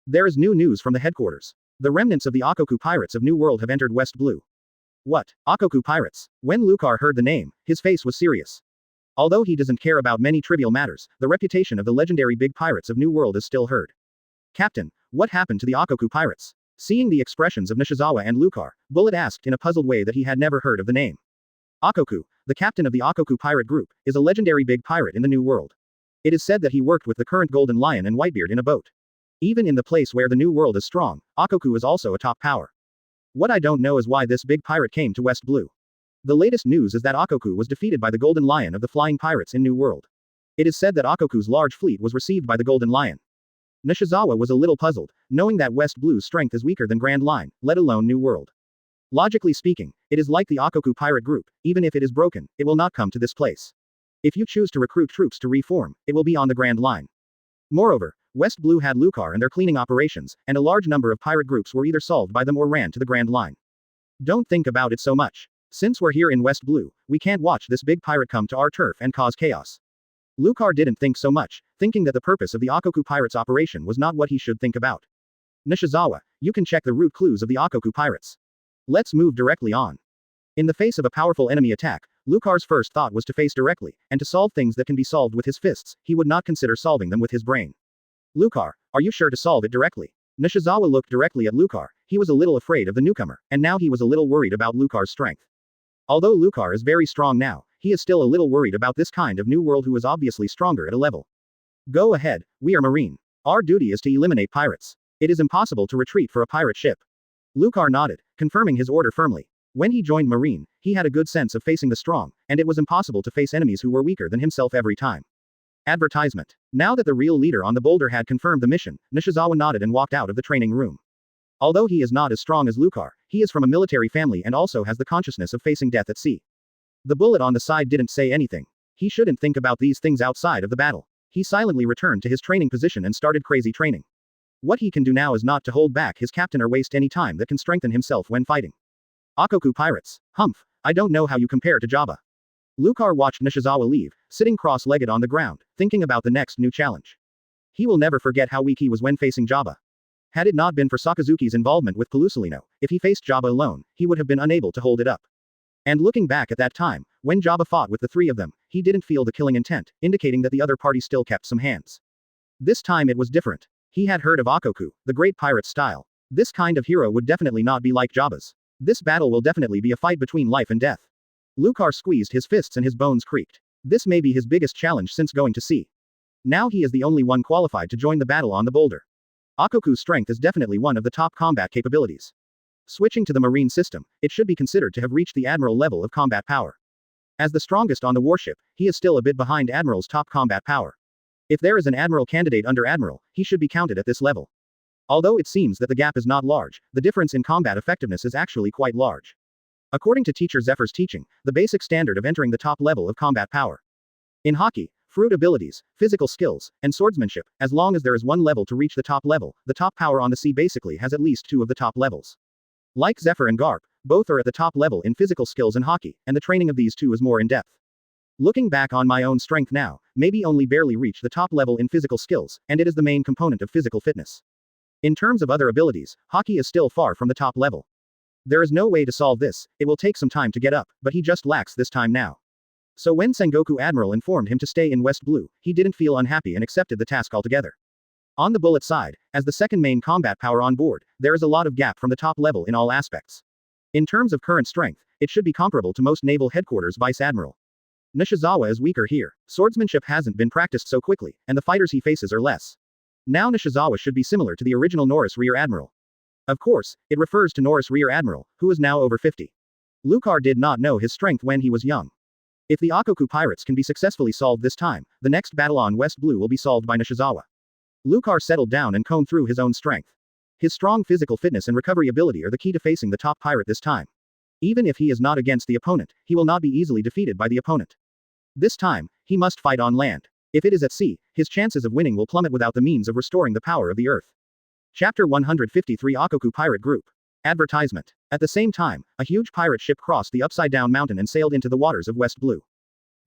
There is new news from the headquarters. The remnants of the Akoku pirates of New World have entered West Blue. What? Akoku pirates? When Lucar heard the name, his face was serious. Although he doesn't care about many trivial matters, the reputation of the legendary big pirates of New World is still heard. Captain, what happened to the Akoku pirates? Seeing the expressions of Nishizawa and Lucar, Bullet asked in a puzzled way that he had never heard of the name. Akoku, the captain of the Akoku pirate group, is a legendary big pirate in the New World. It is said that he worked with the current Golden Lion and Whitebeard in a boat. Even in the place where the New World is strong, Akoku is also a top power. What I don't know is why this big pirate came to West Blue. The latest news is that Akoku was defeated by the Golden Lion of the Flying Pirates in New World. It is said that Akoku's large fleet was received by the Golden Lion. Nishizawa was a little puzzled, knowing that West Blue's strength is weaker than Grand Line, let alone New World. Logically speaking, it is like the Akoku pirate group, even if it is broken, it will not come to this place. If you choose to recruit troops to reform, it will be on the Grand Line. Moreover, West Blue had Lucar and their cleaning operations, and a large number of pirate groups were either solved by them or ran to the Grand Line. Don't think about it so much. Since we're here in West Blue, we can't watch this big pirate come to our turf and cause chaos. Lucar didn't think so much, thinking that the purpose of the Akoku pirates' operation was not what he should think about. Nishizawa, you can check the route clues of the Akoku pirates. Let's move directly on. In the face of a powerful enemy attack, Lucar's first thought was to face directly, and to solve things that can be solved with his fists, he would not consider solving them with his brain. Lucar, are you sure to solve it directly? Nishizawa looked directly at Lucar. He was a little afraid of the newcomer, and now he was a little worried about Lucar's strength. Although Lucar is very strong now, he is still a little worried about this kind of new world who is obviously stronger at a level. Go ahead, we are Marine. Our duty is to eliminate pirates. It is impossible to retreat for a pirate ship. Lucar nodded, confirming his order firmly. When he joined Marine, he had a good sense of facing the strong, and it was impossible to face enemies who were weaker than himself every time. Advertisement. Now that the real leader on the Boulder had confirmed the mission, Nishizawa nodded and walked out of the training room. Although he is not as strong as Lucar, he is from a military family and also has the consciousness of facing death at sea. The bullet on the side didn't say anything. He shouldn't think about these things outside of the battle. He silently returned to his training position and started crazy training. What he can do now is not to hold back his captain or waste any time that can strengthen himself when fighting. Akoku pirates. Humph, I don't know how you compare to Jabba. Lucar watched Nishizawa leave, sitting cross-legged on the ground, thinking about the next new challenge. He will never forget how weak he was when facing Jabba. Had it not been for Sakazuki's involvement with Pelusalino, if he faced Jabba alone, he would have been unable to hold it up. And looking back at that time, when Jabba fought with the three of them, he didn't feel the killing intent, indicating that the other party still kept some hands. This time it was different. He had heard of Akoku, the great pirate style. This kind of hero would definitely not be like Jabba's. This battle will definitely be a fight between life and death. Lucar squeezed his fists and his bones creaked. This may be his biggest challenge since going to sea. Now he is the only one qualified to join the battle on the Boulder. Akoku's strength is definitely one of the top combat capabilities. Switching to the marine system, it should be considered to have reached the Admiral level of combat power. As the strongest on the warship, he is still a bit behind Admiral's top combat power. If there is an Admiral candidate under Admiral, he should be counted at this level. Although it seems that the gap is not large, the difference in combat effectiveness is actually quite large. According to Teacher Zephyr's teaching, the basic standard of entering the top level of combat power. In hockey, fruit abilities, physical skills, and swordsmanship, as long as there is one level to reach the top level, the top power on the sea basically has at least two of the top levels. Like Zephyr and Garp, both are at the top level in physical skills and hockey, and the training of these two is more in-depth. Looking back on my own strength now, maybe only barely reach the top level in physical skills, and it is the main component of physical fitness. In terms of other abilities, hockey is still far from the top level. There is no way to solve this, it will take some time to get up, but he just lacks this time now. So when Sengoku Admiral informed him to stay in West Blue, he didn't feel unhappy and accepted the task altogether. On the bullet side, as the second main combat power on board, there is a lot of gap from the top level in all aspects. In terms of current strength, it should be comparable to most naval headquarters Vice Admiral. Nishizawa is weaker here. Swordsmanship hasn't been practiced so quickly, and the fighters he faces are less. Now Nishizawa should be similar to the original Norris Rear Admiral. Of course, it refers to Norris Rear Admiral, who is now over 50. Lucar did not know his strength when he was young. If the Akoku pirates can be successfully solved this time, the next battle on West Blue will be solved by Nishizawa. Lucar settled down and combed through his own strength. His strong physical fitness and recovery ability are the key to facing the top pirate this time. Even if he is not against the opponent, he will not be easily defeated by the opponent. This time, he must fight on land. If it is at sea, his chances of winning will plummet without the means of restoring the power of the earth. Chapter 153 Akoku Pirate Group. Advertisement. At the same time, a huge pirate ship crossed the upside-down mountain and sailed into the waters of West Blue.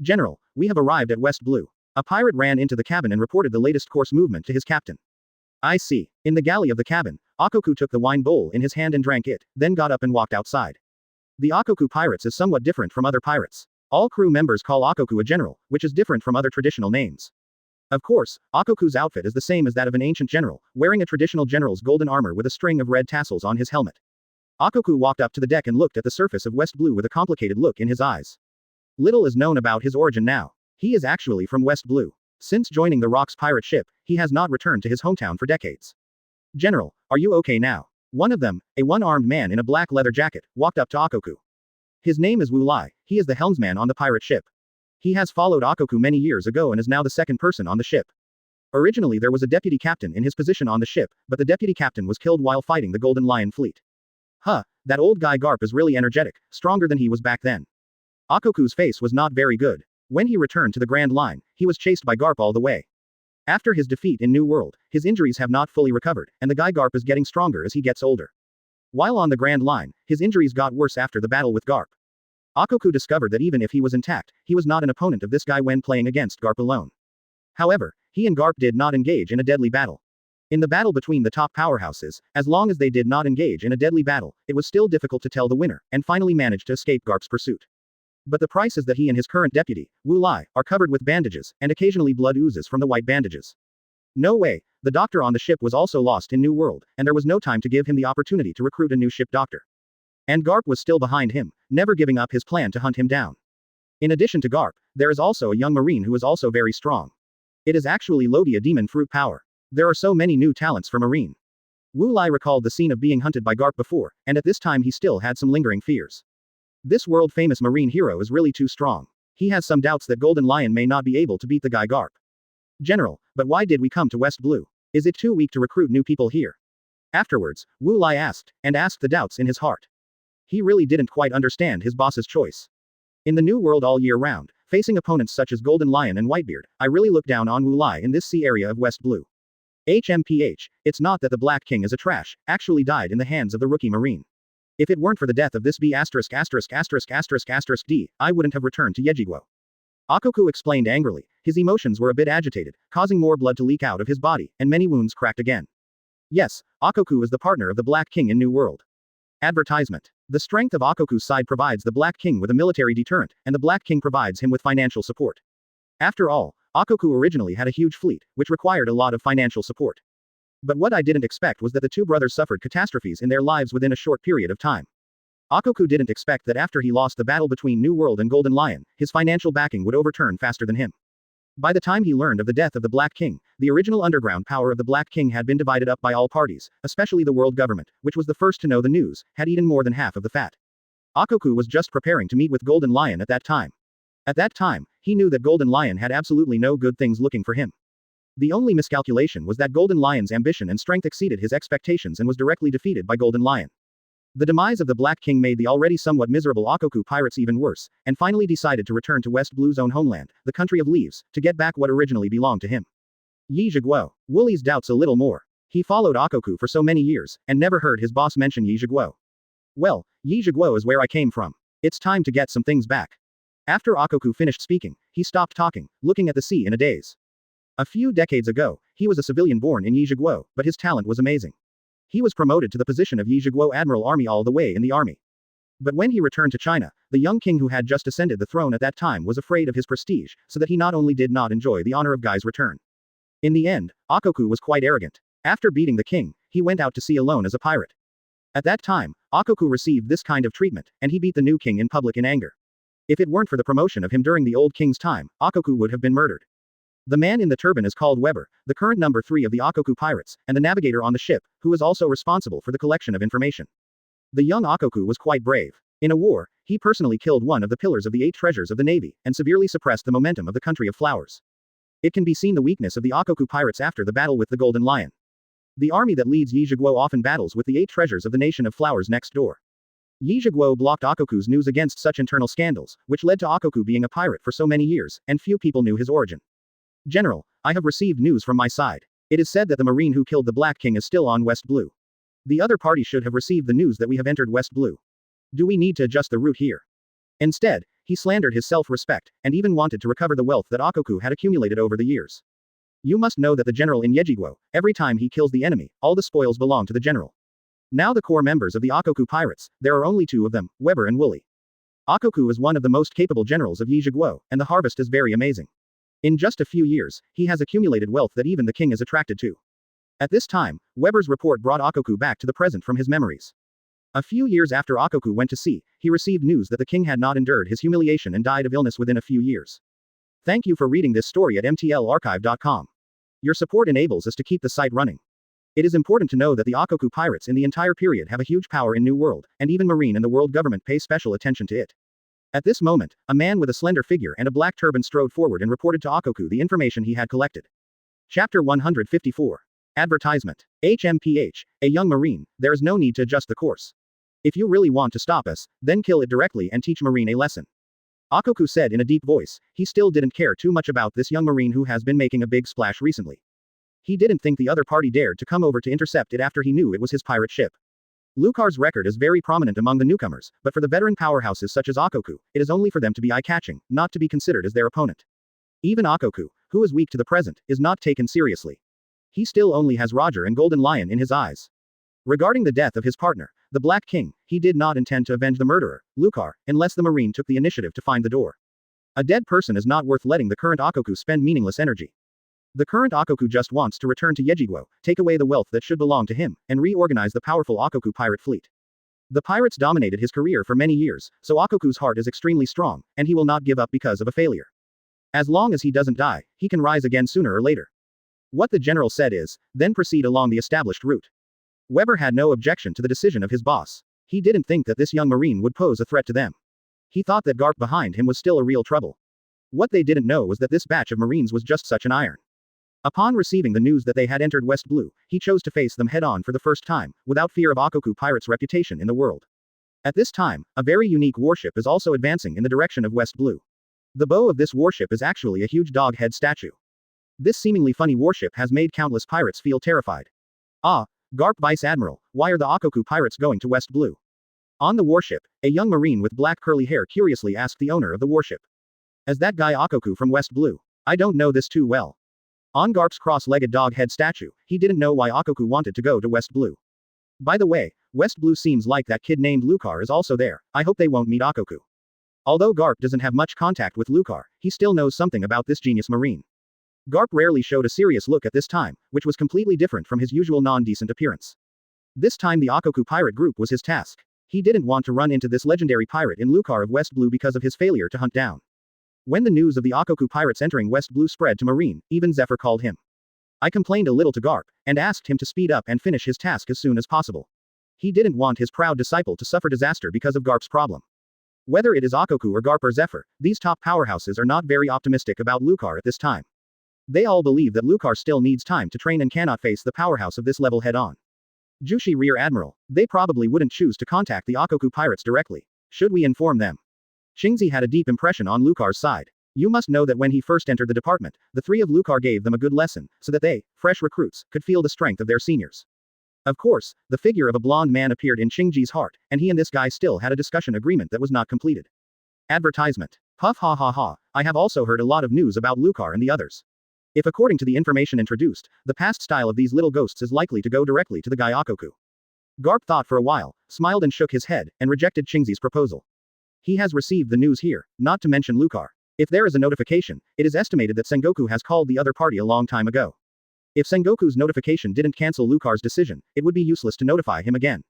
General, we have arrived at West Blue. A pirate ran into the cabin and reported the latest course movement to his captain. I see. In the galley of the cabin, Akoku took the wine bowl in his hand and drank it, then got up and walked outside. The Akoku pirates is somewhat different from other pirates. All crew members call Akoku a general, which is different from other traditional names. Of course, Akoku's outfit is the same as that of an ancient general, wearing a traditional general's golden armor with a string of red tassels on his helmet. Akoku walked up to the deck and looked at the surface of West Blue with a complicated look in his eyes. Little is known about his origin now. He is actually from West Blue. Since joining the Rock's pirate ship, he has not returned to his hometown for decades. General, are you okay now? One of them, a one-armed man in a black leather jacket, walked up to Akoku. His name is Wu Lai. He is the helmsman on the pirate ship. He has followed Akoku many years ago and is now the second person on the ship. Originally there was a deputy captain in his position on the ship, but the deputy captain was killed while fighting the Golden Lion fleet. Huh, that old guy Garp is really energetic, stronger than he was back then. Akoku's face was not very good. When he returned to the Grand Line, he was chased by Garp all the way. After his defeat in New World, his injuries have not fully recovered, and the guy Garp is getting stronger as he gets older. While on the Grand Line, his injuries got worse after the battle with Garp. Akoku discovered that even if he was intact, he was not an opponent of this guy when playing against Garp alone. However, he and Garp did not engage in a deadly battle. In the battle between the top powerhouses, as long as they did not engage in a deadly battle, it was still difficult to tell the winner, and finally managed to escape Garp's pursuit. But the price is that he and his current deputy, Wu Lai, are covered with bandages, and occasionally blood oozes from the white bandages. No way, the doctor on the ship was also lost in New World, and there was no time to give him the opportunity to recruit a new ship doctor. And Garp was still behind him, never giving up his plan to hunt him down. In addition to Garp, there is also a young marine who is also very strong. It is actually Lodi, a demon fruit power. There are so many new talents for marine. Wu Lai recalled the scene of being hunted by Garp before, and at this time he still had some lingering fears. This world-famous marine hero is really too strong. He has some doubts that Golden Lion may not be able to beat the guy Garp. General, but why did we come to West Blue? Is it too weak to recruit new people here? Afterwards, Wu Lai asked the doubts in his heart. He really didn't quite understand his boss's choice. In the New World all year round, facing opponents such as Golden Lion and Whitebeard, I really look down on Wu Lai in this sea area of West Blue. HMPH, it's not that the Black King is a trash, actually died in the hands of the rookie marine. If it weren't for the death of this B**************, I wouldn't have returned to Yejiguo. Akoku explained angrily. His emotions were a bit agitated, causing more blood to leak out of his body, and many wounds cracked again. Yes, Akoku is the partner of the Black King in New World. Advertisement. The strength of Akoku's side provides the Black King with a military deterrent, and the Black King provides him with financial support. After all, Akoku originally had a huge fleet, which required a lot of financial support. But what I didn't expect was that the two brothers suffered catastrophes in their lives within a short period of time. Akoku didn't expect that after he lost the battle between New World and Golden Lion, his financial backing would overturn faster than him. By the time he learned of the death of the Black King, the original underground power of the Black King had been divided up by all parties, especially the world government, which was the first to know the news, had eaten more than half of the fat. Akoku was just preparing to meet with Golden Lion at that time. At that time, he knew that Golden Lion had absolutely no good things looking for him. The only miscalculation was that Golden Lion's ambition and strength exceeded his expectations and was directly defeated by Golden Lion. The demise of the Black King made the already somewhat miserable Akoku pirates even worse, and finally decided to return to West Blue's own homeland, the country of leaves, to get back what originally belonged to him. Yejiguo. Woolie's doubts a little more. He followed Akoku for so many years, and never heard his boss mention Yejiguo. Well, Yejiguo is where I came from. It's time to get some things back. After Akoku finished speaking, he stopped talking, looking at the sea in a daze. A few decades ago, he was a civilian born in Yejiguo, but his talent was amazing. He was promoted to the position of Yejiguo Admiral Army all the way in the army. But when he returned to China, the young king who had just ascended the throne at that time was afraid of his prestige, so that he not only did not enjoy the honor of Guy's return. In the end, Akoku was quite arrogant. After beating the king, he went out to sea alone as a pirate. At that time, Akoku received this kind of treatment, and he beat the new king in public in anger. If it weren't for the promotion of him during the old king's time, Akoku would have been murdered. The man in the turban is called Weber, the current number 3 of the Akoku pirates, and the navigator on the ship, who is also responsible for the collection of information. The young Akoku was quite brave. In a war, he personally killed one of the pillars of the 8 treasures of the navy, and severely suppressed the momentum of the country of flowers. It can be seen the weakness of the Akoku pirates after the battle with the Golden Lion. The army that leads Yejiguo often battles with the 8 treasures of the nation of flowers next door. Yejiguo blocked Akoku's news against such internal scandals, which led to Akoku being a pirate for so many years, and few people knew his origin. General, I have received news from my side. It is said that the marine who killed the Black King is still on West Blue. The other party should have received the news that we have entered West Blue. Do we need to adjust the route here? Instead, He slandered his self-respect, and even wanted to recover the wealth that Akoku had accumulated over the years. You must know that the general in Yejiguo, every time he kills the enemy, all the spoils belong to the general. Now the core members of the Akoku pirates, there are only two of them, Weber and Wooly. Akoku is one of the most capable generals of Yejiguo, and the harvest is very amazing. In just a few years, he has accumulated wealth that even the king is attracted to. At this time, Weber's report brought Akoku back to the present from his memories. A few years after Akoku went to sea, he received news that the king had not endured his humiliation and died of illness within a few years. Thank you for reading this story at mtlarchive.com. Your support enables us to keep the site running. It is important to know that the Akoku pirates in the entire period have a huge power in New World, and even Marine and the world government pay special attention to it. At this moment, a man with a slender figure and a black turban strode forward and reported to Akoku the information he had collected. Chapter 154. Advertisement. HMPH, a young Marine, there is no need to adjust the course. If you really want to stop us, then kill it directly and teach Marine a lesson. Akoku said in a deep voice. He still didn't care too much about this young Marine who has been making a big splash recently. He didn't think the other party dared to come over to intercept it after he knew it was his pirate ship. Lucar's record is very prominent among the newcomers, but for the veteran powerhouses such as Akoku, it is only for them to be eye-catching, not to be considered as their opponent. Even Akoku, who is weak to the present, is not taken seriously. He still only has Roger and Golden Lion in his eyes. Regarding the death of his partner, the Black King, he did not intend to avenge the murderer, Lucar, unless the Marine took the initiative to find the door. A dead person is not worth letting the current Akoku spend meaningless energy. The current Akoku just wants to return to Yejiguo, take away the wealth that should belong to him, and reorganize the powerful Akoku pirate fleet. The pirates dominated his career for many years, so Akoku's heart is extremely strong, and he will not give up because of a failure. As long as he doesn't die, he can rise again sooner or later. What the general said is, then proceed along the established route. Weber had no objection to the decision of his boss. He didn't think that this young Marine would pose a threat to them. He thought that Garp behind him was still a real trouble. What they didn't know was that this batch of Marines was just such an iron. Upon receiving the news that they had entered West Blue, he chose to face them head-on for the first time, without fear of Akoku pirates' reputation in the world. At this time, a very unique warship is also advancing in the direction of West Blue. The bow of this warship is actually a huge dog head statue. This seemingly funny warship has made countless pirates feel terrified. Ah, Garp Vice Admiral, why are the Akoku pirates going to West Blue? On the warship, a young Marine with black curly hair curiously asked the owner of the warship. Is that guy Akoku from West Blue? I don't know this too well. On Garp's cross-legged dog head statue, he didn't know why Akoku wanted to go to West Blue. By the way, West Blue seems like that kid named Lucar is also there. I hope they won't meet Akoku. Although Garp doesn't have much contact with Lucar, he still knows something about this genius Marine. Garp rarely showed a serious look at this time, which was completely different from his usual non-decent appearance. This time the Akoku pirate group was his task. He didn't want to run into this legendary pirate in Lucar of West Blue because of his failure to hunt down. When the news of the Akoku pirates entering West Blue spread to Marine, even Zephyr called him. I complained a little to Garp, and asked him to speed up and finish his task as soon as possible. He didn't want his proud disciple to suffer disaster because of Garp's problem. Whether it is Akoku or Garp or Zephyr, these top powerhouses are not very optimistic about Lucar at this time. They all believe that Lucar still needs time to train and cannot face the powerhouse of this level head-on. Jushi Rear Admiral, they probably wouldn't choose to contact the Akoku pirates directly. Should we inform them? Xingzi had a deep impression on Lucar's side. You must know that when he first entered the department, the three of Lucar gave them a good lesson, so that they, fresh recruits, could feel the strength of their seniors. Of course, the figure of a blonde man appeared in Xingji's heart, and he and this guy still had a discussion agreement that was not completed. Advertisement. Puff ha ha ha, I have also heard a lot of news about Lucar and the others. If according to the information introduced, the past style of these little ghosts is likely to go directly to the guy Akoku. Garp thought for a while, smiled and shook his head, and rejected Xingzi's proposal. He has received the news here, not to mention Lucar. If there is a notification, it is estimated that Sengoku has called the other party a long time ago. If Sengoku's notification didn't cancel Lucar's decision, it would be useless to notify him again.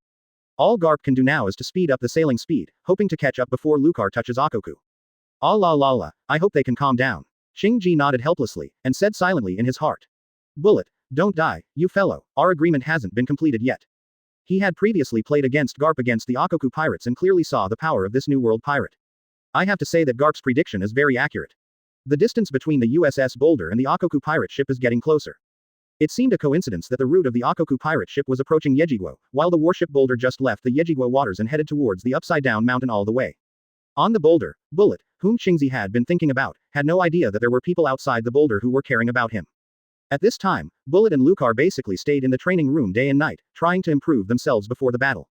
All Garp can do now is to speed up the sailing speed, hoping to catch up before Lucar touches Akoku. Ah la la la, I hope they can calm down. Xingji nodded helplessly, and said silently in his heart. Bullet, don't die, you fellow, our agreement hasn't been completed yet. He had previously played against Garp against the Akoku pirates and clearly saw the power of this new world pirate. I have to say that Garp's prediction is very accurate. The distance between the USS Boulder and the Akoku pirate ship is getting closer. It seemed a coincidence that the route of the Akoku pirate ship was approaching Yejiguo, while the warship Boulder just left the Yejiguo waters and headed towards the upside-down mountain all the way. On the Boulder, Bullet, whom Xingzi had been thinking about, had no idea that there were people outside the Boulder who were caring about him. At this time, Bullet and Lucar basically stayed in the training room day and night, trying to improve themselves before the battle.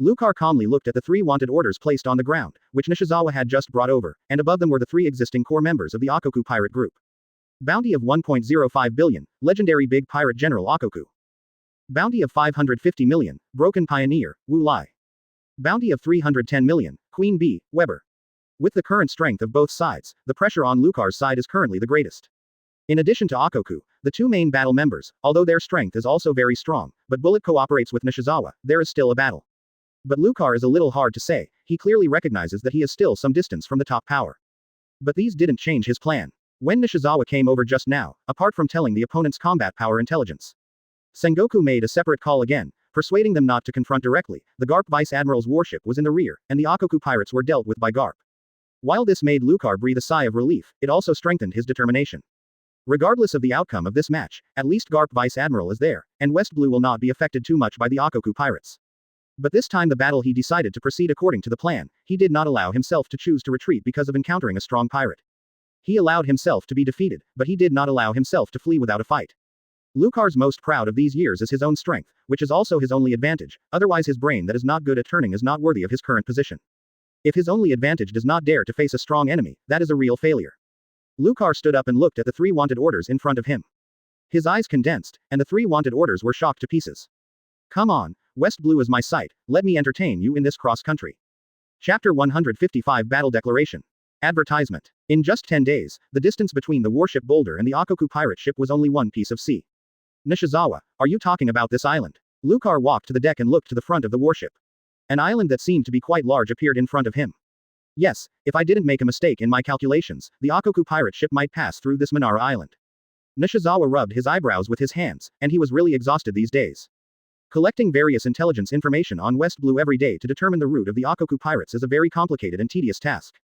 Lucar calmly looked at the 3 wanted orders placed on the ground, which Nishizawa had just brought over, and above them were the 3 existing core members of the Akoku pirate group. Bounty of 1.05 billion, Legendary Big Pirate General Akoku. Bounty of 550 million, Broken Pioneer, Wu Lai. Bounty of 310 million, Queen Bee, Weber. With the current strength of both sides, the pressure on Lucar's side is currently the greatest. In addition to Akoku, the 2 main battle members, although their strength is also very strong, but Bullet cooperates with Nishizawa, there is still a battle. But Lucar is a little hard to say, he clearly recognizes that he is still some distance from the top power. But these didn't change his plan. When Nishizawa came over just now, apart from telling the opponent's combat power intelligence, Sengoku made a separate call again, persuading them not to confront directly. The Garp Vice Admiral's warship was in the rear, and the Akoku pirates were dealt with by Garp. While this made Lucar breathe a sigh of relief, it also strengthened his determination. Regardless of the outcome of this match, at least Garp Vice Admiral is there, and West Blue will not be affected too much by the Akoku pirates. But this time the battle he decided to proceed according to the plan, he did not allow himself to choose to retreat because of encountering a strong pirate. He allowed himself to be defeated, but he did not allow himself to flee without a fight. Lucar's most proud of these years is his own strength, which is also his only advantage, otherwise his brain that is not good at turning is not worthy of his current position. If his only advantage does not dare to face a strong enemy, that is a real failure. Lucar stood up and looked at the 3 wanted orders in front of him. His eyes condensed, and the 3 wanted orders were shocked to pieces. Come on, West Blue is my sight, let me entertain you in this cross-country. Chapter 155 Battle Declaration. Advertisement. In just 10 days, the distance between the warship Boulder and the Akoku pirate ship was only one piece of sea. Nishizawa, are you talking about this island? Lucar walked to the deck and looked to the front of the warship. An island that seemed to be quite large appeared in front of him. Yes, if I didn't make a mistake in my calculations, the Akoku pirate ship might pass through this Manara island. Nishizawa rubbed his eyebrows with his hands, and he was really exhausted these days. Collecting various intelligence information on West Blue every day to determine the route of the Akoku pirates is a very complicated and tedious task.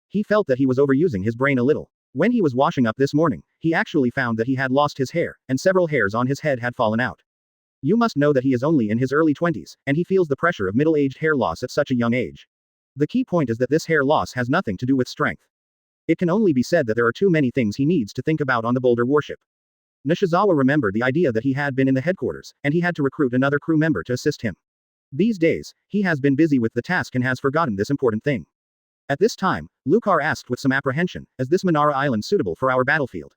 He felt that he was overusing his brain a little. When he was washing up this morning, he actually found that he had lost his hair, and several hairs on his head had fallen out. You must know that he is only in his early 20s, and he feels the pressure of middle-aged hair loss at such a young age. The key point is that this hair loss has nothing to do with strength. It can only be said that there are too many things he needs to think about on the Boulder warship. Nishizawa remembered the idea that he had been in the headquarters, and he had to recruit another crew member to assist him. These days, he has been busy with the task and has forgotten this important thing. At this time, Lucar asked with some apprehension, is this Manara Island suitable for our battlefield?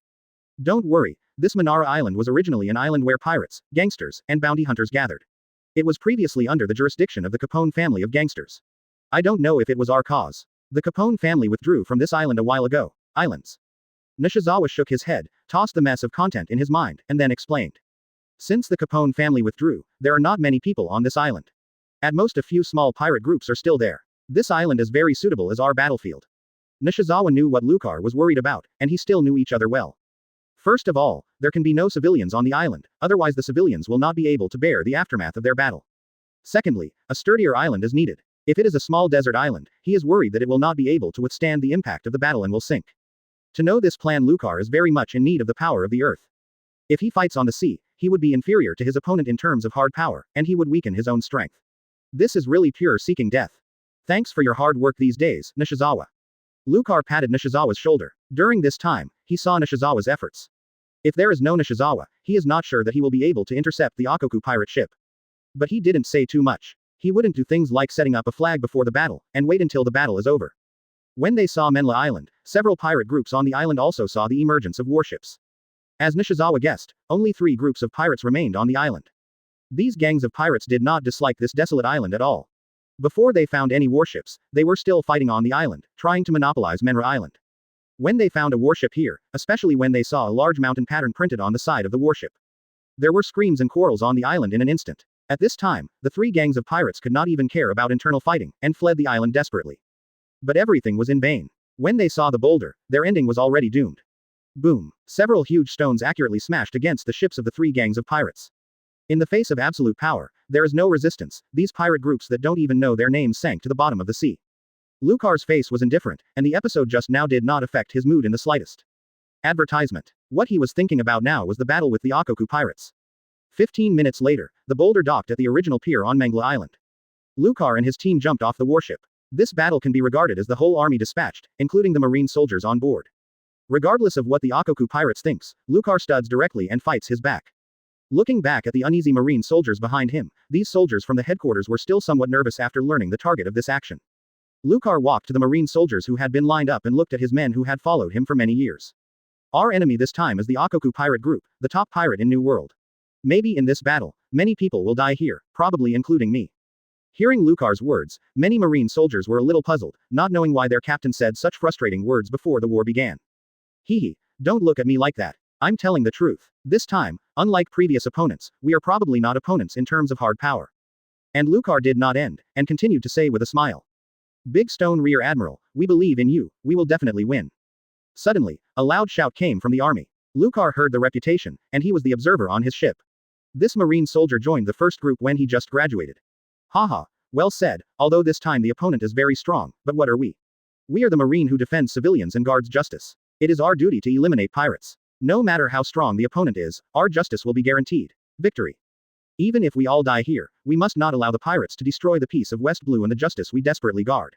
Don't worry, this Manara Island was originally an island where pirates, gangsters, and bounty hunters gathered. It was previously under the jurisdiction of the Capone family of gangsters. I don't know if it was our cause. The Capone family withdrew from this island a while ago. Islands. Nishizawa shook his head, tossed the mess of content in his mind, and then explained. Since the Capone family withdrew, there are not many people on this island. At most a few small pirate groups are still there. This island is very suitable as our battlefield. Nishizawa knew what Lucar was worried about, and he still knew each other well. First of all, there can be no civilians on the island, otherwise the civilians will not be able to bear the aftermath of their battle. Secondly, a sturdier island is needed. If it is a small desert island, he is worried that it will not be able to withstand the impact of the battle and will sink. To know this plan, Lucar is very much in need of the power of the earth. If he fights on the sea, he would be inferior to his opponent in terms of hard power, and he would weaken his own strength. This is really pure seeking death. Thanks for your hard work these days, Nishizawa. Lucar patted Nishizawa's shoulder. During this time, he saw Nishizawa's efforts. If there is no Nishizawa, he is not sure that he will be able to intercept the Akoku pirate ship. But he didn't say too much. He wouldn't do things like setting up a flag before the battle, and wait until the battle is over. When they saw Menla Island, several pirate groups on the island also saw the emergence of warships. As Nishizawa guessed, only 3 groups of pirates remained on the island. These gangs of pirates did not dislike this desolate island at all. Before they found any warships, they were still fighting on the island, trying to monopolize Menra Island. When they found a warship here, especially when they saw a large mountain pattern printed on the side of the warship, there were screams and quarrels on the island in an instant. At this time, the 3 gangs of pirates could not even care about internal fighting, and fled the island desperately. But everything was in vain. When they saw the boulder, their ending was already doomed. Boom! Several huge stones accurately smashed against the ships of the 3 gangs of pirates. In the face of absolute power, there is no resistance. These pirate groups that don't even know their names sank to the bottom of the sea. Lucar's face was indifferent, and the episode just now did not affect his mood in the slightest. Advertisement. What he was thinking about now was the battle with the Akoku pirates. 15 minutes later, the boulder docked at the original pier on Mangla Island. Lucar and his team jumped off the warship. This battle can be regarded as the whole army dispatched, including the marine soldiers on board. Regardless of what the Akoku pirates thinks, Lucar studs directly and fights his back. Looking back at the uneasy Marine soldiers behind him, these soldiers from the headquarters were still somewhat nervous after learning the target of this action. Lucar walked to the Marine soldiers who had been lined up and looked at his men who had followed him for many years. Our enemy this time is the Akoku pirate group, the top pirate in New World. Maybe in this battle, many people will die here, probably including me. Hearing Lucar's words, many Marine soldiers were a little puzzled, not knowing why their captain said such frustrating words before the war began. Hee, don't look at me like that. I'm telling the truth. This time, unlike previous opponents, we are probably not opponents in terms of hard power. And Lucar did not end, and continued to say with a smile. Big Stone Rear Admiral, we believe in you, we will definitely win. Suddenly, a loud shout came from the army. Lucar heard the reputation, and he was the observer on his ship. This Marine soldier joined the first group when he just graduated. Haha, well said, although this time the opponent is very strong, but what are we? We are the Marine who defends civilians and guards justice. It is our duty to eliminate pirates. No matter how strong the opponent is, our justice will be guaranteed. Victory. Even if we all die here, we must not allow the pirates to destroy the peace of West Blue and the justice we desperately guard.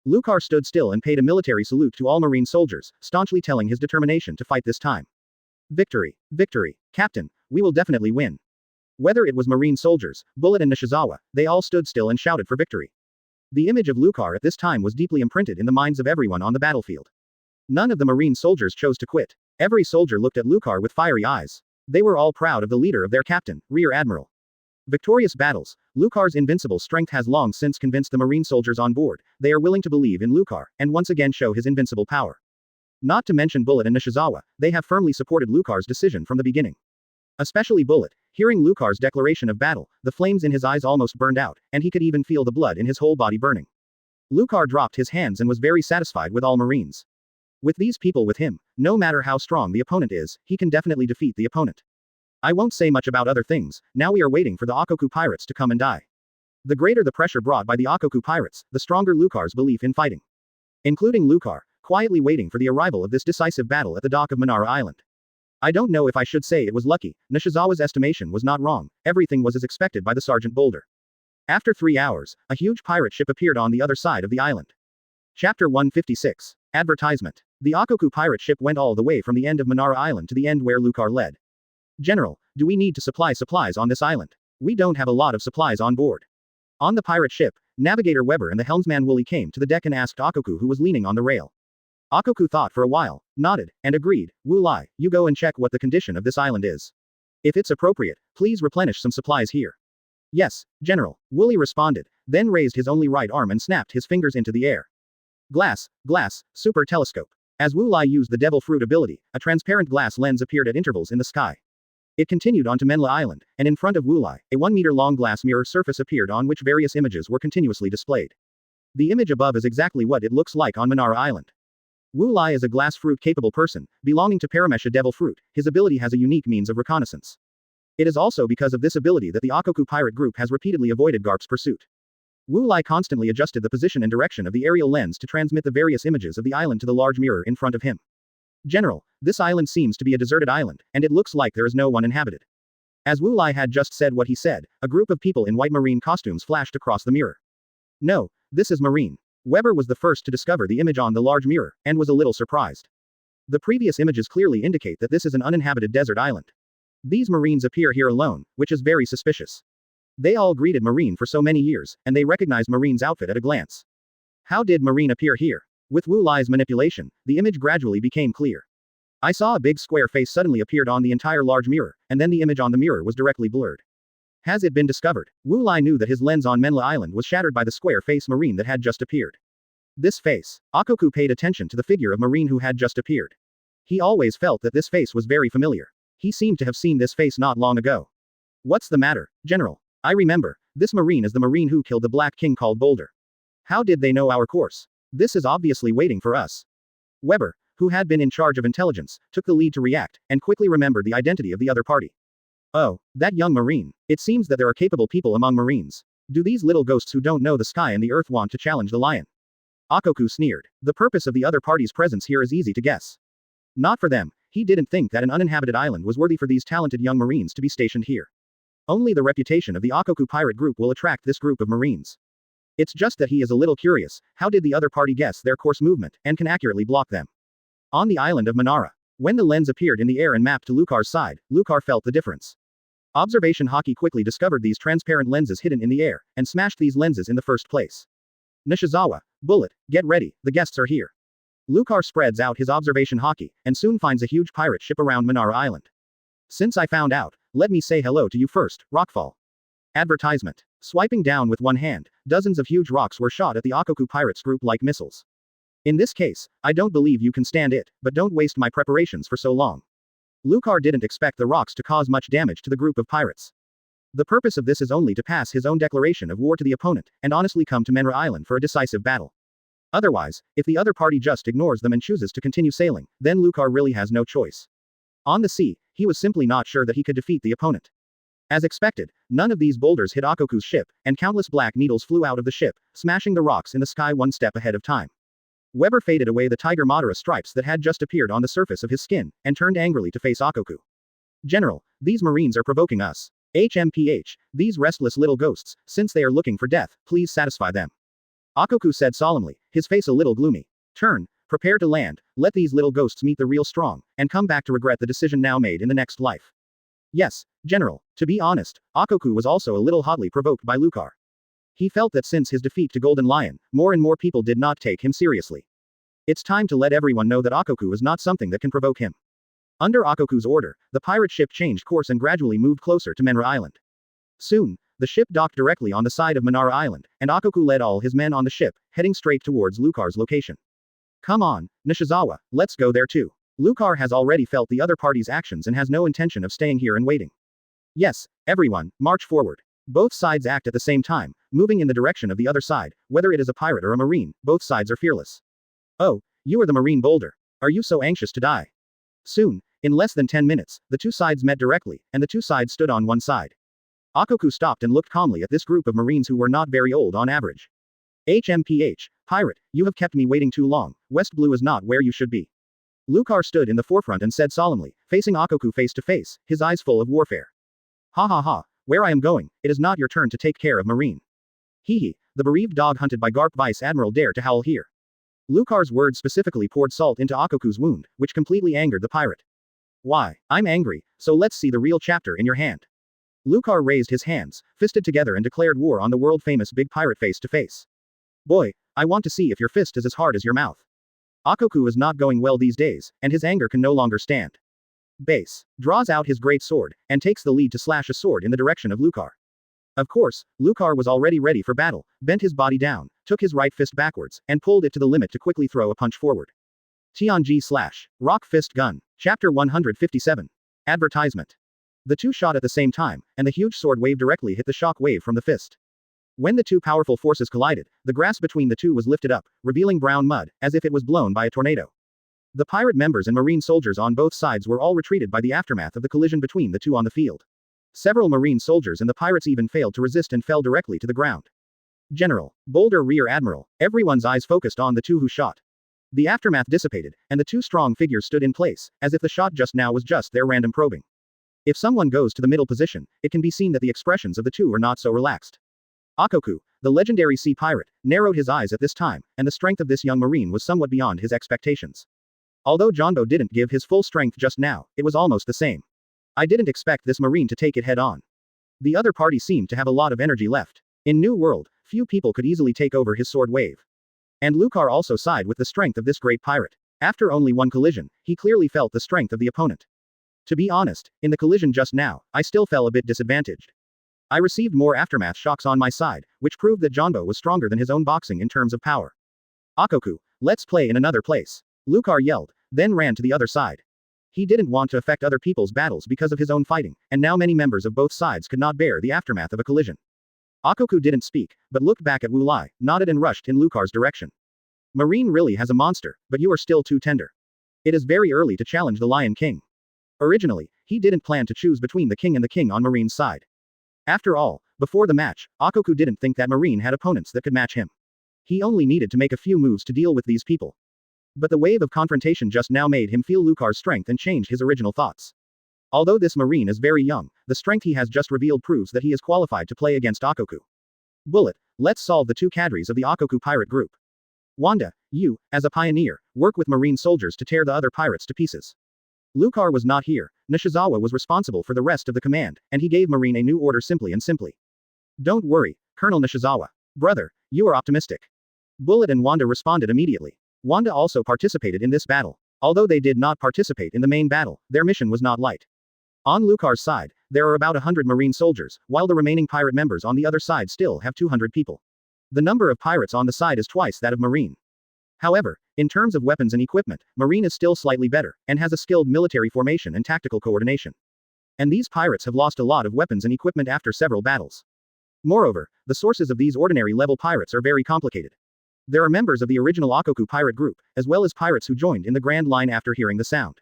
Lucar stood still and paid a military salute to all Marine soldiers, staunchly telling his determination to fight this time. Victory, victory, Captain, we will definitely win. Whether it was Marine soldiers, Bullet and Nishizawa, they all stood still and shouted for victory. The image of Lucar at this time was deeply imprinted in the minds of everyone on the battlefield. None of the Marine soldiers chose to quit. Every soldier looked at Lucar with fiery eyes. They were all proud of the leader of their captain, Rear Admiral. Victorious battles, Lucar's invincible strength has long since convinced the Marine soldiers on board, they are willing to believe in Lucar, and once again show his invincible power. Not to mention Bullet and Nishizawa, they have firmly supported Lucar's decision from the beginning. Especially Bullet, hearing Lucar's declaration of battle, the flames in his eyes almost burned out, and he could even feel the blood in his whole body burning. Lucar dropped his hands and was very satisfied with all Marines. With these people with him, no matter how strong the opponent is, he can definitely defeat the opponent. I won't say much about other things, now we are waiting for the Akoku pirates to come and die. The greater the pressure brought by the Akoku pirates, the stronger Lucar's belief in fighting. Including Lucar, quietly waiting for the arrival of this decisive battle at the dock of Manara Island. I don't know if I should say it was lucky, Nishizawa's estimation was not wrong, everything was as expected by the Sergeant Boulder. After 3 hours, a huge pirate ship appeared on the other side of the island. Chapter 156. Advertisement. The Akoku pirate ship went all the way from the end of Manara Island to the end where Lucar led. General, do we need to supply supplies on this island? We don't have a lot of supplies on board. On the pirate ship, Navigator Weber and the helmsman Wooly came to the deck and asked Akoku who was leaning on the rail. Akoku thought for a while, nodded, and agreed, Wooly, you go and check what the condition of this island is. If it's appropriate, please replenish some supplies here. Yes, General, Wooly responded, then raised his only right arm and snapped his fingers into the air. Glass, super telescope. As Wooly used the Devil Fruit ability, a transparent glass lens appeared at intervals in the sky. It continued onto Menla Island, and in front of Wooly, a 1-meter-long glass mirror surface appeared on which various images were continuously displayed. The image above is exactly what it looks like on Manara Island. Wooly is a glass fruit-capable person, belonging to Paramesha Devil Fruit. His ability has a unique means of reconnaissance. It is also because of this ability that the Akoku pirate group has repeatedly avoided Garp's pursuit. Wooly constantly adjusted the position and direction of the aerial lens to transmit the various images of the island to the large mirror in front of him. General, this island seems to be a deserted island, and it looks like there is no one inhabited. As Wooly had just said what he said, a group of people in white marine costumes flashed across the mirror. No, this is Marine. Weber was the first to discover the image on the large mirror, and was a little surprised. The previous images clearly indicate that this is an uninhabited desert island. These Marines appear here alone, which is very suspicious. They all greeted Marine for so many years, and they recognized Marine's outfit at a glance. How did Marine appear here? With Wooly's manipulation, the image gradually became clear. I saw a big square face suddenly appeared on the entire large mirror, and then the image on the mirror was directly blurred. Has it been discovered? Wooly knew that his lens on Menla Island was shattered by the square face Marine that had just appeared. This face. Akoku paid attention to the figure of Marine who had just appeared. He always felt that this face was very familiar. He seemed to have seen this face not long ago. What's the matter, General? I remember, this Marine is the Marine who killed the Black King called Boulder. How did they know our course? This is obviously waiting for us. Weber, who had been in charge of intelligence, took the lead to react, and quickly remembered the identity of the other party. Oh, that young Marine. It seems that there are capable people among Marines. Do these little ghosts who don't know the sky and the earth want to challenge the lion? Akoku sneered. The purpose of the other party's presence here is easy to guess. Not for them, he didn't think that an uninhabited island was worthy for these talented young Marines to be stationed here. Only the reputation of the Akoku pirate group will attract this group of Marines. It's just that he is a little curious, how did the other party guess their course movement, and can accurately block them? On the island of Manara. When the lens appeared in the air and mapped to Lucar's side, Lucar felt the difference. Observation Hockey quickly discovered these transparent lenses hidden in the air, and smashed these lenses in the first place. Nishizawa, Bullet, get ready, the guests are here. Lucar spreads out his observation hockey, and soon finds a huge pirate ship around Manara Island. Since I found out, let me say hello to you first, Rockfall. Advertisement. Swiping down with one hand, dozens of huge rocks were shot at the Akoku pirates group like missiles. In this case, I don't believe you can stand it, but don't waste my preparations for so long. Lucar didn't expect the rocks to cause much damage to the group of pirates. The purpose of this is only to pass his own declaration of war to the opponent, and honestly come to Manara Island for a decisive battle. Otherwise, if the other party just ignores them and chooses to continue sailing, then Lucar really has no choice. On the sea, he was simply not sure that he could defeat the opponent. As expected, none of these boulders hit Akoku's ship, and countless black needles flew out of the ship, smashing the rocks in the sky one step ahead of time. Weber faded away the tiger Madara stripes that had just appeared on the surface of his skin, and turned angrily to face Akoku. General, these Marines are provoking us. HMPH, these restless little ghosts, since they are looking for death, please satisfy them. Akoku said solemnly, his face a little gloomy. Turn, prepare to land, let these little ghosts meet the real strong, and come back to regret the decision now made in the next life. Yes, General, to be honest, Akoku was also a little hotly provoked by Lucar. He felt that since his defeat to Golden Lion, more and more people did not take him seriously. It's time to let everyone know that Akoku is not something that can provoke him. Under Akoku's order, the pirate ship changed course and gradually moved closer to Manara Island. Soon, the ship docked directly on the side of Manara Island, and Akoku led all his men on the ship, heading straight towards Lucar's location. Come on, Nishizawa, let's go there too. Lucar has already felt the other party's actions and has no intention of staying here and waiting. Yes, everyone, march forward. Both sides act at the same time, moving in the direction of the other side, whether it is a pirate or a marine, both sides are fearless. Oh, you are the Marine Boulder. Are you so anxious to die? Soon, in less than 10 minutes, the two sides met directly, and the two sides stood on one side. Akoku stopped and looked calmly at this group of Marines who were not very old on average. HMPH, pirate, you have kept me waiting too long, West Blue is not where you should be. Lucar stood in the forefront and said solemnly, facing Akoku face to face, his eyes full of warfare. Ha ha ha, where I am going, it is not your turn to take care of Marine. Hee hee, the bereaved dog hunted by Garp Vice Admiral dare to howl here. Lucar's words specifically poured salt into Akoku's wound, which completely angered the pirate. Why, I'm angry, so let's see the real chapter in your hand. Lucar raised his hands, fisted together and declared war on the world-famous big pirate face to face. Boy, I want to see if your fist is as hard as your mouth. Akoku is not going well these days, and his anger can no longer stand. Base. Draws out his great sword, and takes the lead to slash a sword in the direction of Lucar. Of course, Lucar was already ready for battle, bent his body down, took his right fist backwards, and pulled it to the limit to quickly throw a punch forward. Tianji slash. Rock fist gun. Chapter 157. Advertisement. The two shot at the same time, and the huge sword wave directly hit the shock wave from the fist. When the two powerful forces collided, the grass between the two was lifted up, revealing brown mud, as if it was blown by a tornado. The pirate members and marine soldiers on both sides were all retreated by the aftermath of the collision between the two on the field. Several marine soldiers and the pirates even failed to resist and fell directly to the ground. General, Boulder Rear Admiral, everyone's eyes focused on the two who shot. The aftermath dissipated, and the two strong figures stood in place, as if the shot just now was just their random probing. If someone goes to the middle position, it can be seen that the expressions of the two are not so relaxed. Akoku, the legendary sea pirate, narrowed his eyes at this time, and the strength of this young marine was somewhat beyond his expectations. Although Jonbo didn't give his full strength just now, it was almost the same. I didn't expect this marine to take it head on. The other party seemed to have a lot of energy left. In New World, few people could easily take over his sword wave. And Lucar also sighed with the strength of this great pirate. After only one collision, he clearly felt the strength of the opponent. To be honest, in the collision just now, I still felt a bit disadvantaged. I received more aftermath shocks on my side, which proved that Jonbo was stronger than his own boxing in terms of power. Akoku, let's play in another place. Lucar yelled, then ran to the other side. He didn't want to affect other people's battles because of his own fighting, and now many members of both sides could not bear the aftermath of a collision. Akoku didn't speak, but looked back at Wu Lai, nodded and rushed in Lucar's direction. Marine really has a monster, but you are still too tender. It is very early to challenge the Lion King. Originally, he didn't plan to choose between the king and the king on Marine's side. After all, before the match, Akoku didn't think that Marine had opponents that could match him. He only needed to make a few moves to deal with these people. But the wave of confrontation just now made him feel Lucar's strength and changed his original thoughts. Although this Marine is very young, the strength he has just revealed proves that he is qualified to play against Akoku. Bullet, let's solve the two cadres of the Akoku pirate group. Wanda, you, as a pioneer, work with marine soldiers to tear the other pirates to pieces. Lucar was not here. Nishizawa was responsible for the rest of the command, and he gave Marine a new order simply. Don't worry, Colonel Nishizawa. Brother, you are optimistic. Bullet and Wanda responded immediately. Wanda also participated in this battle. Although they did not participate in the main battle, their mission was not light. On Lucar's side, there are about 100 Marine soldiers, while the remaining pirate members on the other side still have 200 people. The number of pirates on the side is twice that of Marine. However, in terms of weapons and equipment, Marine is still slightly better, and has a skilled military formation and tactical coordination. And these pirates have lost a lot of weapons and equipment after several battles. Moreover, the sources of these ordinary-level pirates are very complicated. There are members of the original Akoku pirate group, as well as pirates who joined in the Grand Line after hearing the sound.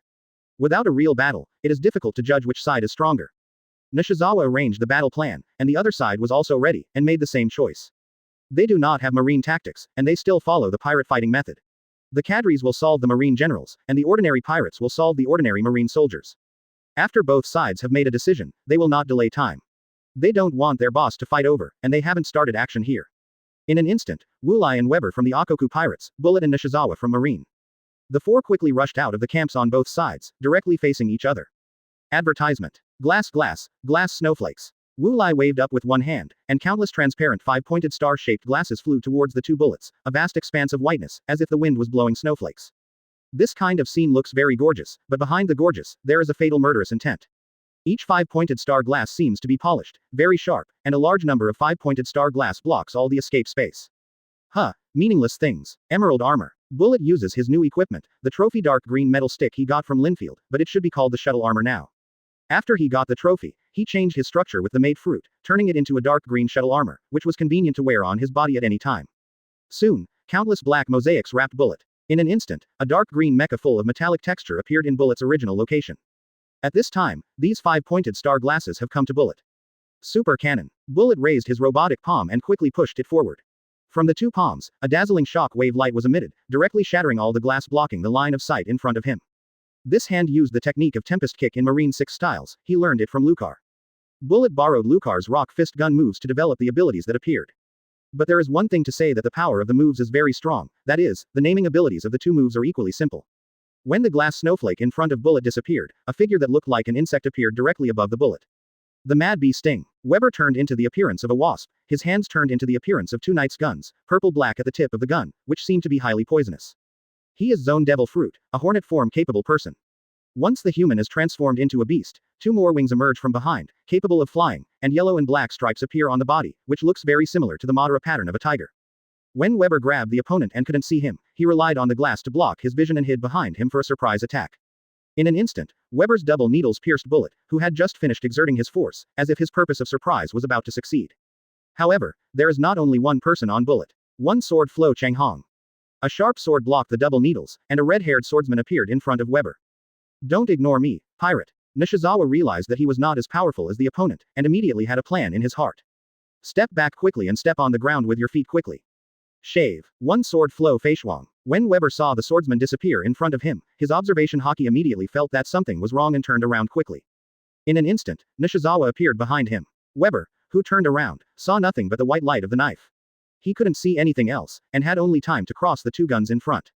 Without a real battle, it is difficult to judge which side is stronger. Nishizawa arranged the battle plan, and the other side was also ready, and made the same choice. They do not have Marine tactics, and they still follow the pirate fighting method. The cadres will solve the Marine generals, and the ordinary pirates will solve the ordinary Marine soldiers. After both sides have made a decision, they will not delay time. They don't want their boss to fight over, and they haven't started action here. In an instant, Wulai and Weber from the Akoku pirates, Bullet and Nishizawa from Marine. The four quickly rushed out of the camps on both sides, directly facing each other. Advertisement. Glass snowflakes. Wulai waved up with one hand, and countless transparent five-pointed star-shaped glasses flew towards the two bullets, a vast expanse of whiteness, as if the wind was blowing snowflakes. This kind of scene looks very gorgeous, but behind the gorgeous, there is a fatal murderous intent. Each five-pointed star glass seems to be polished, very sharp, and a large number of five-pointed star glass blocks all the escape space. Meaningless things. Emerald armor. Bullet uses his new equipment, the trophy dark green metal stick he got from Linfield, but it should be called the shuttle armor now. After he got the trophy, he changed his structure with the made fruit, turning it into a dark green shuttle armor, which was convenient to wear on his body at any time. Soon, countless black mosaics wrapped Bullet. In an instant, a dark green mecha full of metallic texture appeared in Bullet's original location. At this time, these five-pointed star glasses have come to Bullet. Super cannon. Bullet raised his robotic palm and quickly pushed it forward. From the two palms, a dazzling shock wave light was emitted, directly shattering all the glass blocking the line of sight in front of him. This hand used the technique of Tempest Kick in Marine 6 styles, he learned it from Lucar. Bullet borrowed Lucar's rock fist gun moves to develop the abilities that appeared. But there is one thing to say that the power of the moves is very strong, that is, the naming abilities of the two moves are equally simple. When the glass snowflake in front of Bullet disappeared, a figure that looked like an insect appeared directly above the Bullet. The Mad Bee Sting. Weber turned into the appearance of a wasp, his hands turned into the appearance of two Knight's guns, purple-black at the tip of the gun, which seemed to be highly poisonous. He is Zone Devil Fruit, a hornet form capable person. Once the human is transformed into a beast, two more wings emerge from behind, capable of flying, and yellow and black stripes appear on the body, which looks very similar to the Madara pattern of a tiger. When Weber grabbed the opponent and couldn't see him, he relied on the glass to block his vision and hid behind him for a surprise attack. In an instant, Weber's double needles pierced Bullet, who had just finished exerting his force, as if his purpose of surprise was about to succeed. However, there is not only one person on Bullet. One sword Flo Changhong. A sharp sword blocked the double needles, and a red-haired swordsman appeared in front of Weber. Don't ignore me, pirate. Nishizawa realized that he was not as powerful as the opponent, and immediately had a plan in his heart. Step back quickly and step on the ground with your feet quickly. Shave. One sword Flo Feishuang. When Weber saw the swordsman disappear in front of him, his observation haki immediately felt that something was wrong and turned around quickly. In an instant, Nishizawa appeared behind him. Weber, who turned around, saw nothing but the white light of the knife. He couldn't see anything else, and had only time to cross the two guns in front.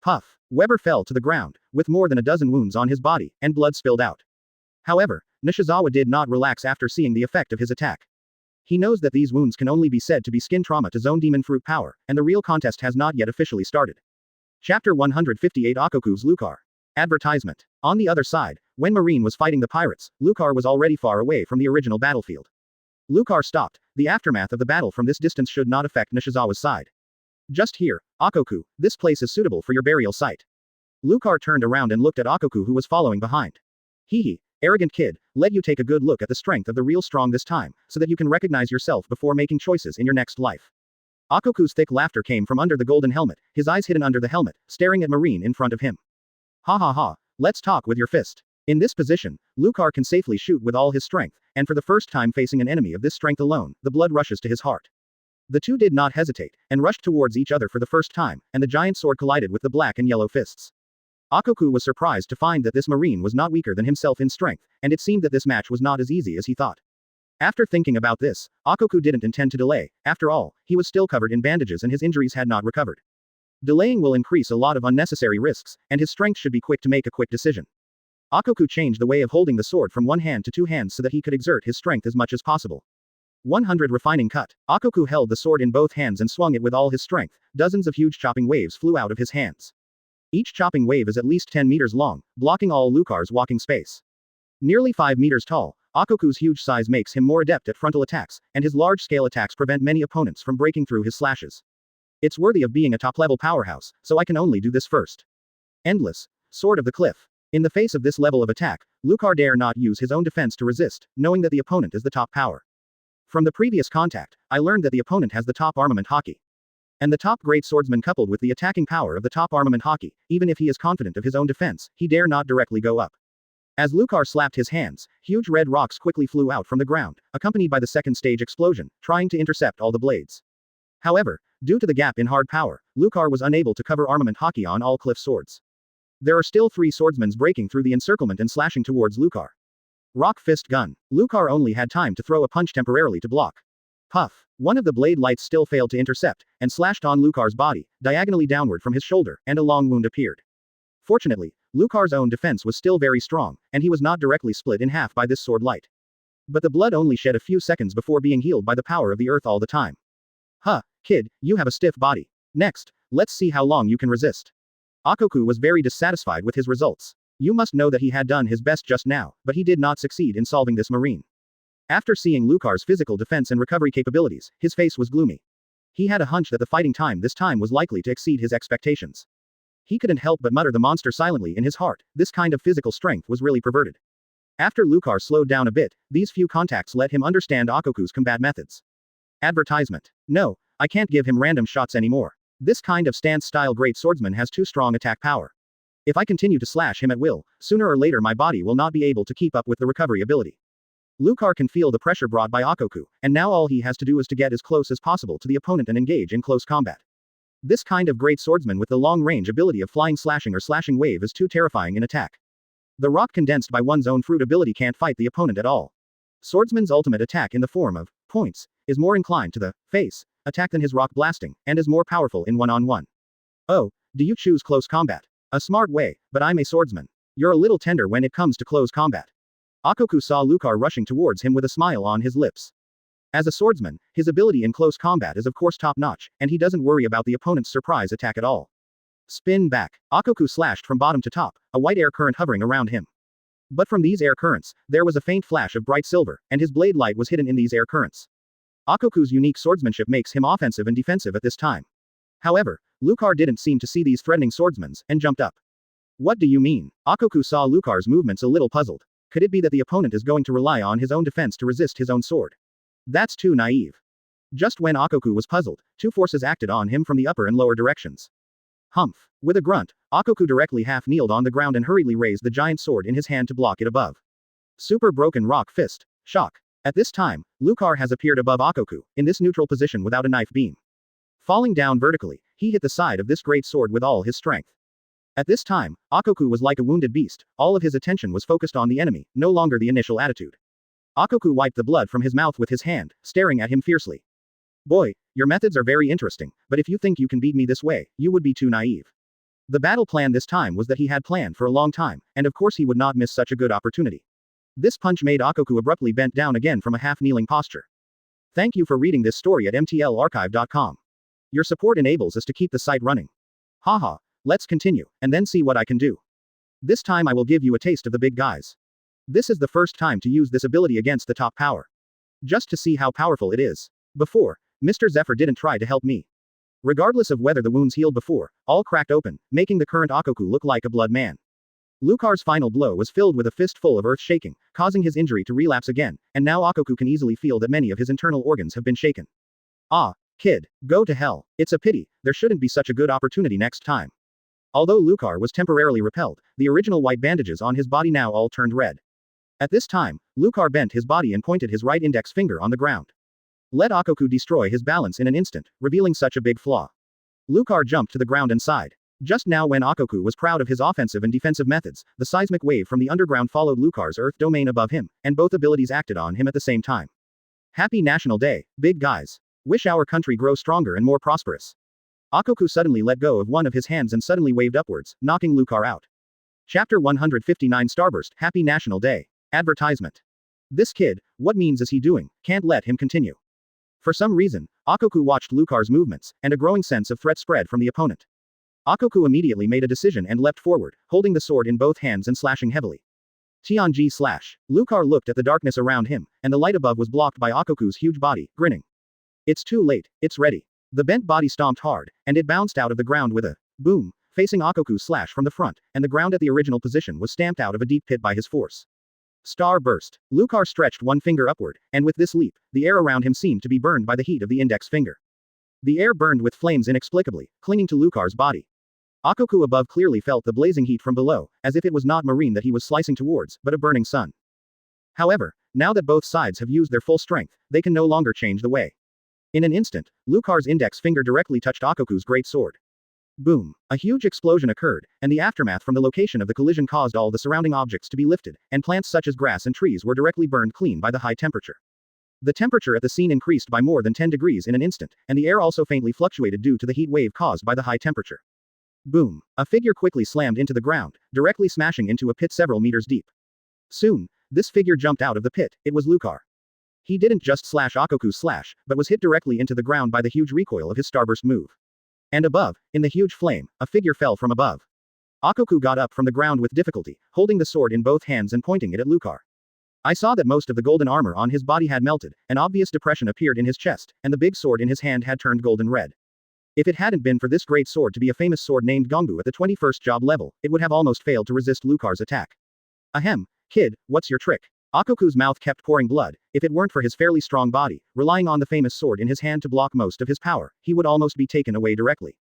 Puff. Weber fell to the ground, with more than a dozen wounds on his body, and blood spilled out. However, Nishizawa did not relax after seeing the effect of his attack. He knows that these wounds can only be said to be skin trauma to Zone Demon Fruit power, and the real contest has not yet officially started. Chapter 158 Akoku's Lucar. Advertisement. On the other side, when Marine was fighting the pirates, Lucar was already far away from the original battlefield. Lucar stopped. The aftermath of the battle from this distance should not affect Nishizawa's side. Just here, Akoku, this place is suitable for your burial site. Lucar turned around and looked at Akoku who was following behind. Hee, arrogant kid, let you take a good look at the strength of the real strong this time, so that you can recognize yourself before making choices in your next life. Akoku's thick laughter came from under the golden helmet, his eyes hidden under the helmet, staring at Marine in front of him. Ha ha ha, let's talk with your fist. In this position, Lucar can safely shoot with all his strength, and for the first time facing an enemy of this strength alone, the blood rushes to his heart. The two did not hesitate, and rushed towards each other for the first time, and the giant sword collided with the black and yellow fists. Akoku was surprised to find that this Marine was not weaker than himself in strength, and it seemed that this match was not as easy as he thought. After thinking about this, Akoku didn't intend to delay. After all, he was still covered in bandages and his injuries had not recovered. Delaying will increase a lot of unnecessary risks, and his strength should be quick to make a quick decision. Akoku changed the way of holding the sword from one hand to two hands so that he could exert his strength as much as possible. 100 refining cut. Akoku held the sword in both hands and swung it with all his strength. Dozens of huge chopping waves flew out of his hands. Each chopping wave is at least 10 meters long, blocking all Lucar's walking space. Nearly 5 meters tall, Akoku's huge size makes him more adept at frontal attacks, and his large-scale attacks prevent many opponents from breaking through his slashes. It's worthy of being a top-level powerhouse, so I can only do this first. Endless. Sword of the Cliff. In the face of this level of attack, Lucar dare not use his own defense to resist, knowing that the opponent is the top power. From the previous contact, I learned that the opponent has the top armament hockey. And the top great swordsman coupled with the attacking power of the top armament hockey, even if he is confident of his own defense, he dare not directly go up. As Lucar slapped his hands, huge red rocks quickly flew out from the ground, accompanied by the second stage explosion, trying to intercept all the blades. However, due to the gap in hard power, Lucar was unable to cover armament hockey on all cliff swords. There are still 3 swordsmen breaking through the encirclement and slashing towards Lucar. Rock fist gun. Lucar only had time to throw a punch temporarily to block. Puff. One of the blade lights still failed to intercept, and slashed on Lucar's body, diagonally downward from his shoulder, and a long wound appeared. Fortunately, Lucar's own defense was still very strong, and he was not directly split in half by this sword light. But the blood only shed a few seconds before being healed by the power of the earth all the time. Huh, kid, you have a stiff body. Next, let's see how long you can resist. Akoku was very dissatisfied with his results. You must know that he had done his best just now, but he did not succeed in solving this marine. After seeing Lucar's physical defense and recovery capabilities, his face was gloomy. He had a hunch that the fighting time this time was likely to exceed his expectations. He couldn't help but mutter the monster silently in his heart. This kind of physical strength was really perverted. After Lucar slowed down a bit, these few contacts let him understand Akoku's combat methods. Advertisement. No, I can't give him random shots anymore. This kind of stance-style great swordsman has too strong attack power. If I continue to slash him at will, sooner or later my body will not be able to keep up with the recovery ability. Lucar can feel the pressure brought by Akoku, and now all he has to do is to get as close as possible to the opponent and engage in close combat. This kind of great swordsman with the long-range ability of flying slashing or slashing wave is too terrifying in attack. The rock condensed by one's own fruit ability can't fight the opponent at all. Swordsman's ultimate attack in the form of points is more inclined to the face attack than his rock blasting, and is more powerful in one-on-one. Oh, do you choose close combat? A smart way, but I'm a swordsman. You're a little tender when it comes to close combat. Akoku saw Lucar rushing towards him with a smile on his lips. As a swordsman, his ability in close combat is of course top-notch, and he doesn't worry about the opponent's surprise attack at all. Spin back. Akoku slashed from bottom to top, a white air current hovering around him. But from these air currents, there was a faint flash of bright silver, and his blade light was hidden in these air currents. Akoku's unique swordsmanship makes him offensive and defensive at this time. However, Lucar didn't seem to see these threatening swordsmen, and jumped up. What do you mean? Akoku saw Lucar's movements a little puzzled. Could it be that the opponent is going to rely on his own defense to resist his own sword? That's too naive. Just when Akoku was puzzled, 2 forces acted on him from the upper and lower directions. Humph. With a grunt, Akoku directly half-kneeled on the ground and hurriedly raised the giant sword in his hand to block it above. Super broken rock fist. Shock. At this time, Lucar has appeared above Akoku, in this neutral position without a knife beam. Falling down vertically, he hit the side of this great sword with all his strength. At this time, Akoku was like a wounded beast, all of his attention was focused on the enemy, no longer the initial attitude. Akoku wiped the blood from his mouth with his hand, staring at him fiercely. Boy, your methods are very interesting, but if you think you can beat me this way, you would be too naive. The battle plan this time was that he had planned for a long time, and of course he would not miss such a good opportunity. This punch made Akoku abruptly bent down again from a half-kneeling posture. Thank you for reading this story at mtlarchive.com. Your support enables us to keep the site running. Haha, let's continue, and then see what I can do. This time I will give you a taste of the big guys. This is the first time to use this ability against the top power. Just to see how powerful it is. Before, Mr. Zephyr didn't try to help me. Regardless of whether the wounds healed before, all cracked open, making the current Akoku look like a blood man. Lucar's final blow was filled with a fistful of earth shaking, causing his injury to relapse again, and now Akoku can easily feel that many of his internal organs have been shaken. Ah, kid, go to hell. It's a pity, there shouldn't be such a good opportunity next time. Although Lucar was temporarily repelled, the original white bandages on his body now all turned red. At this time, Lucar bent his body and pointed his right index finger on the ground. Let Akoku destroy his balance in an instant, revealing such a big flaw. Lucar jumped to the ground and sighed. Just now when Akoku was proud of his offensive and defensive methods, the seismic wave from the underground followed Lucar's earth domain above him, and both abilities acted on him at the same time. Happy National Day, big guys. Wish our country grow stronger and more prosperous. Akoku suddenly let go of one of his hands and suddenly waved upwards, knocking Lucar out. Chapter 159 Starburst Happy National Day. Advertisement. This kid, what means is he doing? Can't let him continue. For some reason, Akoku watched Lucar's movements, and a growing sense of threat spread from the opponent. Akoku immediately made a decision and leapt forward, holding the sword in both hands and slashing heavily. Tianji slash. Lucar looked at the darkness around him, and the light above was blocked by Akoku's huge body, grinning. It's too late, it's ready. The bent body stomped hard, and it bounced out of the ground with a boom, facing Akoku's slash from the front, and the ground at the original position was stamped out of a deep pit by his force. Star burst. Lucar stretched one finger upward, and with this leap, the air around him seemed to be burned by the heat of the index finger. The air burned with flames inexplicably, clinging to Lucar's body. Akoku above clearly felt the blazing heat from below, as if it was not marine that he was slicing towards, but a burning sun. However, now that both sides have used their full strength, they can no longer change the way. In an instant, Lucar's index finger directly touched Akoku's great sword. Boom! A huge explosion occurred, and the aftermath from the location of the collision caused all the surrounding objects to be lifted, and plants such as grass and trees were directly burned clean by the high temperature. The temperature at the scene increased by more than 10 degrees in an instant, and the air also faintly fluctuated due to the heat wave caused by the high temperature. Boom! A figure quickly slammed into the ground, directly smashing into a pit several meters deep. Soon, this figure jumped out of the pit. It was Lucar. He didn't just slash Akoku's slash, but was hit directly into the ground by the huge recoil of his starburst move. And above, in the huge flame, a figure fell from above. Akoku got up from the ground with difficulty, holding the sword in both hands and pointing it at Lucar. I saw that most of the golden armor on his body had melted, an obvious depression appeared in his chest, and the big sword in his hand had turned golden red. If it hadn't been for this great sword to be a famous sword named Gongbu at the 21st job level, it would have almost failed to resist Lucar's attack. Ahem, kid, what's your trick? Akoku's mouth kept pouring blood. If it weren't for his fairly strong body, relying on the famous sword in his hand to block most of his power, he would almost be taken away directly.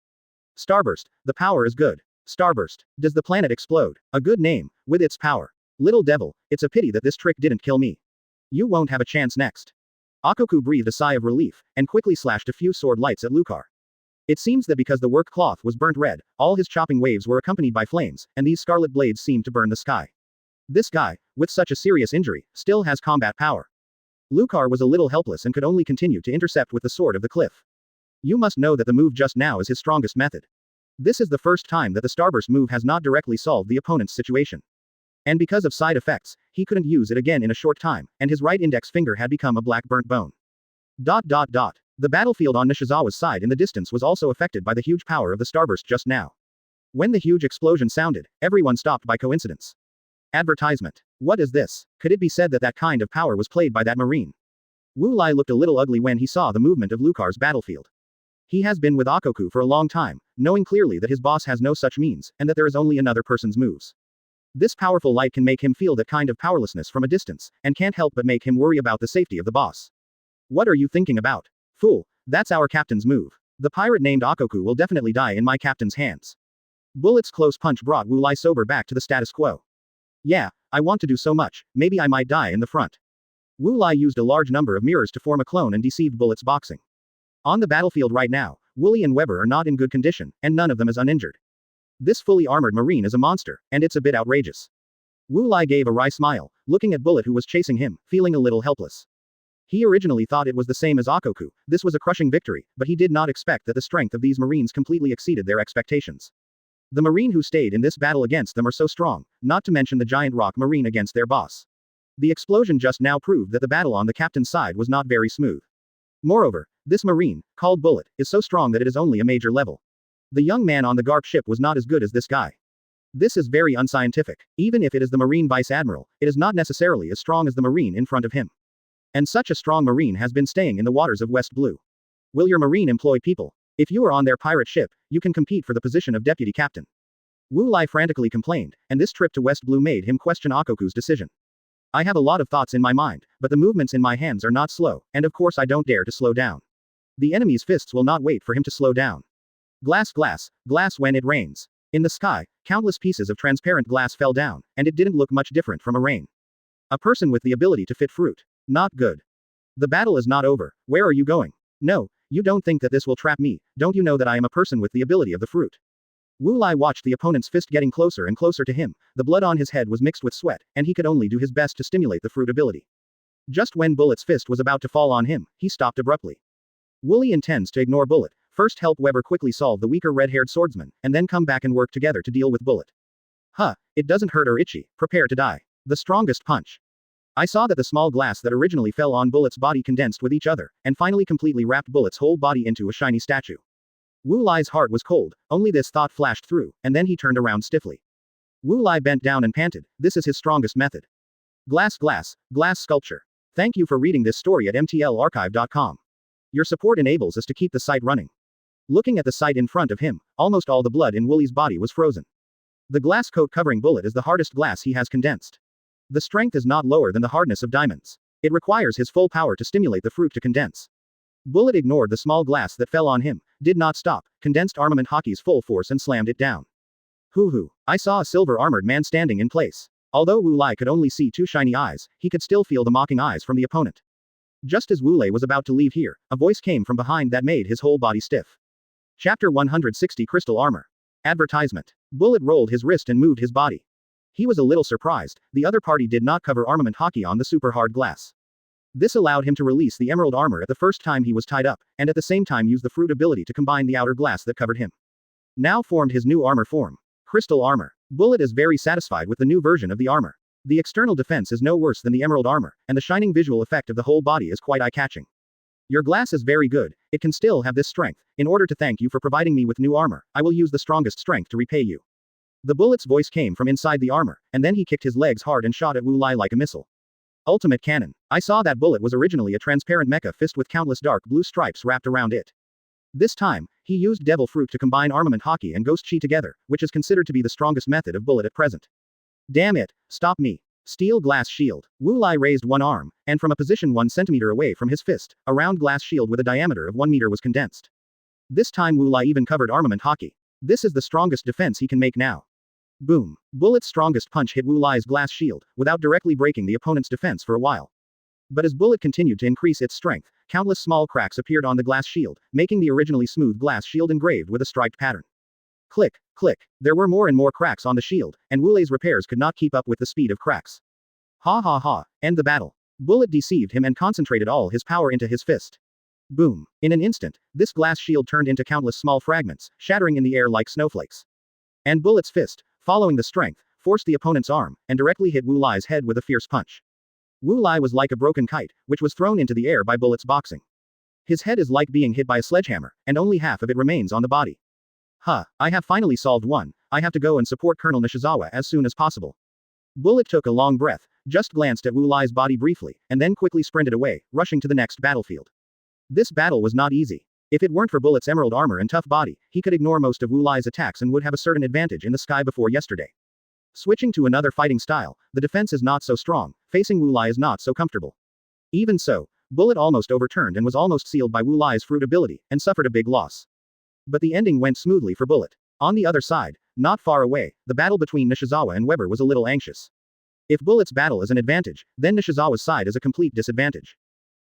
Starburst, the power is good. Starburst, does the planet explode? A good name, with its power. Little devil, it's a pity that this trick didn't kill me. You won't have a chance next. Akoku breathed a sigh of relief, and quickly slashed a few sword lights at Lucar. It seems that because the work cloth was burnt red, all his chopping waves were accompanied by flames, and these scarlet blades seemed to burn the sky. This guy, with such a serious injury, still has combat power. Lucar was a little helpless and could only continue to intercept with the sword of the cliff. You must know that the move just now is his strongest method. This is the first time that the starburst move has not directly solved the opponent's situation. And because of side effects, he couldn't use it again in a short time, and his right index finger had become a black burnt bone. The battlefield on Nishizawa's side in the distance was also affected by the huge power of the starburst just now. When the huge explosion sounded, everyone stopped by coincidence. Advertisement. What is this? Could it be said that that kind of power was played by that marine? Wu Lai looked a little ugly when he saw the movement of Lucar's battlefield. He has been with Akoku for a long time, knowing clearly that his boss has no such means, and that there is only another person's moves. This powerful light can make him feel that kind of powerlessness from a distance, and can't help but make him worry about the safety of the boss. What are you thinking about? Fool, that's our captain's move. The pirate named Akoku will definitely die in my captain's hands. Bullet's close punch brought Wu Lai sober back to the status quo. Yeah, I want to do so much, maybe I might die in the front. Wu Lai used a large number of mirrors to form a clone and deceived Bullet's boxing. On the battlefield right now, Wooly and Weber are not in good condition, and none of them is uninjured. This fully armored marine is a monster, and it's a bit outrageous. Wu Lai gave a wry smile, looking at Bullet who was chasing him, feeling a little helpless. He originally thought it was the same as Akoku, this was a crushing victory, but he did not expect that the strength of these marines completely exceeded their expectations. The marine who stayed in this battle against them are so strong, not to mention the giant rock marine against their boss. The explosion just now proved that the battle on the captain's side was not very smooth. Moreover, this marine, called Bullet, is so strong that it is only a major level. The young man on the Garp ship was not as good as this guy. This is very unscientific. Even if it is the Marine Vice Admiral, it is not necessarily as strong as the Marine in front of him. And such a strong Marine has been staying in the waters of West Blue. Will your Marine employ people? If you are on their pirate ship, you can compete for the position of deputy captain. Wu Lai frantically complained, and this trip to West Blue made him question Akoku's decision. I have a lot of thoughts in my mind, but the movements in my hands are not slow, and of course I don't dare to slow down. The enemy's fists will not wait for him to slow down. Glass, glass, glass when it rains. In the sky, countless pieces of transparent glass fell down, and it didn't look much different from a rain. A person with the ability to fit fruit. Not good. The battle is not over. Where are you going? No, you don't think that this will trap me, don't you know that I am a person with the ability of the fruit? Wu Lai watched the opponent's fist getting closer and closer to him, the blood on his head was mixed with sweat, and he could only do his best to stimulate the fruit ability. Just when Bullet's fist was about to fall on him, he stopped abruptly. Wooly intends to ignore Bullet, first help Weber quickly solve the weaker red-haired swordsman, and then come back and work together to deal with Bullet. It doesn't hurt or itchy, prepare to die. The strongest punch. I saw that the small glass that originally fell on Bullet's body condensed with each other, and finally completely wrapped Bullet's whole body into a shiny statue. Wu Lai's heart was cold, only this thought flashed through, and then he turned around stiffly. Wu Lai bent down and panted, this is his strongest method. Glass sculpture. Thank you for reading this story at mtlarchive.com. Your support enables us to keep the site running. Looking at the site in front of him, almost all the blood in Wooly's body was frozen. The glass coat covering Bullet is the hardest glass he has condensed. The strength is not lower than the hardness of diamonds. It requires his full power to stimulate the fruit to condense. Bullet ignored the small glass that fell on him, did not stop, condensed armament hockey's full force and slammed it down. Hoo! I saw a silver armored man standing in place. Although Wu Lai could only see two shiny eyes, he could still feel the mocking eyes from the opponent. Just as Wu Lai was about to leave here, a voice came from behind that made his whole body stiff. Chapter 160 Crystal Armor. Advertisement. Bullet rolled his wrist and moved his body. He was a little surprised, the other party did not cover armament hockey on the super hard glass. This allowed him to release the emerald armor at the first time he was tied up, and at the same time use the fruit ability to combine the outer glass that covered him. Now formed his new armor form. Crystal Armor. Bullet is very satisfied with the new version of the armor. The external defense is no worse than the emerald armor, and the shining visual effect of the whole body is quite eye-catching. Your glass is very good, it can still have this strength. In order to thank you for providing me with new armor, I will use the strongest strength to repay you. The Bullet's voice came from inside the armor, and then he kicked his legs hard and shot at Wu Lai like a missile. Ultimate Cannon. I saw that Bullet was originally a transparent mecha fist with countless dark blue stripes wrapped around it. This time, he used Devil Fruit to combine armament hockey and Ghost Chi together, which is considered to be the strongest method of Bullet at present. Damn it, stop me. Steel glass shield. Wu Lai raised one arm, and from a position 1 centimeter away from his fist, a round glass shield with a diameter of 1 meter was condensed. This time Wu Lai even covered armament hockey. This is the strongest defense he can make now. Boom. Bullet's strongest punch hit Wu Lai's glass shield, without directly breaking the opponent's defense for a while. But as Bullet continued to increase its strength, countless small cracks appeared on the glass shield, making the originally smooth glass shield engraved with a striped pattern. Click, click. There were more and more cracks on the shield, and Wu Lai's repairs could not keep up with the speed of cracks. Ha! End the battle. Bullet deceived him and concentrated all his power into his fist. Boom. In an instant, this glass shield turned into countless small fragments, shattering in the air like snowflakes. And Bullet's fist, following the strength, forced the opponent's arm, and directly hit Wu Lai's head with a fierce punch. Wu Lai was like a broken kite, which was thrown into the air by Bullet's boxing. His head is like being hit by a sledgehammer, and only half of it remains on the body. I have finally solved one. I have to go and support Colonel Nishizawa as soon as possible. Bullet took a long breath, just glanced at Wu Lai's body briefly, and then quickly sprinted away, rushing to the next battlefield. This battle was not easy. If it weren't for Bullet's emerald armor and tough body, he could ignore most of Wu Lai's attacks and would have a certain advantage in the sky before yesterday. Switching to another fighting style, the defense is not so strong, facing Wu Lai is not so comfortable. Even so, Bullet almost overturned and was almost sealed by Wu Lai's fruit ability, and suffered a big loss. But the ending went smoothly for Bullet. On the other side, not far away, the battle between Nishizawa and Weber was a little anxious. If Bullet's battle is an advantage, then Nishizawa's side is a complete disadvantage.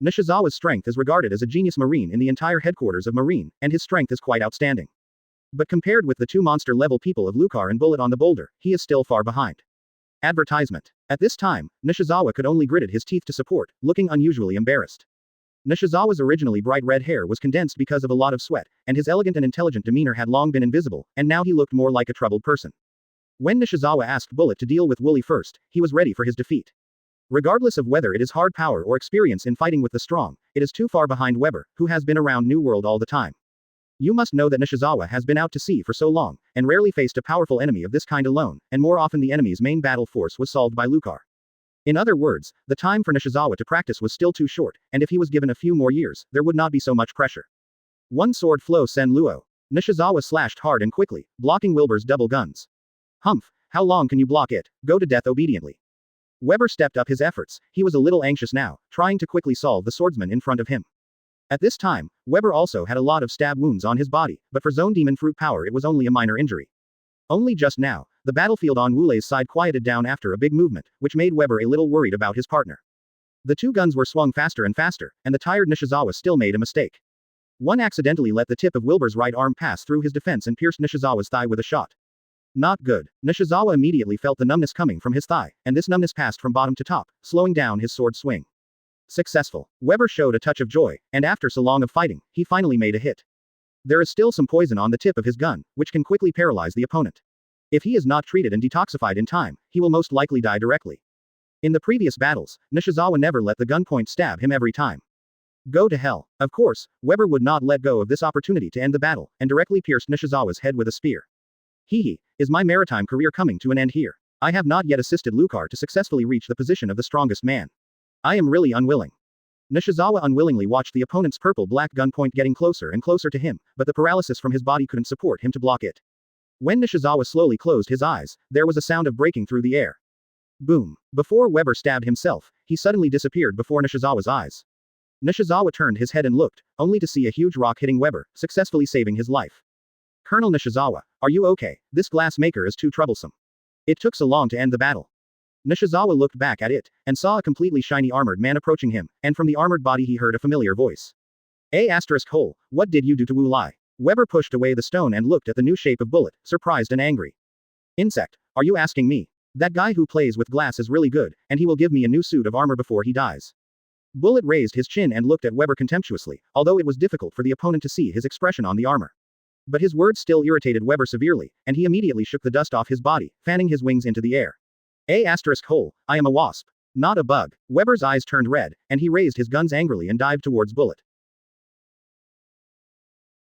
Nishizawa's strength is regarded as a genius marine in the entire headquarters of Marine, and his strength is quite outstanding. But compared with the two monster-level people of Lucar and Bullet on the Boulder, he is still far behind. Advertisement. At this time, Nishizawa could only gritted his teeth to support, looking unusually embarrassed. Nishizawa's originally bright red hair was condensed because of a lot of sweat, and his elegant and intelligent demeanor had long been invisible, and now he looked more like a troubled person. When Nishizawa asked Bullet to deal with Wooly first, he was ready for his defeat. Regardless of whether it is hard power or experience in fighting with the strong, it is too far behind Weber, who has been around New World all the time. You must know that Nishizawa has been out to sea for so long, and rarely faced a powerful enemy of this kind alone, and more often the enemy's main battle force was solved by Lucar. In other words, the time for Nishizawa to practice was still too short, and if he was given a few more years, there would not be so much pressure. One sword flow sen luo. Nishizawa slashed hard and quickly, blocking Wilbur's double guns. Humph, how long can you block it? Go to death obediently. Weber stepped up his efforts. He was a little anxious now, trying to quickly solve the swordsman in front of him. At this time, Weber also had a lot of stab wounds on his body, but for Zone Demon Fruit power it was only a minor injury. Only just now, the battlefield on Wulei's side quieted down after a big movement, which made Weber a little worried about his partner. The two guns were swung faster and faster, and the tired Nishizawa still made a mistake. One accidentally let the tip of Wilbur's right arm pass through his defense and pierced Nishizawa's thigh with a shot. Not good. Nishizawa immediately felt the numbness coming from his thigh, and this numbness passed from bottom to top, slowing down his sword swing. Successful. Weber showed a touch of joy, and after so long of fighting, he finally made a hit. There is still some poison on the tip of his gun, which can quickly paralyze the opponent. If he is not treated and detoxified in time, he will most likely die directly. In the previous battles, Nishizawa never let the gunpoint stab him every time. Go to hell. Of course, Weber would not let go of this opportunity to end the battle, and directly pierced Nishizawa's head with a spear. Is my maritime career coming to an end here? I have not yet assisted Lucar to successfully reach the position of the strongest man. I am really unwilling. Nishizawa unwillingly watched the opponent's purple-black gunpoint getting closer and closer to him, but the paralysis from his body couldn't support him to block it. When Nishizawa slowly closed his eyes, there was a sound of breaking through the air. Boom. Before Weber stabbed himself, he suddenly disappeared before Nishizawa's eyes. Nishizawa turned his head and looked, only to see a huge rock hitting Weber, successfully saving his life. Colonel Nishizawa, are you okay? This glass maker is too troublesome. It took so long to end the battle. Nishizawa looked back at it, and saw a completely shiny armored man approaching him, and from the armored body he heard a familiar voice. What did you do to Wu Lai? Weber pushed away the stone and looked at the new shape of Bullet, surprised and angry. Insect, are you asking me? That guy who plays with glass is really good, and he will give me a new suit of armor before he dies. Bullet raised his chin and looked at Weber contemptuously, although it was difficult for the opponent to see his expression on the armor. But his words still irritated Weber severely, and he immediately shook the dust off his body, fanning his wings into the air. I am a wasp. Not a bug. Weber's eyes turned red, and he raised his guns angrily and dived towards Bullet.